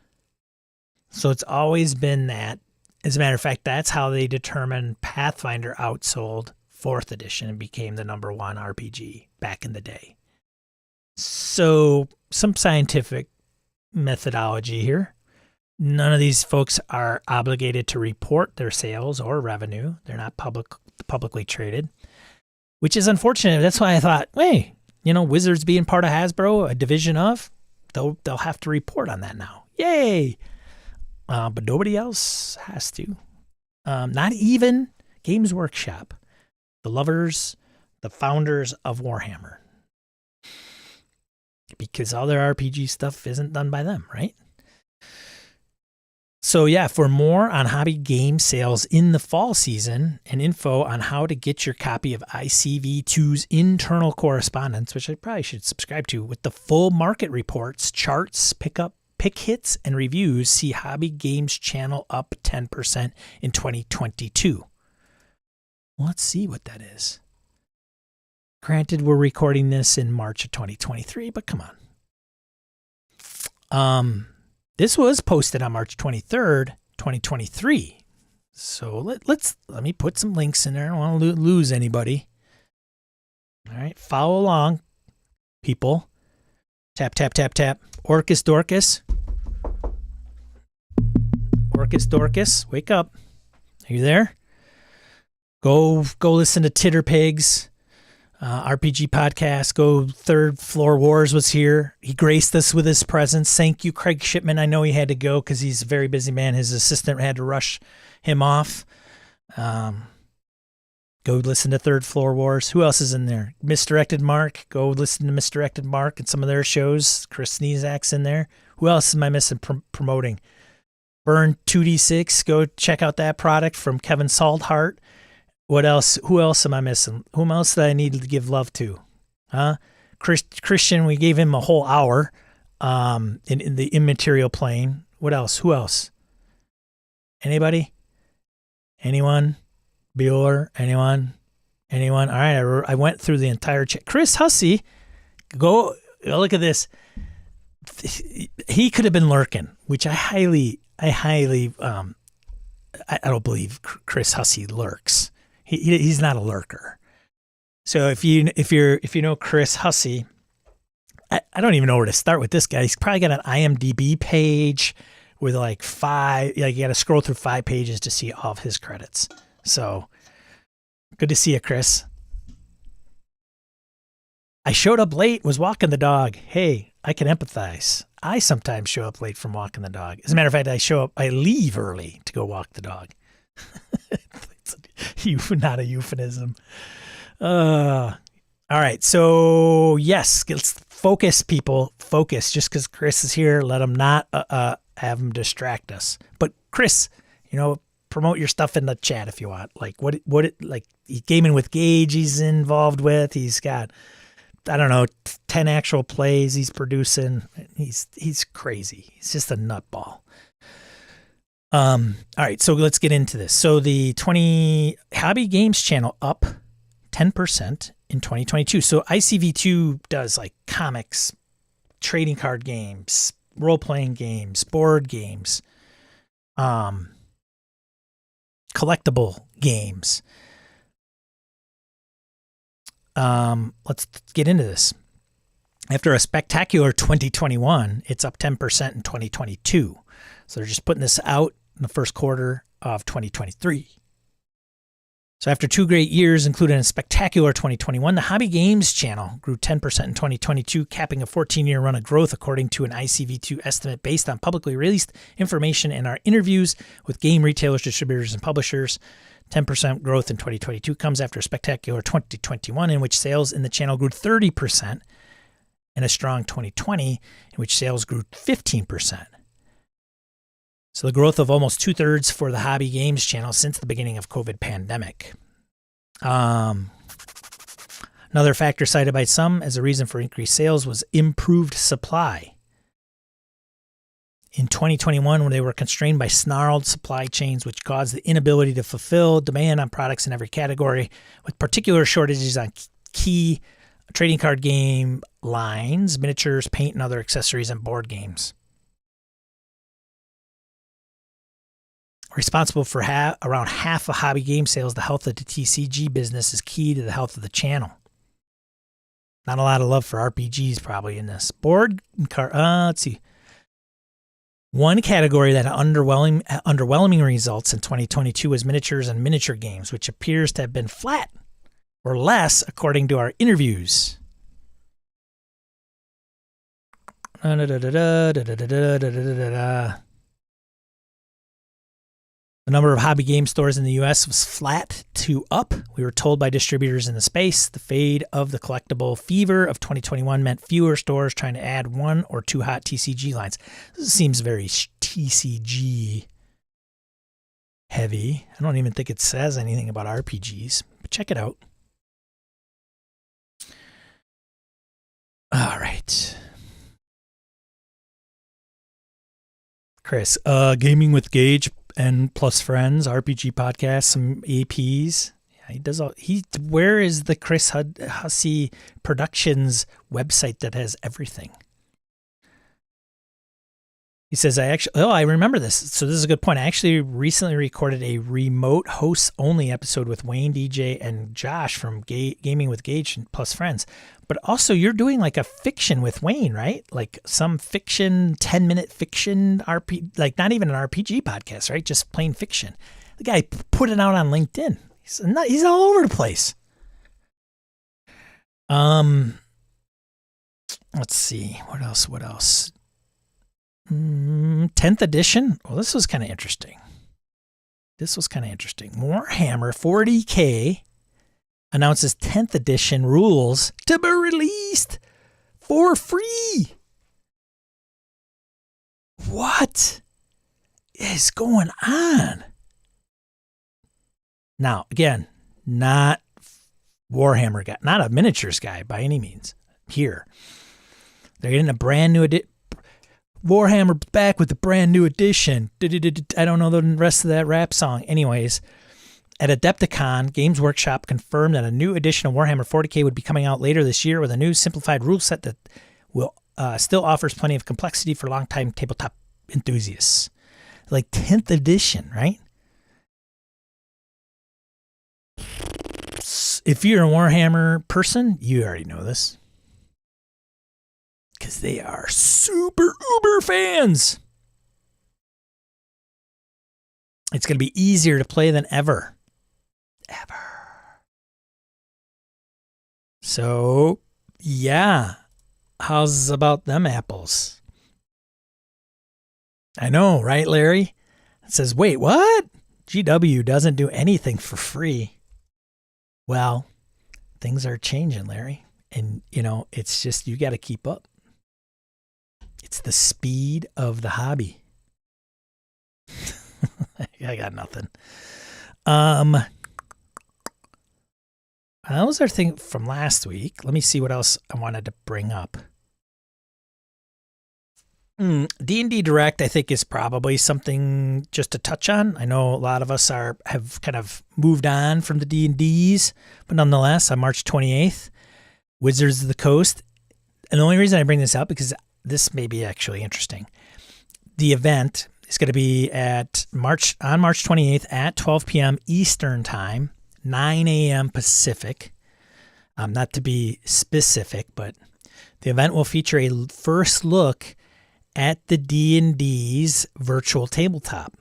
So it's always been that. As a matter of fact, that's how they determined Pathfinder outsold 4th edition and became the number 1 RPG back in the day. So some scientific methodology here. None of these folks are obligated to report their sales or revenue. They're not publicly traded, which is unfortunate. That's why I thought, hey, Wizards being part of Hasbro, a division of, they'll have to report on that now. Yay! But nobody else has to. Not even Games Workshop, the founders of Warhammer. Because all their RPG stuff isn't done by them, right? So yeah, for more on hobby game sales in the fall season and info on how to get your copy of ICV2's internal correspondence, which I probably should subscribe to, with the full market reports, charts, pick hits, and reviews, see Hobby Games channel up 10% in 2022. Let's see what that is. Granted, we're recording this in March of 2023, but come on. This was posted on March 23rd, 2023. So let me put some links in there. I don't want to lose anybody. All right, follow along, people. Tap, tap, tap, tap. Orcus Dorcas. Orcus Dorcas, wake up. Are you there? Go listen to Titter Pigs, RPG podcast. Go Third Floor Wars was here. He graced us with his presence. Thank you, Craig Shipman. I know he had to go because he's a very busy man. His assistant had to rush him off. Go listen to Third Floor Wars. Who else is in there? Misdirected Mark. Go listen to Misdirected Mark and some of their shows. Chris Sneezak's in there. Who else am I missing promoting? Burn 2D6. Go check out that product from Kevin Salthart. What else? Who else am I missing? Whom else that I need to give love to? Kristian, we gave him a whole hour in the Immaterial Plane. What else? Who else? Anybody? Anyone? Bueller? Anyone? All right, I went through the entire chat. Chris Hussey, go look at this. He could have been lurking, which I don't believe Chris Hussey lurks. He's not a lurker. So if you know Chris Hussey, I don't even know where to start with this guy. He's probably got an IMDb page with like 5. Like you got to scroll through 5 pages to see all of his credits. So good to see you, Chris. I showed up late, was walking the dog. Hey, I can empathize. I sometimes show up late from walking the dog. As a matter of fact, I leave early to go walk the dog. Not a euphemism. All right. So yes, let's focus, people. Focus. Just because Chris is here, let him not have him distract us. But Chris, promote your stuff in the chat if you want. Like like Gaming with Gage he's involved with. He's got, I don't know, 10 actual plays he's producing. He's crazy. He's just a nutball. All right, so let's get into this. So the Hobby Games channel up 10% in 2022. So ICV2 does like comics, trading card games, role-playing games, board games, collectible games. Let's get into this. After a spectacular 2021, it's up 10% in 2022. So they're just putting this out in the first quarter of 2023. So after 2 great years, including a spectacular 2021, the Hobby Games channel grew 10% in 2022, capping a 14-year run of growth according to an ICV2 estimate based on publicly released information and our interviews with game retailers, distributors, and publishers. 10% growth in 2022 comes after a spectacular 2021 in which sales in the channel grew 30% and a strong 2020 in which sales grew 15%. So the growth of almost 2/3 for the Hobby Games channel since the beginning of COVID pandemic. Another factor cited by some as a reason for increased sales was improved supply. In 2021, when they were constrained by snarled supply chains, which caused the inability to fulfill demand on products in every category, with particular shortages on key trading card game lines, miniatures, paint, and other accessories and board games. Responsible for around half of Hobby Game sales, the health of the TCG business is key to the health of the channel. Not a lot of love for RPGs probably in this. Board card, let's see. One category that had underwhelming results in 2022 was miniatures and miniature games, which appears to have been flat or less according to our interviews. The number of hobby game stores in the U.S. was flat to up. We were told by distributors in the space the fade of the collectible fever of 2021 meant fewer stores trying to add 1 or 2 hot TCG lines. This seems very TCG heavy. I don't even think it says anything about RPGs, but check it out. All right. Chris, Gaming with Gage and plus friends, RPG podcast, some APs. Yeah, he does all. Where is the Chris Hussey Productions website that has everything? He says, I remember this. So this is a good point. I actually recently recorded a remote hosts only episode with Wayne, DJ, and Josh from Gaming with Gage plus Friends. But also you're doing like a fiction with Wayne, right? Like some fiction, 10-minute fiction RPG, like not even an RPG podcast, right? Just plain fiction. The guy put it out on LinkedIn. He's all over the place. Let's see. What else? 10th edition. Well, this was kind of interesting. Warhammer 40K announces 10th edition rules to be released for free. What is going on? Now, again, not Warhammer guy, not a miniatures guy by any means. Here, they're getting a brand new Warhammer back with the brand new edition. I don't know the rest of that rap song. Anyways, at Adepticon, Games Workshop confirmed that a new edition of Warhammer 40K would be coming out later this year with a new simplified rule set that will still offers plenty of complexity for longtime tabletop enthusiasts. Like 10th edition, right? If you're a Warhammer person, you already know this. Because they are super uber fans. It's going to be easier to play than ever. So, yeah. How's about them apples? I know, right, Larry? It says, wait, what? GW doesn't do anything for free. Well, things are changing, Larry. And, it's just, you got to keep up. It's the speed of the hobby. I got nothing. That was our thing from last week. Let me see what else I wanted to bring up. D&D Direct, I think, is probably something just to touch on. I know a lot of us have kind of moved on from the D&Ds, but nonetheless, on March 28th, Wizards of the Coast. And the only reason I bring this up because this may be actually interesting. The event is going to be on March 28th at 12 p.m. Eastern Time, 9 a.m. Pacific. Not to be specific, but the event will feature a first look at the D&D's virtual tabletop,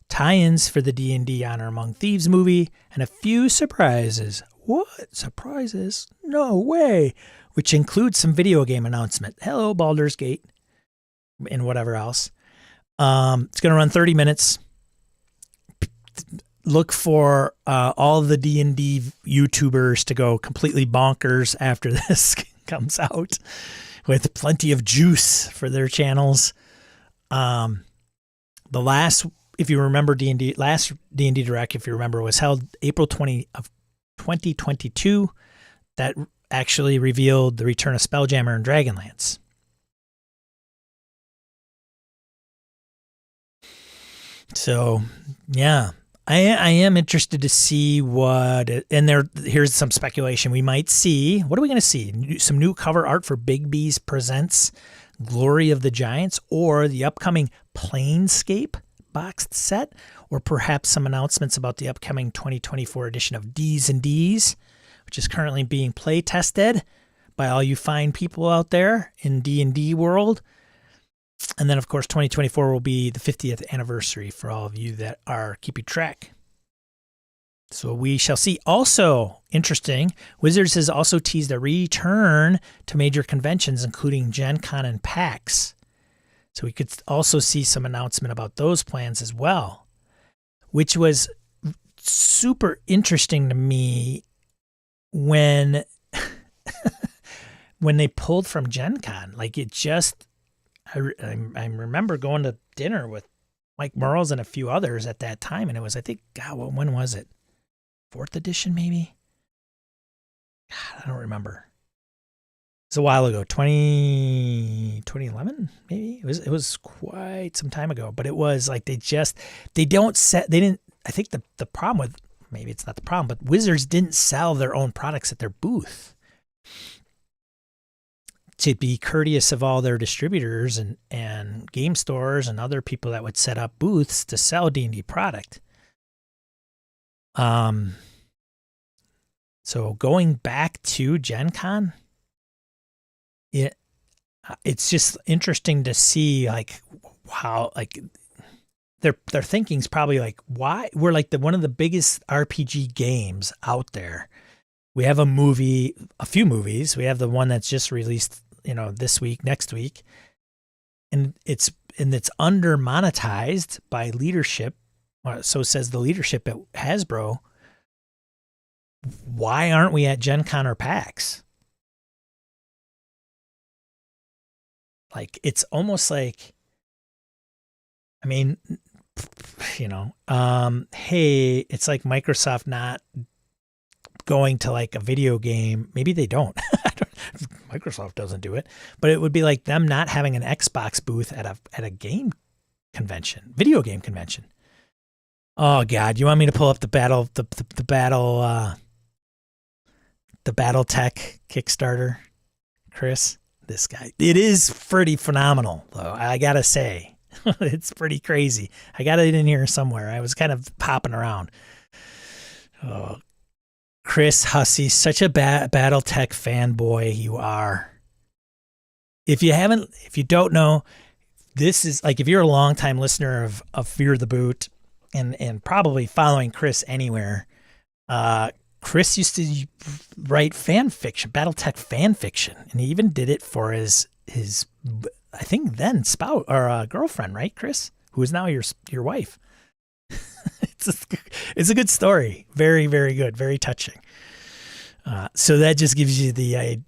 tie-ins for the D&D Honor Among Thieves movie, and a few surprises. What? Surprises? No way. Which includes some video game announcement. Hello, Baldur's Gate, and whatever else. It's going to run 30 minutes. Look for all the D&D YouTubers to go completely bonkers after this comes out, with plenty of juice for their channels. The last, if you remember, last D&D Direct, if you remember, was held April 20 of 2022. That actually revealed the return of Spelljammer and Dragonlance. So, yeah, I am interested to see here's some speculation we might see. What are we going to see? Some new cover art for Big B's Presents Glory of the Giants, or the upcoming Planescape boxed set, or perhaps some announcements about the upcoming 2024 edition of D's and D's, which is currently being play tested by all you fine people out there in D&D world. And then, of course, 2024 will be the 50th anniversary for all of you that are keeping track. So we shall see. Also, interesting, Wizards has also teased a return to major conventions, including Gen Con and PAX. So we could also see some announcement about those plans as well, which was super interesting to me when when they pulled from Gen Con. Like, it just, I remember going to dinner with Mike Merles and a few others at that time, and it was, I think, God, when was it? 4th edition, maybe? God, I don't remember. It was a while ago, 2011, maybe? It was quite some time ago, but it was like I think the problem with, maybe it's not the problem, but Wizards didn't sell their own products at their booth. to be courteous of all their distributors and game stores and other people that would set up booths to sell D&D product. So going back to Gen Con, it's just interesting to see like how like their thinking's probably like, why we're like one of the biggest RPG games out there. We have a few movies. We have the one that's just released, this week, next week, and it's under monetized by leadership. So says the leadership at Hasbro. Why aren't we at Gen Con or PAX? Like, it's almost like, I mean, hey, it's like Microsoft not going to like a video game. Maybe they don't. Microsoft doesn't do it, but it would be like them not having an Xbox booth at a game convention, video game convention. Oh God, you want me to pull up the BattleTech Kickstarter, Chris? This guy. It is pretty phenomenal, though. I gotta say, it's pretty crazy. I got it in here somewhere. I was kind of popping around. Oh, Chris Hussey, such a BattleTech fanboy you are. If you don't know, this is like, if you're a longtime listener of Fear the Boot and probably following Chris anywhere, Chris used to write fan fiction, BattleTech fan fiction, and he even did it for his I think then spouse or girlfriend, right, Chris? Who is now your wife. It's a good story. Very, very good. Very touching. So that just gives you the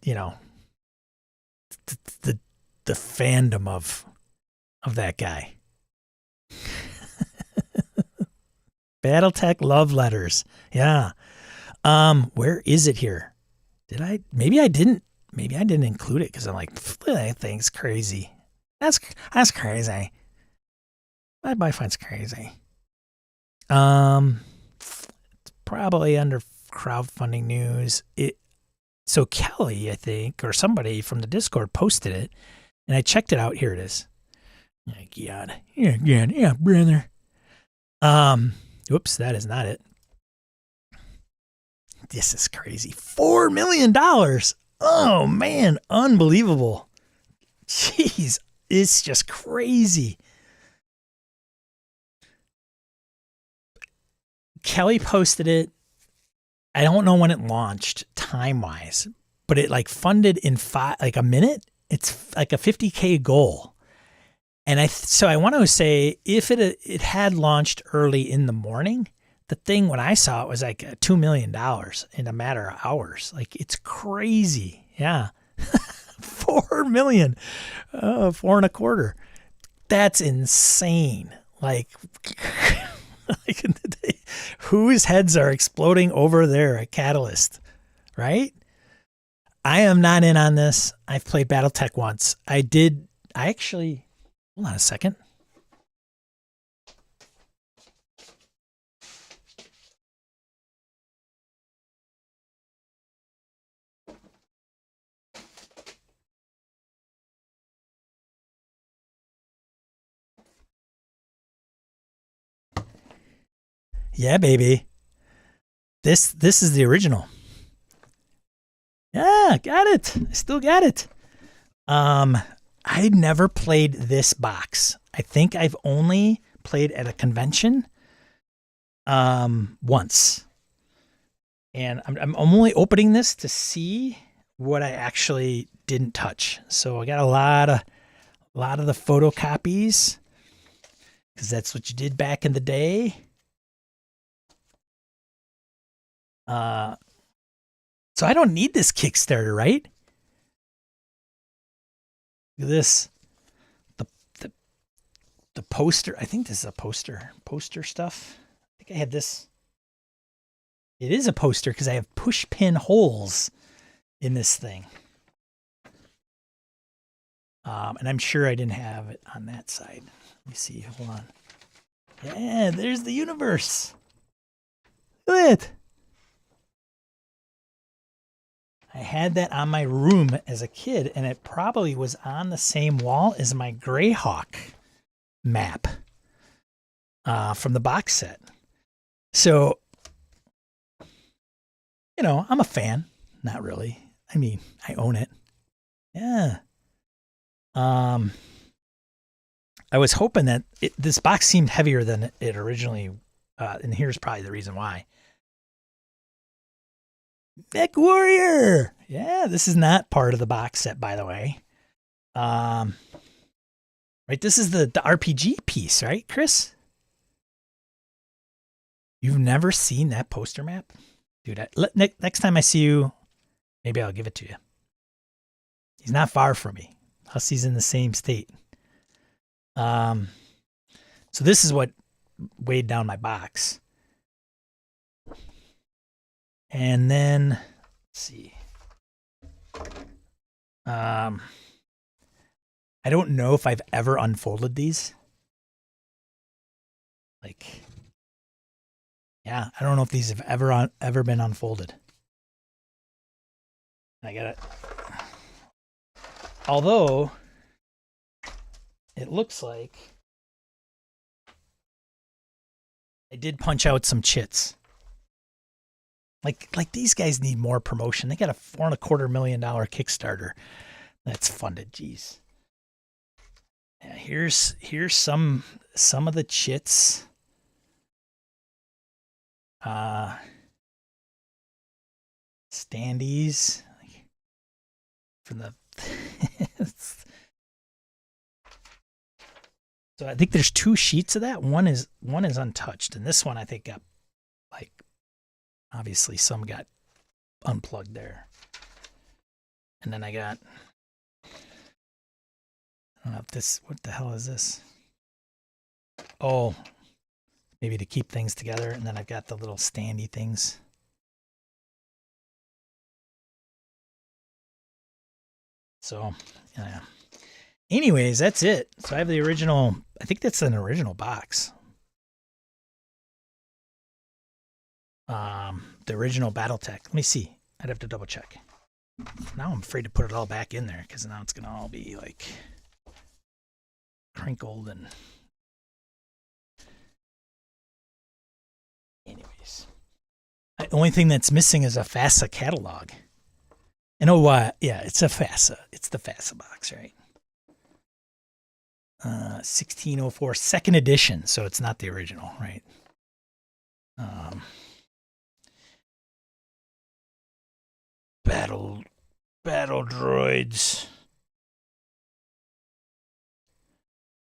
the fandom of that guy. BattleTech love letters. Yeah. Where is it here? Maybe I didn't include it because I'm like, that thing's crazy. That's crazy. My boyfriend's crazy. It's probably under crowdfunding news. So Kelly, I think, or somebody from the Discord posted it, and I checked it out. Here it is. God. Yeah, brother. Whoops, that is not it. This is crazy. $4 million. Oh man, unbelievable. Jeez, it's just crazy. Kelly posted it. I don't know when it launched time-wise, but it like funded in a minute. It's like a 50K goal. And so I want to say, if it had launched early in the morning, the thing when I saw it was like $2 million in a matter of hours. Like, it's crazy. Yeah. 4 million, 4.25. That's insane. Like, whose heads are exploding over there at Catalyst, right? I am not in on this. I've played BattleTech once. Hold on a second. Yeah, baby. This is the original. Yeah, got it. I still got it. I never played this box. I think I've only played at a convention once. And I'm only opening this to see what I actually didn't touch. So I got a lot of the photocopies, because that's what you did back in the day. So I don't need this Kickstarter, right? Look at this. The poster. I think this is a poster stuff. I think I had this. It is a poster because I have push pin holes in this thing. And I'm sure I didn't have it on that side. Let me see. Hold on. Yeah, there's the universe. Look at it. I had that on my room as a kid, and it probably was on the same wall as my Greyhawk map from the box set. So, I'm a fan. Not really. I mean, I own it. Yeah. I was hoping that this box seemed heavier than it originally, and here's probably the reason why. Mech Warrior! Yeah, this is not part of the box set, by the way. Right, this is the RPG piece, right, Chris? You've never seen that poster map? Dude, next time I see you, maybe I'll give it to you. He's not far from me. Plus, he's in the same state. So this is what weighed down my box. And then, let's see. I don't know if I've ever unfolded these. Yeah, I don't know if these have ever been unfolded. I got it. Although, it looks like I did punch out some chits. Like these guys need more promotion. They got a $4.25 million Kickstarter that's funded. Jeez. Yeah, here's some of the chits. Standees from the. So I think there's 2 sheets of that. One is untouched, and this one I think got obviously some got unplugged there. And then I got, I don't know if this, what the hell is this? Oh, maybe to keep things together. And then I've got the little standy things. So, yeah. Anyways, that's it. So I have the original, I think that's an original box. The original Battletech. Let me see. I'd have to double check. Now I'm afraid to put it all back in there because now it's going to all be like crinkled and. Anyways. The only thing that's missing is a FASA catalog. And yeah, it's a FASA. It's the FASA box, right? 1604 second edition, so it's not the original, right? Battle droids.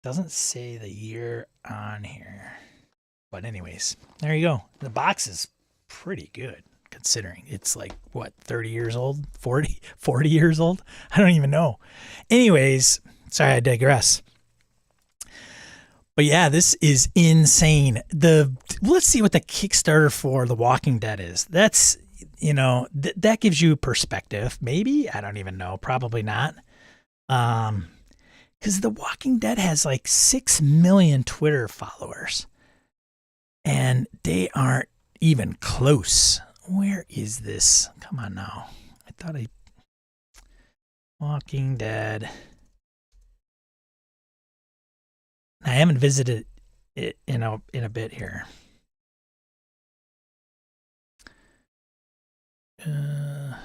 Doesn't say the year on here. But anyways, there you go. The box is pretty good considering it's like, what, 30 years old? 40 years old? I don't even know. Anyways, sorry, I digress. But yeah, this is insane. Let's see what the Kickstarter for The Walking Dead is. That's, that gives you perspective. Maybe, I don't even know. Probably not. Because The Walking Dead has like 6 million Twitter followers. And they aren't even close. Where is this? Come on now. I thought Walking Dead. I haven't visited it in a bit here. Come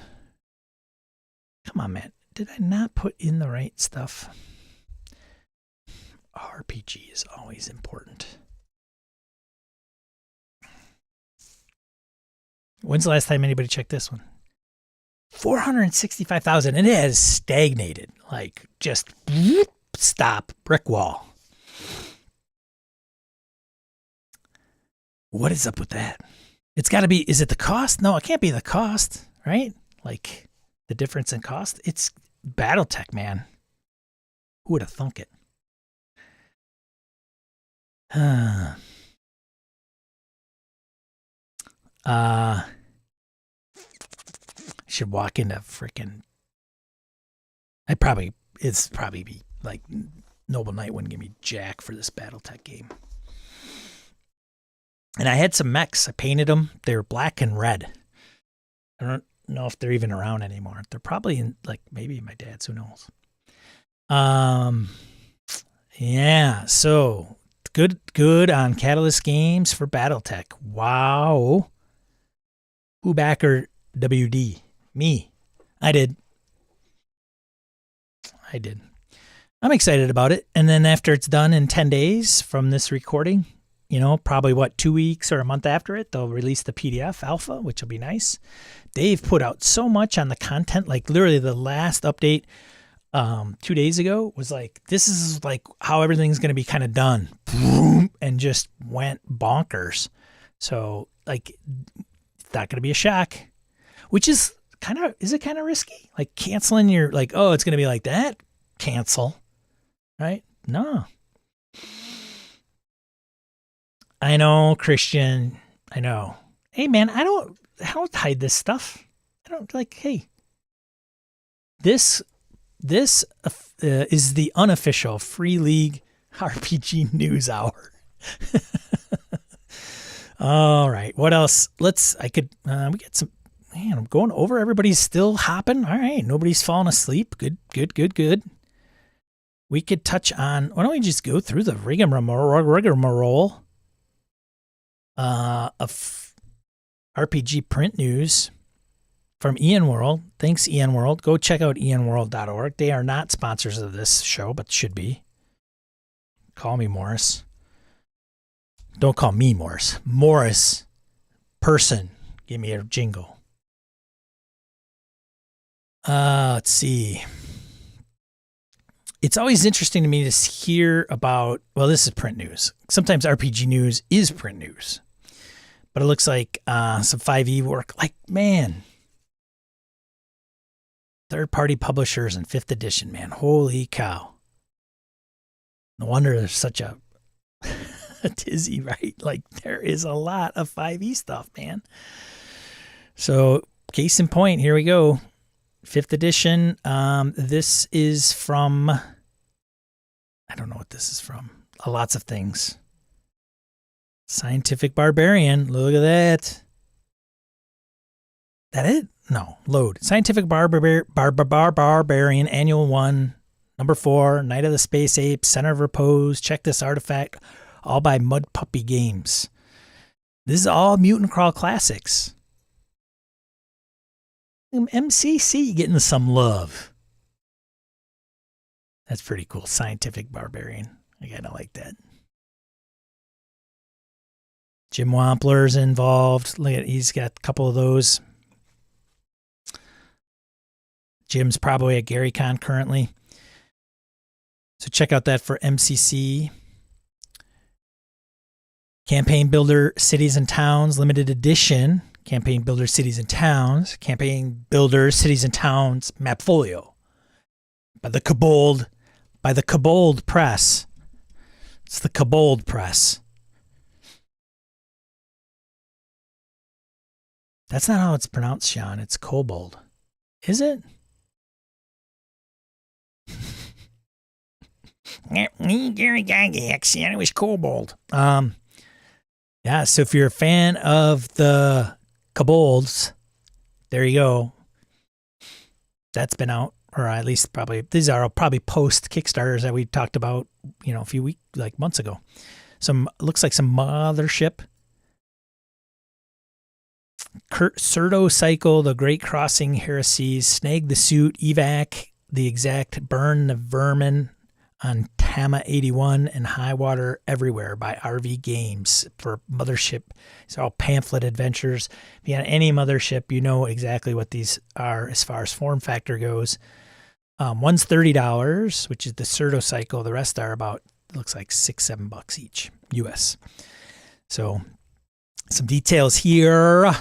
on, man. Did I not put in the right stuff? RPG is always important. When's the last time anybody checked this one? 465,000, and it has stagnated. Like, just stop, brick wall. What is up with that? It's got to be, is it the cost? No, it can't be the cost, right? Like, the difference in cost? It's Battletech, man. Who would have thunk it? I should walk into freaking. It's probably be like Noble Knight wouldn't give me jack for this Battletech game. And I had some mechs. I painted them. They were black and red. I don't know if they're even around anymore. They're probably in, like, maybe my dad's, who knows. Yeah, so good on Catalyst Games for BattleTech. Wow. Who backer WD? Me. I did. I'm excited about it. And then after it's done in 10 days from this recording, probably 2 weeks or a month after it, they'll release the PDF alpha, which will be nice. They've put out so much on the content, like literally the last update 2 days ago was like, this is like how everything's going to be kind of done. Boom, and just went bonkers. So like, it's not going to be a shock, which is kind of risky? Like canceling your, like, oh, it's going to be like that. Cancel. Right? No. I know, Kristian. I know. Hey, man, I don't hide this stuff. I don't hey, this is the unofficial Free League RPG News Hour. All right. What else? We get some, man, I'm going over. Everybody's still hopping. All right. Nobody's falling asleep. Good. We could touch on, why don't we just go through the rigmarole of RPG print news from Ian World. Thanks, Ian World. Go check out ianworld.org. They are not sponsors of this show, but should be. Call me Morris. Don't call me Morris. Morris, person. Give me a jingle. Let's see. It's always interesting to me to hear about, well, this is print news. Sometimes RPG news is print news. But it looks like some 5e work. Like, man. Third-party publishers and 5th edition, man. Holy cow. No wonder there's such a tizzy, right? Like, there is a lot of 5e stuff, man. So, case in point, here we go. 5th edition. This is from, I don't know what this is from. Lots of things. Scientific Barbarian. Look at that. That it? No. Load. Scientific Barbarian Annual 1. Number 4. Night of the Space Apes. Center of Repose. Check this artifact. All by Mud Puppy Games. This is all Mutant Crawl classics. MCC getting some love. That's pretty cool. Scientific Barbarian. I kind of like that. Jim Wampler's involved. Look at, he's got a couple of those. Jim's probably at GaryCon currently. So check out that for MCC. Campaign Builder Cities and Towns Limited Edition. Campaign Builder Cities and Towns. Campaign Builder Cities and Towns Mapfolio. By the Kobold Press. It's the Kobold Press. That's not how it's pronounced, Sean. It's Kobold. Is it? Gary Gygax, yeah, it was Kobold. Yeah, so if you're a fan of the Kobolds, there you go. That's been out, or at least probably, these are probably post Kickstarters that we talked about, a few weeks, like months ago. Looks like some Mothership. Cerdo Cycle, The Great Crossing Heresies, Snag the Suit, Evac, The Exact, Burn the Vermin on Tama 81, and High Water Everywhere by RV Games for Mothership. These are all pamphlet adventures. If you have any Mothership, you know exactly what these are as far as form factor goes. One's $30, which is the Cerdo Cycle. The rest are about, looks like $6-7 each, US. So some details here.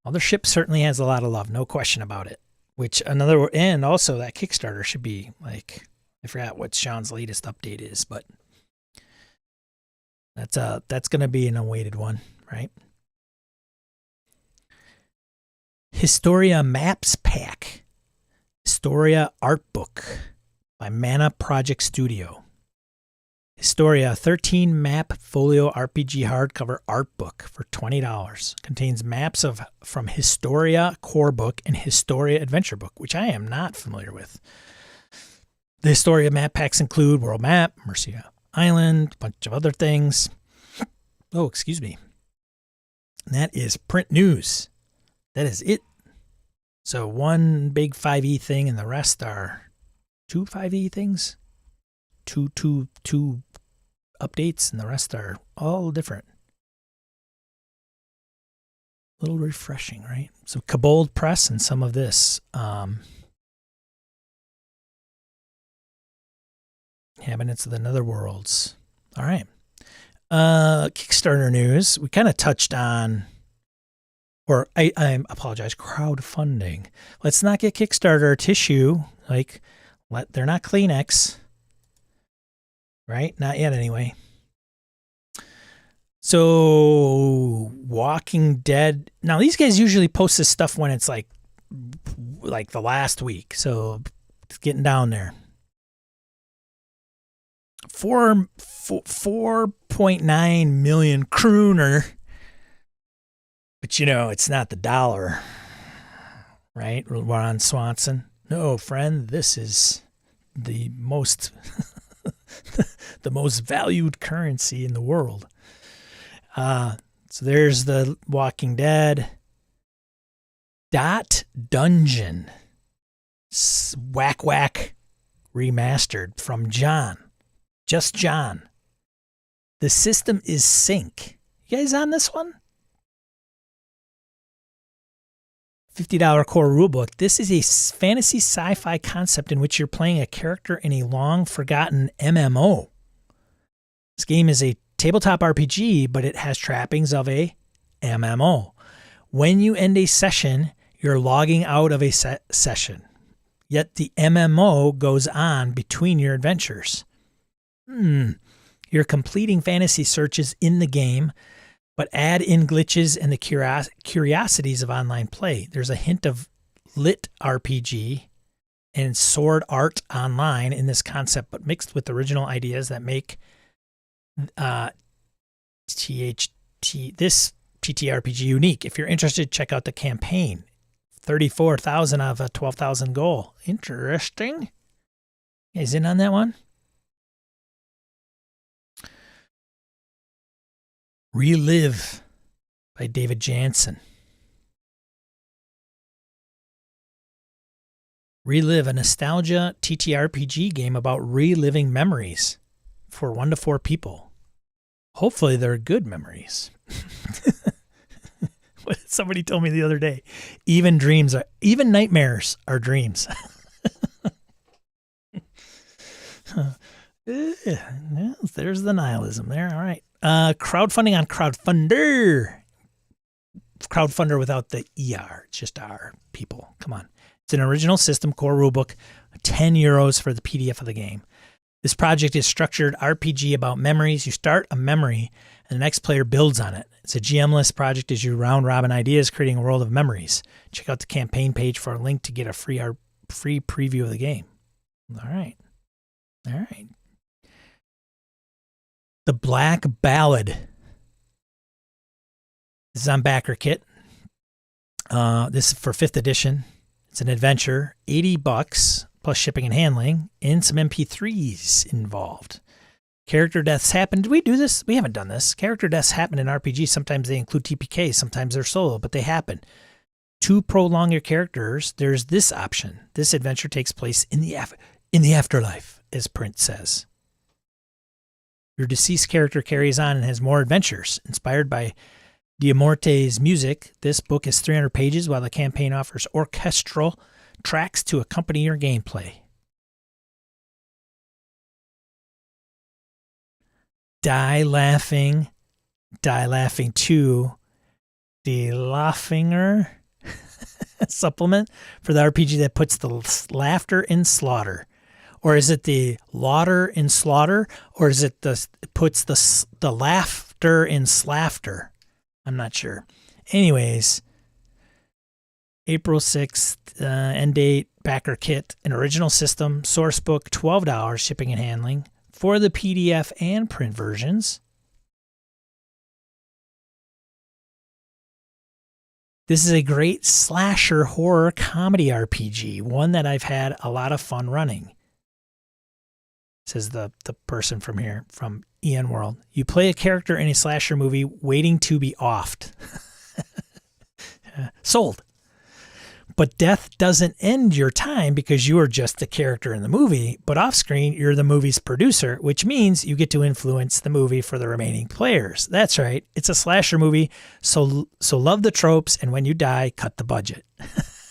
Mothership certainly has a lot of love, no question about it. And also that Kickstarter should be like, I forgot what Sean's latest update is, but that's going to be an awaited one, right? Historia Maps Pack. Historia Art Book by Mana Project Studio. Historia 13 map folio RPG hardcover art book for $20. Contains maps from Historia core book and Historia adventure book, which I am not familiar with. The Historia map packs include World Map, Mercia Island, a bunch of other things. Oh, excuse me. And that is print news. That is it. So one big 5e thing and the rest are two 5e things. Two updates and the rest are all different. A little refreshing, right? So Kobold Press and some of this. Inhabitants of the Netherworlds. All right. Kickstarter news. We kind of touched on, or I apologize, crowdfunding. Let's not get Kickstarter tissue. They're not Kleenex. Right? Not yet, anyway. So, Walking Dead. Now, these guys usually post this stuff when it's like the last week. So, it's getting down there. 4.9 million crooner. But, it's not the dollar. Right? Ron Swanson. No, friend, this is the most... the most valued currency in the world. So there's the Walking Dead. Dungeon. Whack Whack remastered from John. Just John. The system is Sync. You guys on this one? $50 core rulebook. This is a fantasy sci-fi concept in which you're playing a character in a long-forgotten MMO. This game is a tabletop RPG, but it has trappings of a MMO. When you end a session, you're logging out of a session. Yet the MMO goes on between your adventures. You're completing fantasy searches in the game, but add in glitches and the curiosities of online play. There's a hint of lit RPG and sword art online in this concept, but mixed with original ideas that make this TTRPG unique. If you're interested, check out the campaign. 34,000 out of a 12,000 goal. Interesting. You guys in on that one? Relive by David Jansen. Relive, a nostalgia TTRPG game about reliving memories for 1 to 4 people. Hopefully they're good memories. Somebody told me the other day, even nightmares are dreams. There's the nihilism there. All right. Crowdfunding on Crowdfunder. Crowdfunder without the ER. It's just our people. Come on. It's an original system core rulebook, €10 for the PDF of the game. This project is structured RPG about memories. You start a memory and the next player builds on it. It's a GM-less project as you round robin ideas, creating a world of memories. Check out the campaign page for a link to get a free preview of the game. All right. The Black Ballad. This is on BackerKit. This is for 5th edition. It's an adventure, $80 plus shipping and handling, and some MP3s involved. Character deaths happen. Did we do this? We haven't done this. Character deaths happen in RPG. Sometimes they include TPK, sometimes they're solo, but they happen. To prolong your characters, there's this option. This adventure takes place in the afterlife, as Print says. Your deceased character carries on and has more adventures. Inspired by Diamorte's music, this book is 300 pages, while the campaign offers orchestral tracks to accompany your gameplay. Die Laughing 2, Die Laughinger supplement for the RPG that puts the laughter in slaughter. Or is it the laughter in slaughter? Or is it puts the laughter in slafter? I'm not sure. Anyways, April 6th, end date, BackerKit, an original system, source book, $12, shipping and handling, for the PDF and print versions. This is a great slasher horror comedy RPG, one that I've had a lot of fun running. Says the person from here, from EN World. You play a character in a slasher movie waiting to be offed. Sold. But death doesn't end your time because you are just the character in the movie, but off screen, you're the movie's producer, which means you get to influence the movie for the remaining players. That's right. It's a slasher movie, so love the tropes, and when you die, cut the budget.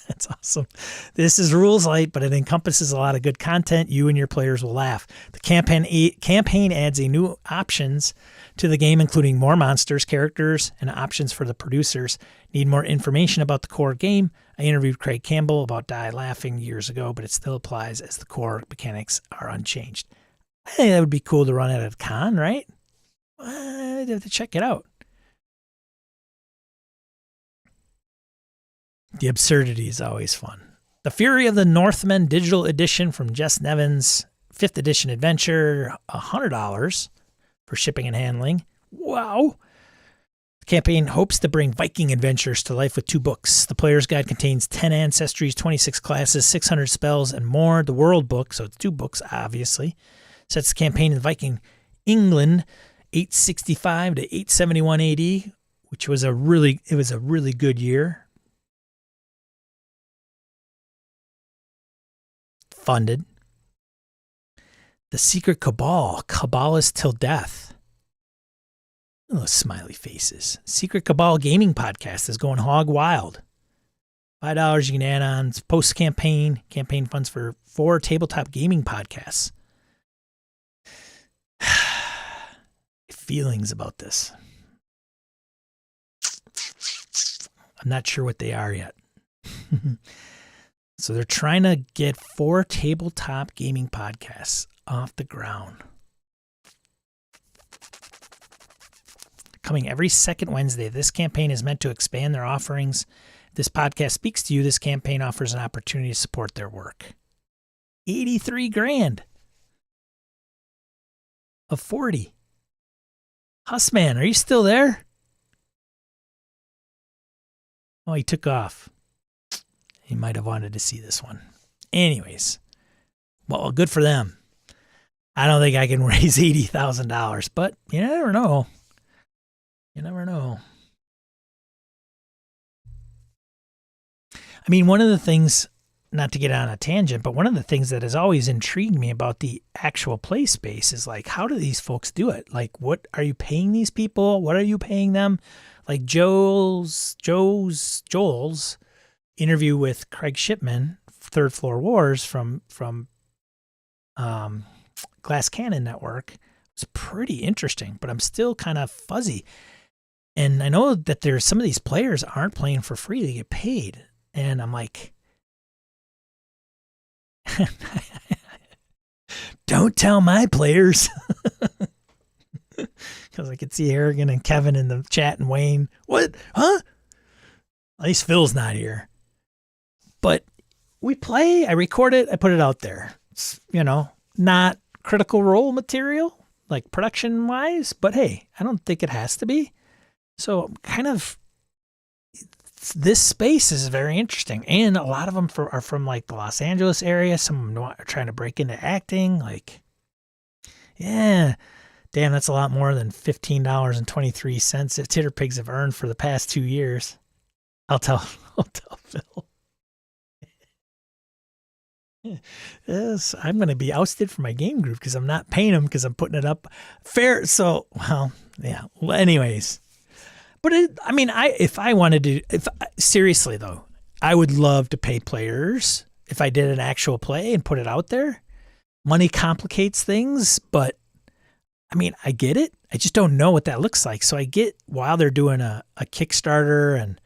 That's awesome. This is rules light, but it encompasses a lot of good content. You and your players will laugh. The campaign adds a new options to the game, including more monsters, characters, and options for the producers. Need more information about the core game? I interviewed Craig Campbell about Die Laughing years ago, but it still applies as the core mechanics are unchanged. I think that would be cool to run at a con, right? I'd have to check it out. The absurdity is always fun. The Fury of the Northmen Digital Edition from Jess Nevins, 5th edition adventure, $100 for shipping and handling. Wow. The campaign hopes to bring Viking adventures to life with 2 books. The player's guide contains 10 ancestries, 26 classes, 600 spells, and more. The world book, so it's 2 books, obviously, sets the campaign in Viking England, 865 to 871 AD, which was a really good year. Funded. The Secret Cabal, Kabbalist Till Death. Those smiley faces. Secret Cabal Gaming Podcast is going hog wild. $5 you can add on post-campaign, campaign funds for 4 tabletop gaming podcasts. Feelings about this. I'm not sure what they are yet. So they're trying to get 4 tabletop gaming podcasts off the ground. Coming every second Wednesday, this campaign is meant to expand their offerings. If this podcast speaks to you, this campaign offers an opportunity to support their work. $83,000 of 40. Hussman, are you still there? Oh, he took off. He might have wanted to see this one. Anyways, well, good for them. I don't think I can raise $80,000, but you never know. You never know. I mean, one of the things, not to get on a tangent, but one of the things that has always intrigued me about the actual play space is like, how do these folks do it? Like, what are you paying these people? What are you paying them? Like Joel's interview with Craig Shipman, Third Floor Wars from Glass Cannon Network, was pretty interesting, but I'm still kind of fuzzy. And I know that there's some of these players aren't playing for free; they get paid, and I'm like, don't tell my players, because I could see Harrigan and Kevin in the chat and Wayne. What? Huh? At least Phil's not here. But we play, I record it, I put it out there. It's, not Critical Role material, like production-wise, but hey, I don't think it has to be. So kind of, this space is very interesting. And a lot of them are from like the Los Angeles area. Some of them are trying to break into acting. Like, yeah, damn, that's a lot more than $15.23 that Titter Pigs have earned for the past 2 years. I'll tell Phil. Yes, I'm going to be ousted from my game group because I'm not paying them because I'm putting it up fair. So, well, yeah. Well, anyways, but seriously though, I would love to pay players if I did an actual play and put it out there. Money complicates things, but I mean, I get it. I just don't know what that looks like. So I get while they're doing a Kickstarter, and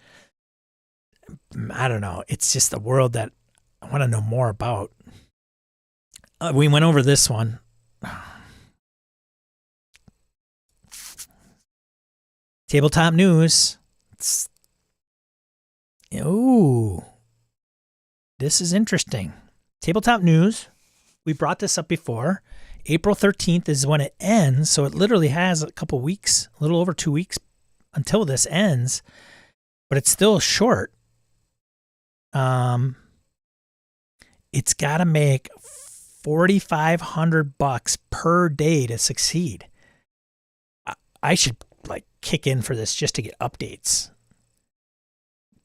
I don't know. It's just a world that I want to know more about. We went over this one. Tabletop news. Oh, this is interesting. Tabletop news. We brought this up before. April 13th is when it ends, so it literally has a couple weeks, a little over 2 weeks until this ends, but it's still short. It's got to make $4,500 per day to succeed. I should like kick in for this just to get updates,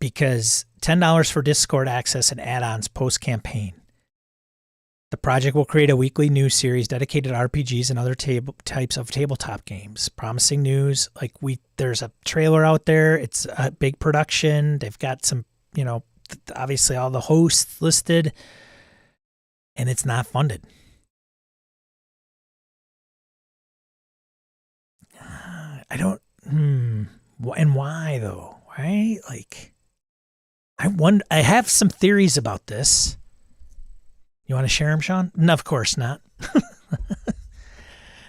because $10 for Discord access and add-ons post-campaign. The project will create a weekly news series dedicated to RPGs and other types of tabletop games. Promising news. Like there's a trailer out there. It's a big production. They've got some, obviously all the hosts listed, and it's not funded. I don't, and why though? Right? Like, I have some theories about this. You want to share them, Sean? No, of course not.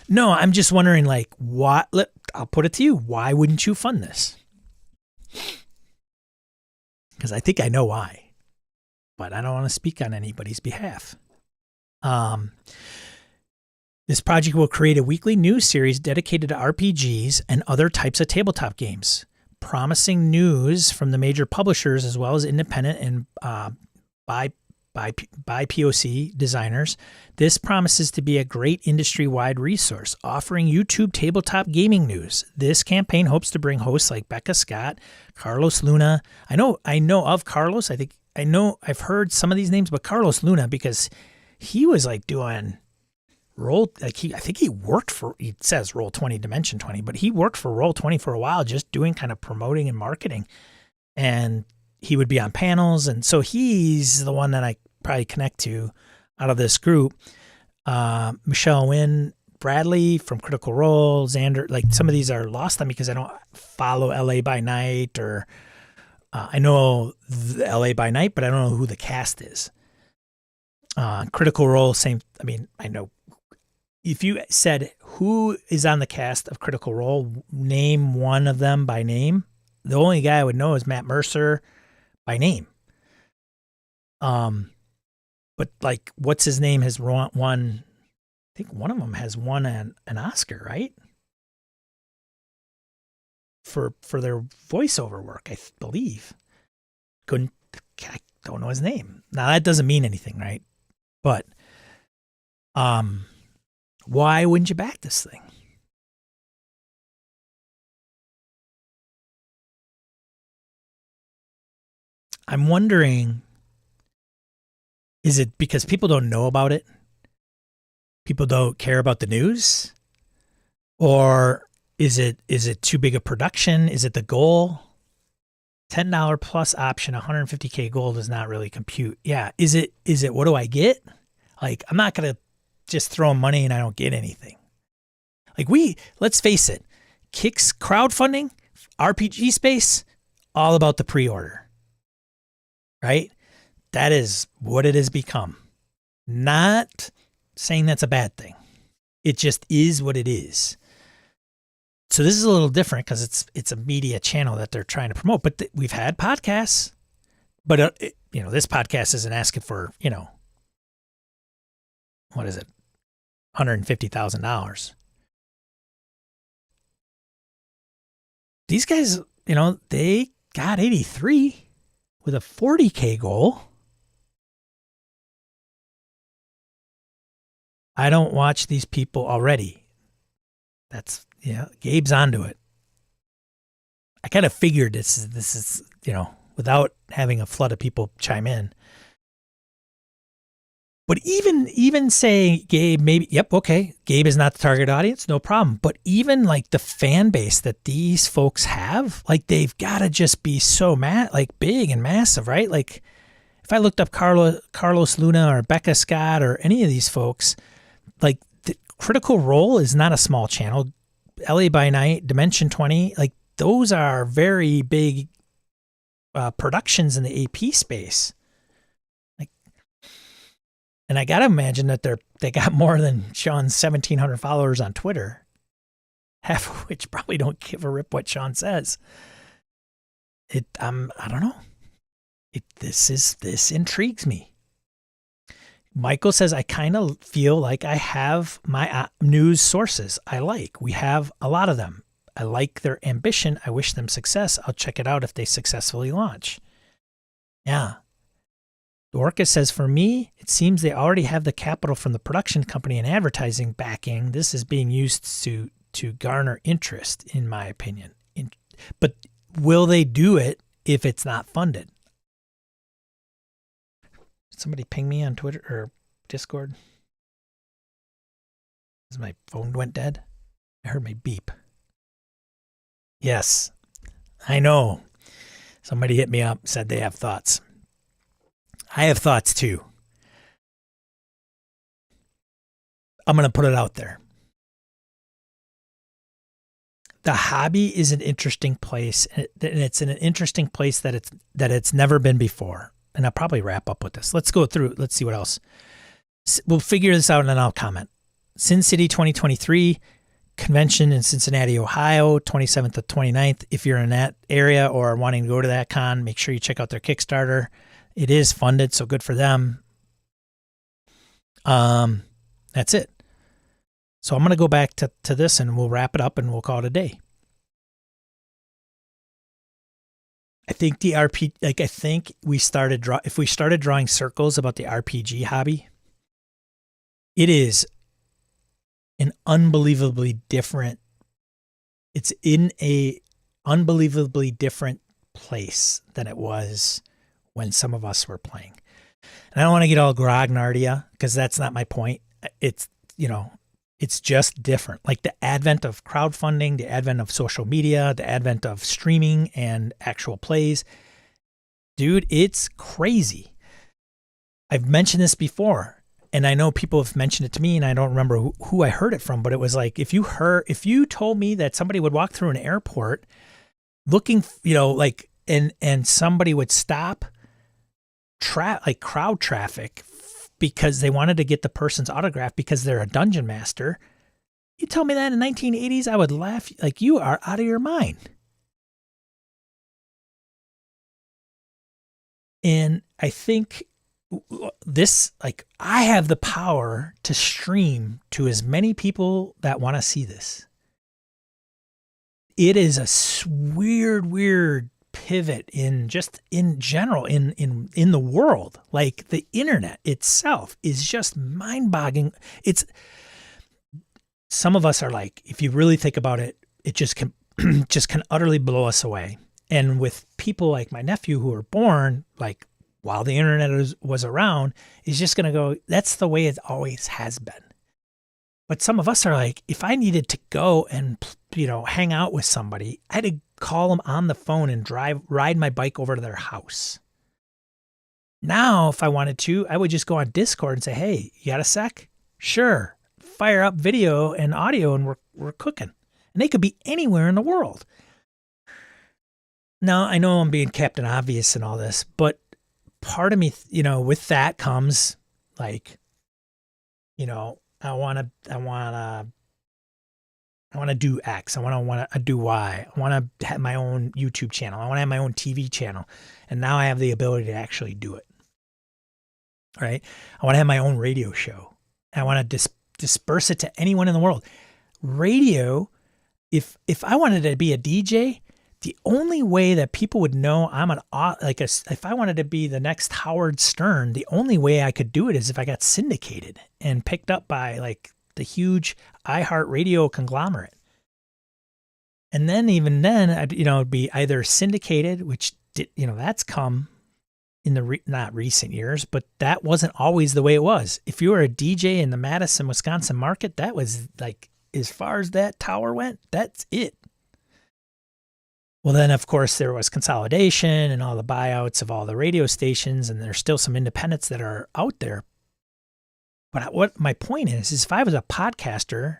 No, I'm just wondering, like, what? I'll put it to you. Why wouldn't you fund this? Because I think I know why, but I don't want to speak on anybody's behalf. This project will create a weekly news series dedicated to RPGs and other types of tabletop games. Promising news from the major publishers as well as independent and by POC designers. This promises to be a great industry-wide resource, offering YouTube tabletop gaming news. This campaign hopes to bring hosts like Becca Scott, Carlos Luna. I know of Carlos. I've heard some of these names, but Carlos Luna, because he was like doing I think he worked for, it says Roll20 Dimension 20, but he worked for Roll20 for a while, just doing kind of promoting and marketing. And he would be on panels. And so he's the one that I probably connect to out of this group. Michelle Wynn Bradley from Critical Role, Xander, like some of these are lost on me because I don't follow LA by Night, or I know the LA by Night, but I don't know who the cast is. Critical Role, same. I mean, I know if you said who is on the cast of Critical Role, name one of them by name. The only guy I would know is Matt Mercer by name. But like, what's his name has won, I think one of them has won an Oscar, right? For their voiceover work, I believe. I don't know his name. Now that doesn't mean anything, right? But, why wouldn't you back this thing? I'm wondering, is it because people don't know about it? People don't care about the news? Or is it too big a production? Is it the goal? $10 plus option, $150K goal does not really compute. Yeah. Is it what do I get? Like, I'm not going to just throw money and I don't get anything. Like, let's face it, Kick's crowdfunding, RPG space, all about the pre-order, right? That is what it has become. Not saying that's a bad thing. It just is what it is. So this is a little different because it's a media channel that they're trying to promote. But we've had podcasts, but this podcast isn't asking for, what is it, $150,000. These guys, they got 83 with a 40K goal. I don't watch these people already. That's, Gabe's onto it. I kind of figured this is, without having a flood of people chime in. But even say Gabe, maybe, yep, okay, Gabe is not the target audience, no problem. But even like the fan base that these folks have, like they've got to just be so big and massive, right? Like if I looked up Carlos Luna or Becca Scott or any of these folks, like the Critical Role is not a small channel. LA by Night, Dimension 20, like those are very big productions in the AP space. And I got to imagine that they got more than Sean's 1,700 followers on Twitter, half of which probably don't give a rip what Sean says. I don't know. This intrigues me. Michael says, I kind of feel like I have my news sources I like. We have a lot of them. I like their ambition. I wish them success. I'll check it out if they successfully launch. Yeah. Dorcas says, for me, it seems they already have the capital from the production company and advertising backing. This is being used to garner interest, in my opinion. But will they do it if it's not funded? Somebody ping me on Twitter or Discord. My phone went dead. I heard my beep. Yes, I know. Somebody hit me up, said they have thoughts. I have thoughts too. I'm going to put it out there. The hobby is an interesting place, and it's in an interesting place that it's never been before. And I'll probably wrap up with this. Let's go through. Let's see what else. We'll figure this out and then I'll comment. Sin City 2023 convention in Cincinnati, Ohio, 27th to 29th. If you're in that area or are wanting to go to that con, make sure you check out their Kickstarter. It is funded, so good for them. That's it. So I'm going to go back to this and we'll wrap it up and we'll call it a day. I think if we started drawing circles about the RPG hobby, it is an unbelievably different, it's in a unbelievably different place than it was when some of us were playing. And I don't want to get all grognardia because that's not my point. It's, it's just different. Like the advent of crowdfunding, the advent of social media, the advent of streaming and actual plays. Dude, it's crazy. I've mentioned this before, and I know people have mentioned it to me, and I don't remember who I heard it from, but it was like, if you told me that somebody would walk through an airport looking, and somebody would stop crowd traffic because they wanted to get the person's autograph because they're a dungeon master. You tell me that in the 1980s, I would laugh like you are out of your mind. And I think this, I have the power to stream to as many people that want to see this. It is a weird pivot in general in the world. Like the internet itself is just mind-boggling. Some of us are like, if you really think about it, it just can utterly blow us away. And with people like my nephew who were born like while the internet was around, is just going to go, that's the way it always has been. But some of us are like, if I needed to go and, hang out with somebody, I had to call them on the phone and ride my bike over to their house. Now, if I wanted to, I would just go on Discord and say, hey, you got a sec? Sure. Fire up video and audio and we're cooking. And they could be anywhere in the world. Now, I know I'm being Captain Obvious and all this, but part of me, with that comes like, I want to do X. I want to do Y. I want to have my own YouTube channel. I want to have my own TV channel. And now I have the ability to actually do it. All right. I want to have my own radio show. I want to disperse it to anyone in the world. Radio, if I wanted to be a DJ, the only way that people would know I'm if I wanted to be the next Howard Stern, the only way I could do it is if I got syndicated and picked up by the huge iHeartRadio conglomerate. And then even then, it'd be either syndicated, which that's come in the not recent years, but that wasn't always the way it was. If you were a DJ in the Madison, Wisconsin market, that was as far as that tower went, that's it. Well, then, of course, there was consolidation and all the buyouts of all the radio stations, and there's still some independents that are out there. But what my point is if I was a podcaster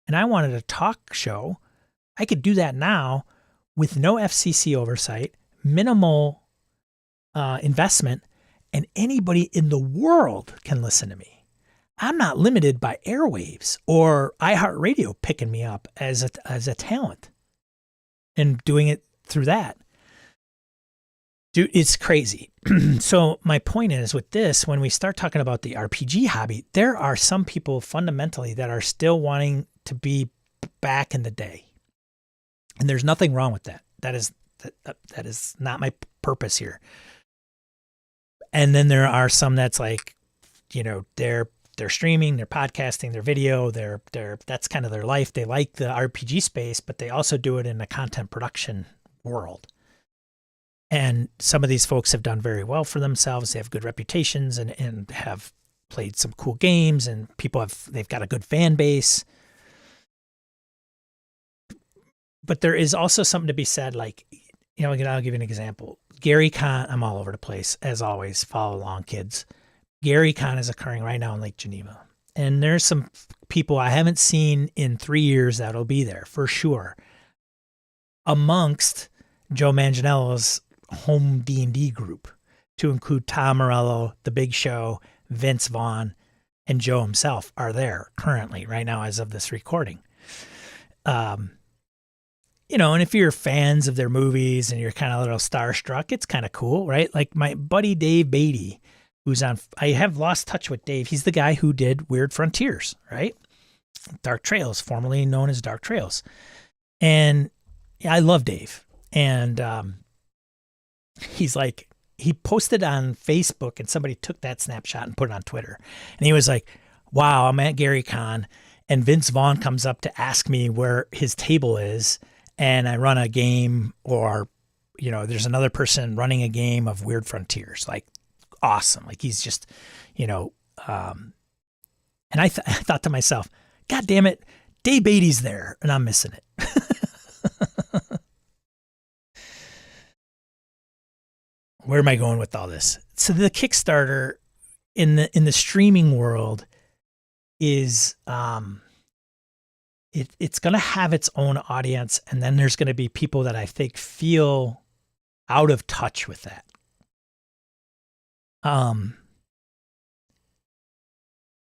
and I wanted a talk show, I could do that now with no FCC oversight, minimal investment, and anybody in the world can listen to me. I'm not limited by airwaves or iHeartRadio picking me up as a talent and doing it through that. Dude, it's crazy. So my point is with this, when we start talking about the RPG hobby, there are some people fundamentally that are still wanting to be back in the day. And there's nothing wrong with that. That is not my purpose here. And then there are some that's like, they're streaming, they're podcasting, their video, that's kind of their life. They like the RPG space, but they also do it in the content production world. And some of these folks have done very well for themselves. They have good reputations and have played some cool games, and they've got a good fan base. But there is also something to be said, like, I'll give you an example. Gary Con, I'm all over the place, as always. Follow along, kids. Gary Con is occurring right now in Lake Geneva. And there's some people I haven't seen in 3 years that'll be there, for sure. Amongst Joe Manganiello's home D&D group, to include Tom Morello, The Big Show, Vince Vaughn, and Joe himself are there currently, right now, as of this recording. And if you're fans of their movies and you're kind of a little starstruck, it's kind of cool, right? Like my buddy Dave Beatty, I have lost touch with Dave. He's the guy who did Weird Frontiers, right? Dark Trails, formerly known as Dark Trails. And I love Dave. And he posted on Facebook, and somebody took that snapshot and put it on Twitter. And he was like, wow, I'm at Gary Con, and Vince Vaughn comes up to ask me where his table is, and I run a game, or, there's another person running a game of Weird Frontiers. Like, awesome. Like, he's just, and I thought to myself, God damn it, Dave Beatty's there, and I'm missing it. Where am I going with all this? So the Kickstarter in the streaming world is it's going to have its own audience, and then there's going to be people that I think feel out of touch with that.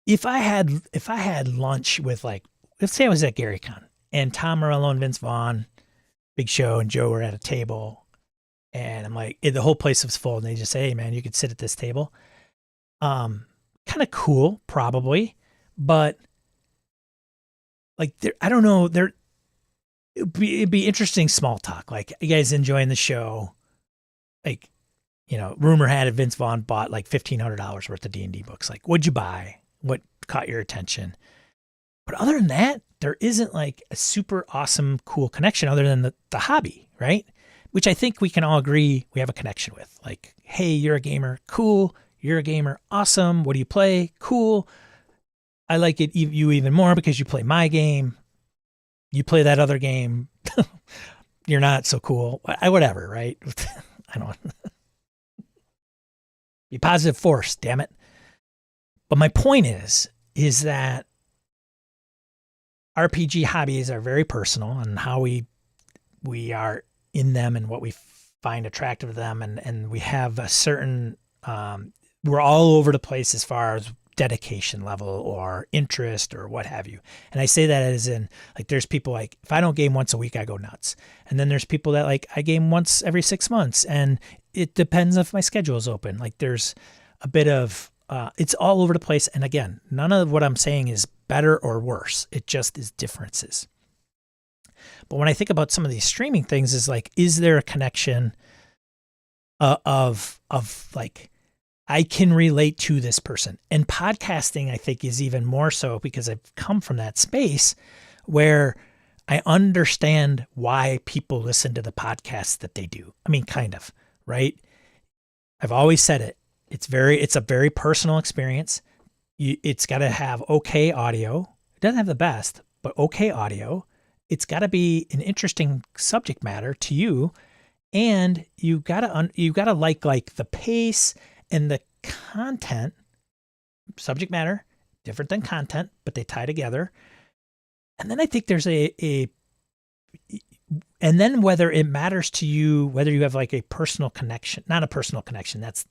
If I had lunch with, like, let's say I was at GaryCon and Tom Morello and Vince Vaughn, Big Show, and Joe were at a table. And I'm like, the whole place was full. And they just say, hey, man, you could sit at this table. Kind of cool, probably. But, like, I don't know. It'd be interesting small talk. Like, you guys enjoying the show? Like, rumor had it Vince Vaughn bought like $1,500 worth of D&D books. Like, what'd you buy? What caught your attention? But other than that, there isn't like a super awesome, cool connection other than the hobby, right? Which I think we can all agree we have a connection with. Like, hey, you're a gamer, cool. You're a gamer, awesome. What do you play? Cool. I like you even more because you play my game. You play that other game. You're not so cool. Whatever, right? I don't. Be positive force, damn it. But my point is that RPG hobbies are very personal, and how we are in them and what we find attractive to them. And we have a certain, we're all over the place as far as dedication level or interest or what have you. And I say that as in, like, there's people like, if I don't game once a week, I go nuts. And then there's people that, like, I game once every 6 months, and it depends if my schedule is open. Like, there's a bit of, it's all over the place. And again, none of what I'm saying is better or worse. It just is differences. But when I think about some of these streaming things, is like, is there a connection of like, I can relate to this person? And podcasting, I think, is even more so, because I've come from that space where I understand why people listen to the podcasts that they do. I mean, kind of, right? I've always said it. It's a very personal experience. It's got to have okay audio. It doesn't have the best, but okay audio. It's got to be an interesting subject matter to you, and you gotta like the pace and the content. Subject matter different than content, but they tie together. And then I think there's and then whether it matters to you, whether you have like a personal connection, not a personal connection. That's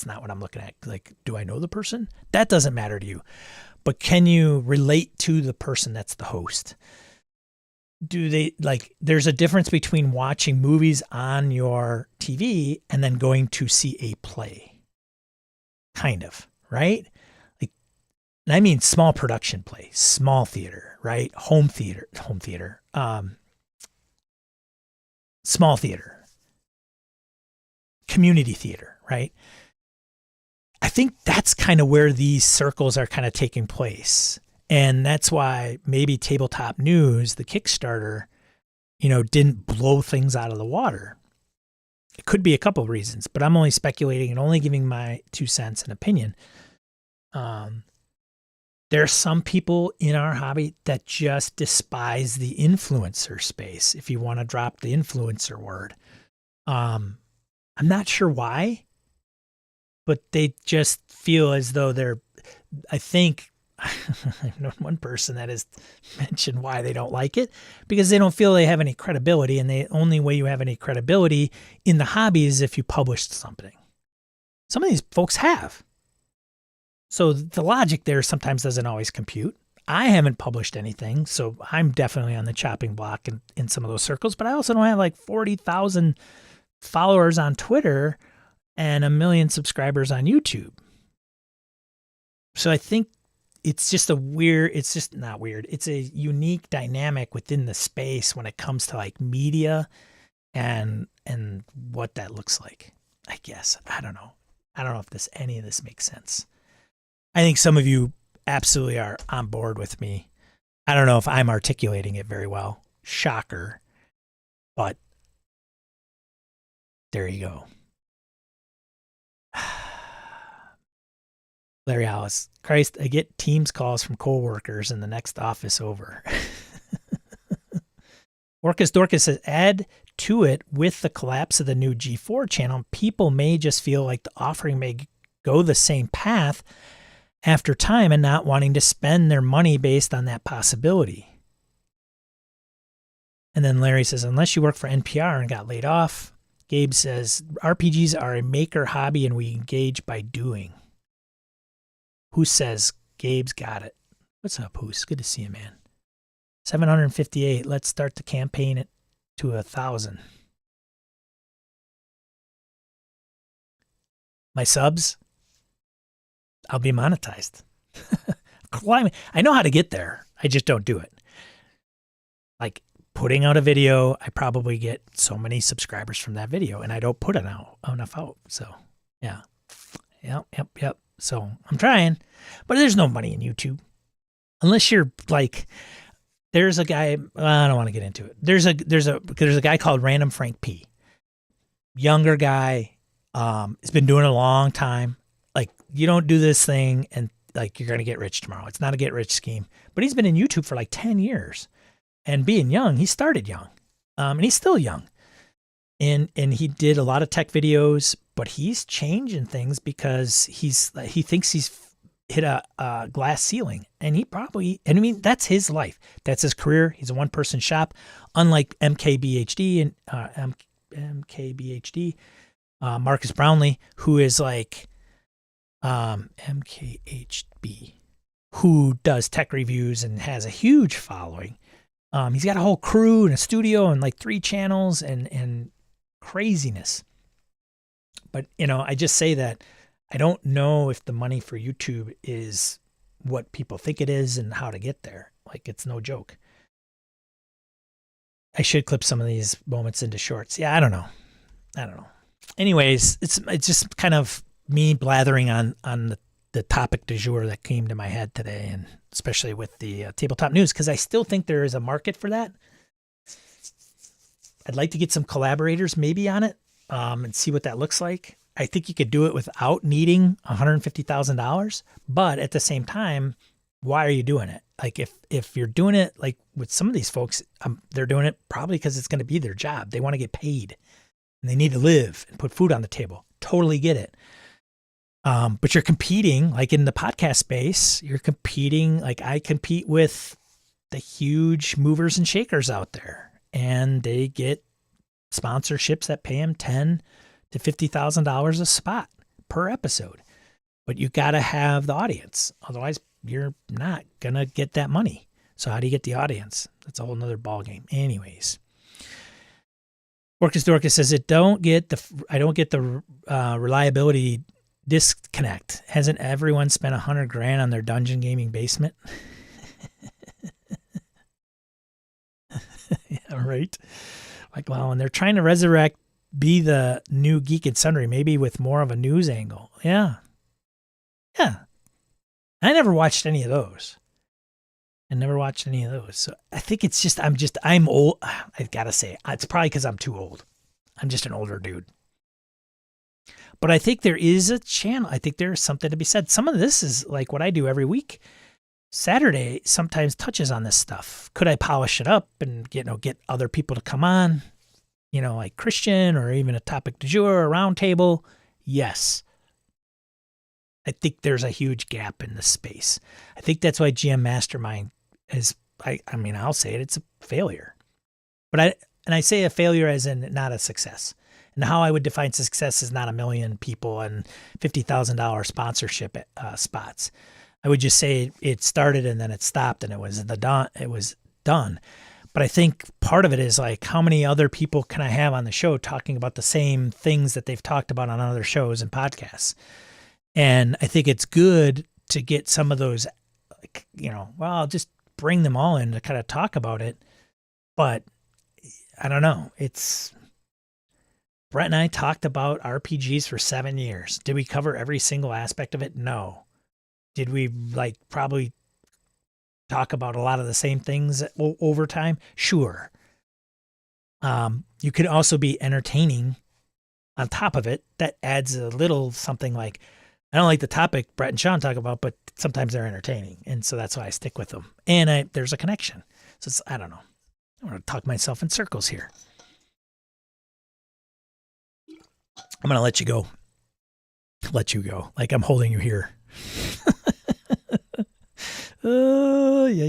not what I'm looking at. Like, do I know the person? That doesn't matter to you, but can you relate to the person that's the host? do they like, there's a difference between watching movies on your TV and then going to see a play, kind of, right? Like, and I mean small production play, small theater, right? Home theater, small theater, community theater, right? I think that's kind of where these circles are kind of taking place. And that's why maybe Tabletop News, the Kickstarter, didn't blow things out of the water. It could be a couple of reasons, but I'm only speculating and only giving my 2 cents and opinion. There are some people in our hobby that just despise the influencer space, if you want to drop the influencer word. I'm not sure why, but they just feel as though I think, I've known one person that has mentioned why they don't like it, because they don't feel they have any credibility, and the only way you have any credibility in the hobby is if you published something. Some of these folks have. So the logic there sometimes doesn't always compute. I haven't published anything, so I'm definitely on the chopping block in some of those circles, but I also don't have like 40,000 followers on Twitter and 1 million subscribers on YouTube. So I think it's just not weird. It's a unique dynamic within the space when it comes to like media and what that looks like, I guess. I don't know. I don't know if any of this makes sense. I think some of you absolutely are on board with me. I don't know if I'm articulating it very well. Shocker. But there you go. Larry Hollis, Christ, I get Teams calls from coworkers in the next office over. Orcus Dorcas says, add to it with the collapse of the new G4 channel, people may just feel like the offering may go the same path after time and not wanting to spend their money based on that possibility. And then Larry says, unless you work for NPR and got laid off. Gabe says, RPGs are a maker hobby and we engage by doing. Who says Gabe's got it? What's up, Hoos? Good to see you, man. 758. Let's start the campaign to 1,000. My subs, I'll be monetized. I know how to get there. I just don't do it. Like putting out a video, I probably get so many subscribers from that video, and I don't put enough out. So, yeah. Yep. So I'm trying, but there's no money in YouTube. Unless you're like, there's a guy, I don't want to get into it. There's a guy called Random Frank P. Younger guy, has been doing it a long time. Like, you don't do this thing and like you're going to get rich tomorrow. It's not a get rich scheme. But he's been in YouTube for like 10 years. And being young, he started young. And he's still young. And he did a lot of tech videos, but he's changing things because he thinks he's hit a glass ceiling, and I mean, that's his life. That's his career. He's a one-person shop, unlike MKBHD and MKBHD, Marcus Brownlee, who is like MKHB, who does tech reviews and has a huge following. He's got a whole crew and a studio and like 3 channels and craziness. But, I just say that I don't know if the money for YouTube is what people think it is and how to get there. Like, it's no joke. I should clip some of these moments into shorts. Yeah, I don't know. Anyways, it's just kind of me blathering on the topic du jour that came to my head today, and especially with the tabletop news, because I still think there is a market for that. I'd like to get some collaborators maybe on it and see what that looks like. I think you could do it without needing $150,000, but at the same time, why are you doing it? Like if you're doing it like with some of these folks, they're doing it probably because it's going to be their job. They want to get paid and they need to live and put food on the table. Totally get it. But you're competing, like in the podcast space, you're competing, like I compete with the huge movers and shakers out there, and they get sponsorships that pay them $10,000 to $50,000 a spot per episode. But you got to have the audience. Otherwise, you're not going to get that money. So how do you get the audience? That's a whole nother ballgame. Anyways. Orcus Dorcas says, I don't get the reliability disconnect. Hasn't everyone spent $100,000 on their dungeon gaming basement? Yeah, right. Like, wow, and they're trying to resurrect Be the New Geek and Sundry, maybe with more of a news angle. Yeah. Yeah. I never watched any of those. So I think it's just, I'm old. I gotta say, it's probably because I'm too old. I'm just an older dude. But I think there is a channel. I think there's something to be said. Some of this is like what I do every week. Saturday sometimes touches on this stuff. Could I polish it up and get other people to come on? Like Kristian, or even a topic du jour or a round table? Yes. I think there's a huge gap in the space. I think that's why GM Mastermind is, I'll say it, it's a failure. But I say a failure as in not a success. And how I would define success is not 1 million people and $50,000 sponsorship spots. I would just say it started and then it stopped and it was done. But I think part of it is like, how many other people can I have on the show talking about the same things that they've talked about on other shows and podcasts? And I think it's good to get some of those, like, I'll just bring them all in to kind of talk about it. But I don't know. Brett and I talked about RPGs for 7 years. Did we cover every single aspect of it? No. Did we probably talk about a lot of the same things over time? Sure. You could also be entertaining on top of it. That adds a little something like, I don't like the topic Brett and Sean talk about, but sometimes they're entertaining. And so that's why I stick with them. And there's a connection. So I don't know. I'm going to talk myself in circles here. I'm going to let you go. Like I'm holding you here. Oh, yeah.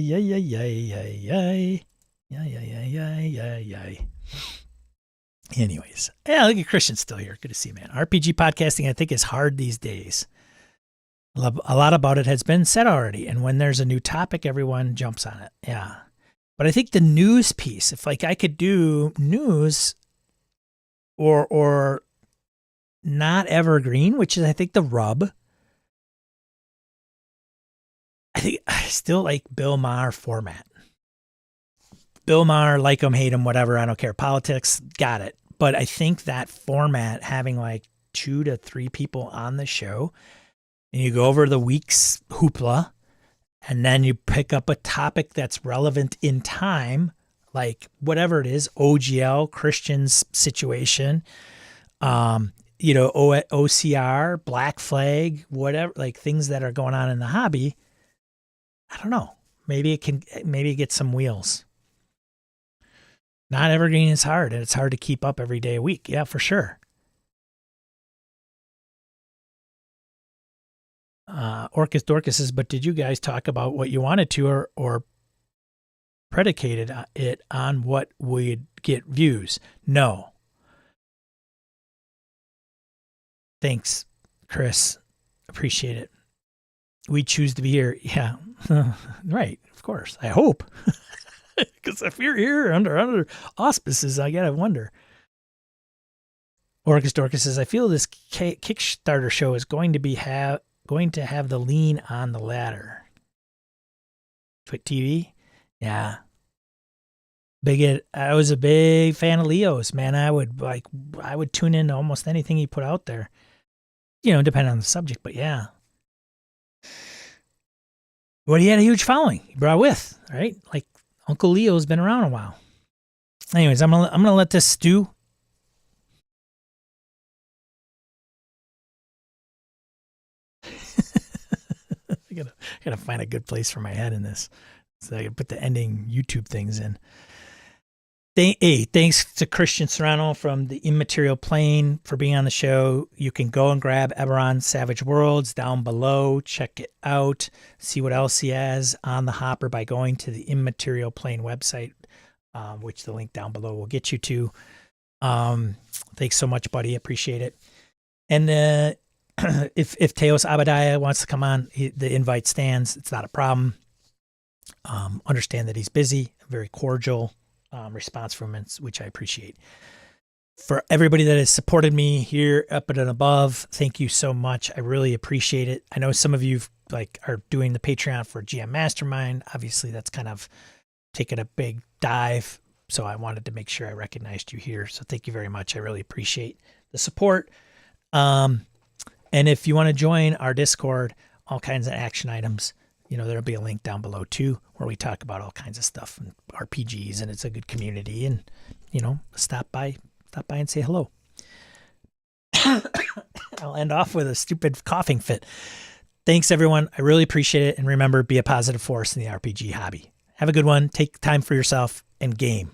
Anyways, yeah, look at Kristian's still here. Good to see you, man. RPG podcasting, I think, is hard these days. A lot about it has been said already. And when there's a new topic, everyone jumps on it. Yeah. But I think the news piece, if I could do news or not evergreen, which is, I think, the rub. I still like Bill Maher format. Bill Maher, like him, hate him, whatever. I don't care. Politics, got it. But I think that format, having 2 to 3 people on the show, and you go over the week's hoopla, and then you pick up a topic that's relevant in time, like whatever it is, OGL, Kristian's situation, OCR, Black Flag, whatever, things that are going on in the hobby. I don't know. Maybe it gets some wheels. Not evergreen is hard, and it's hard to keep up every day a week. Yeah, for sure. Orcus Dorcas says, but did you guys talk about what you wanted to or predicated it on what would get views? No. Thanks, Chris. Appreciate it. We choose to be here. Yeah, right. Of course. I hope. Because if you're here under auspices, I gotta wonder. Orcus Dorcas says, I feel this Kickstarter show is going to have the lean on the ladder. Twit TV? Yeah. I was a big fan of Leo's, man. I would tune in to almost anything he put out there. Depending on the subject, but yeah. Well, he had a huge following. He brought with, right? Like Uncle Leo's been around a while. Anyways, I'm gonna let this stew. I gotta find a good place for my head in this, so I can put the ending YouTube things in. Thanks to Kristian Serrano from the Immaterial Plane for being on the show. You can go and grab Eberron Savage Worlds down below. Check it out. See what else he has on the hopper by going to the Immaterial Plane website, which the link down below will get you to. Thanks so much, buddy. Appreciate it. And if Teos Abadiah wants to come on, the invite stands. It's not a problem. Understand that he's busy. Very cordial response from him, which I appreciate. For everybody that has supported me here up and above, thank you so much. I really appreciate it. I know some of you are doing the Patreon for GM Mastermind. Obviously, that's kind of taken a big dive, so I wanted to make sure I recognized you here. So thank you very much. I really appreciate the support. And if you want to join our Discord, all kinds of action items, there'll be a link down below too, where we talk about all kinds of stuff and RPGs, and it's a good community. And stop by and say hello. I'll end off with a stupid coughing fit. Thanks, everyone. I really appreciate it. And remember, be a positive force in the RPG hobby. Have a good one. Take time for yourself and game.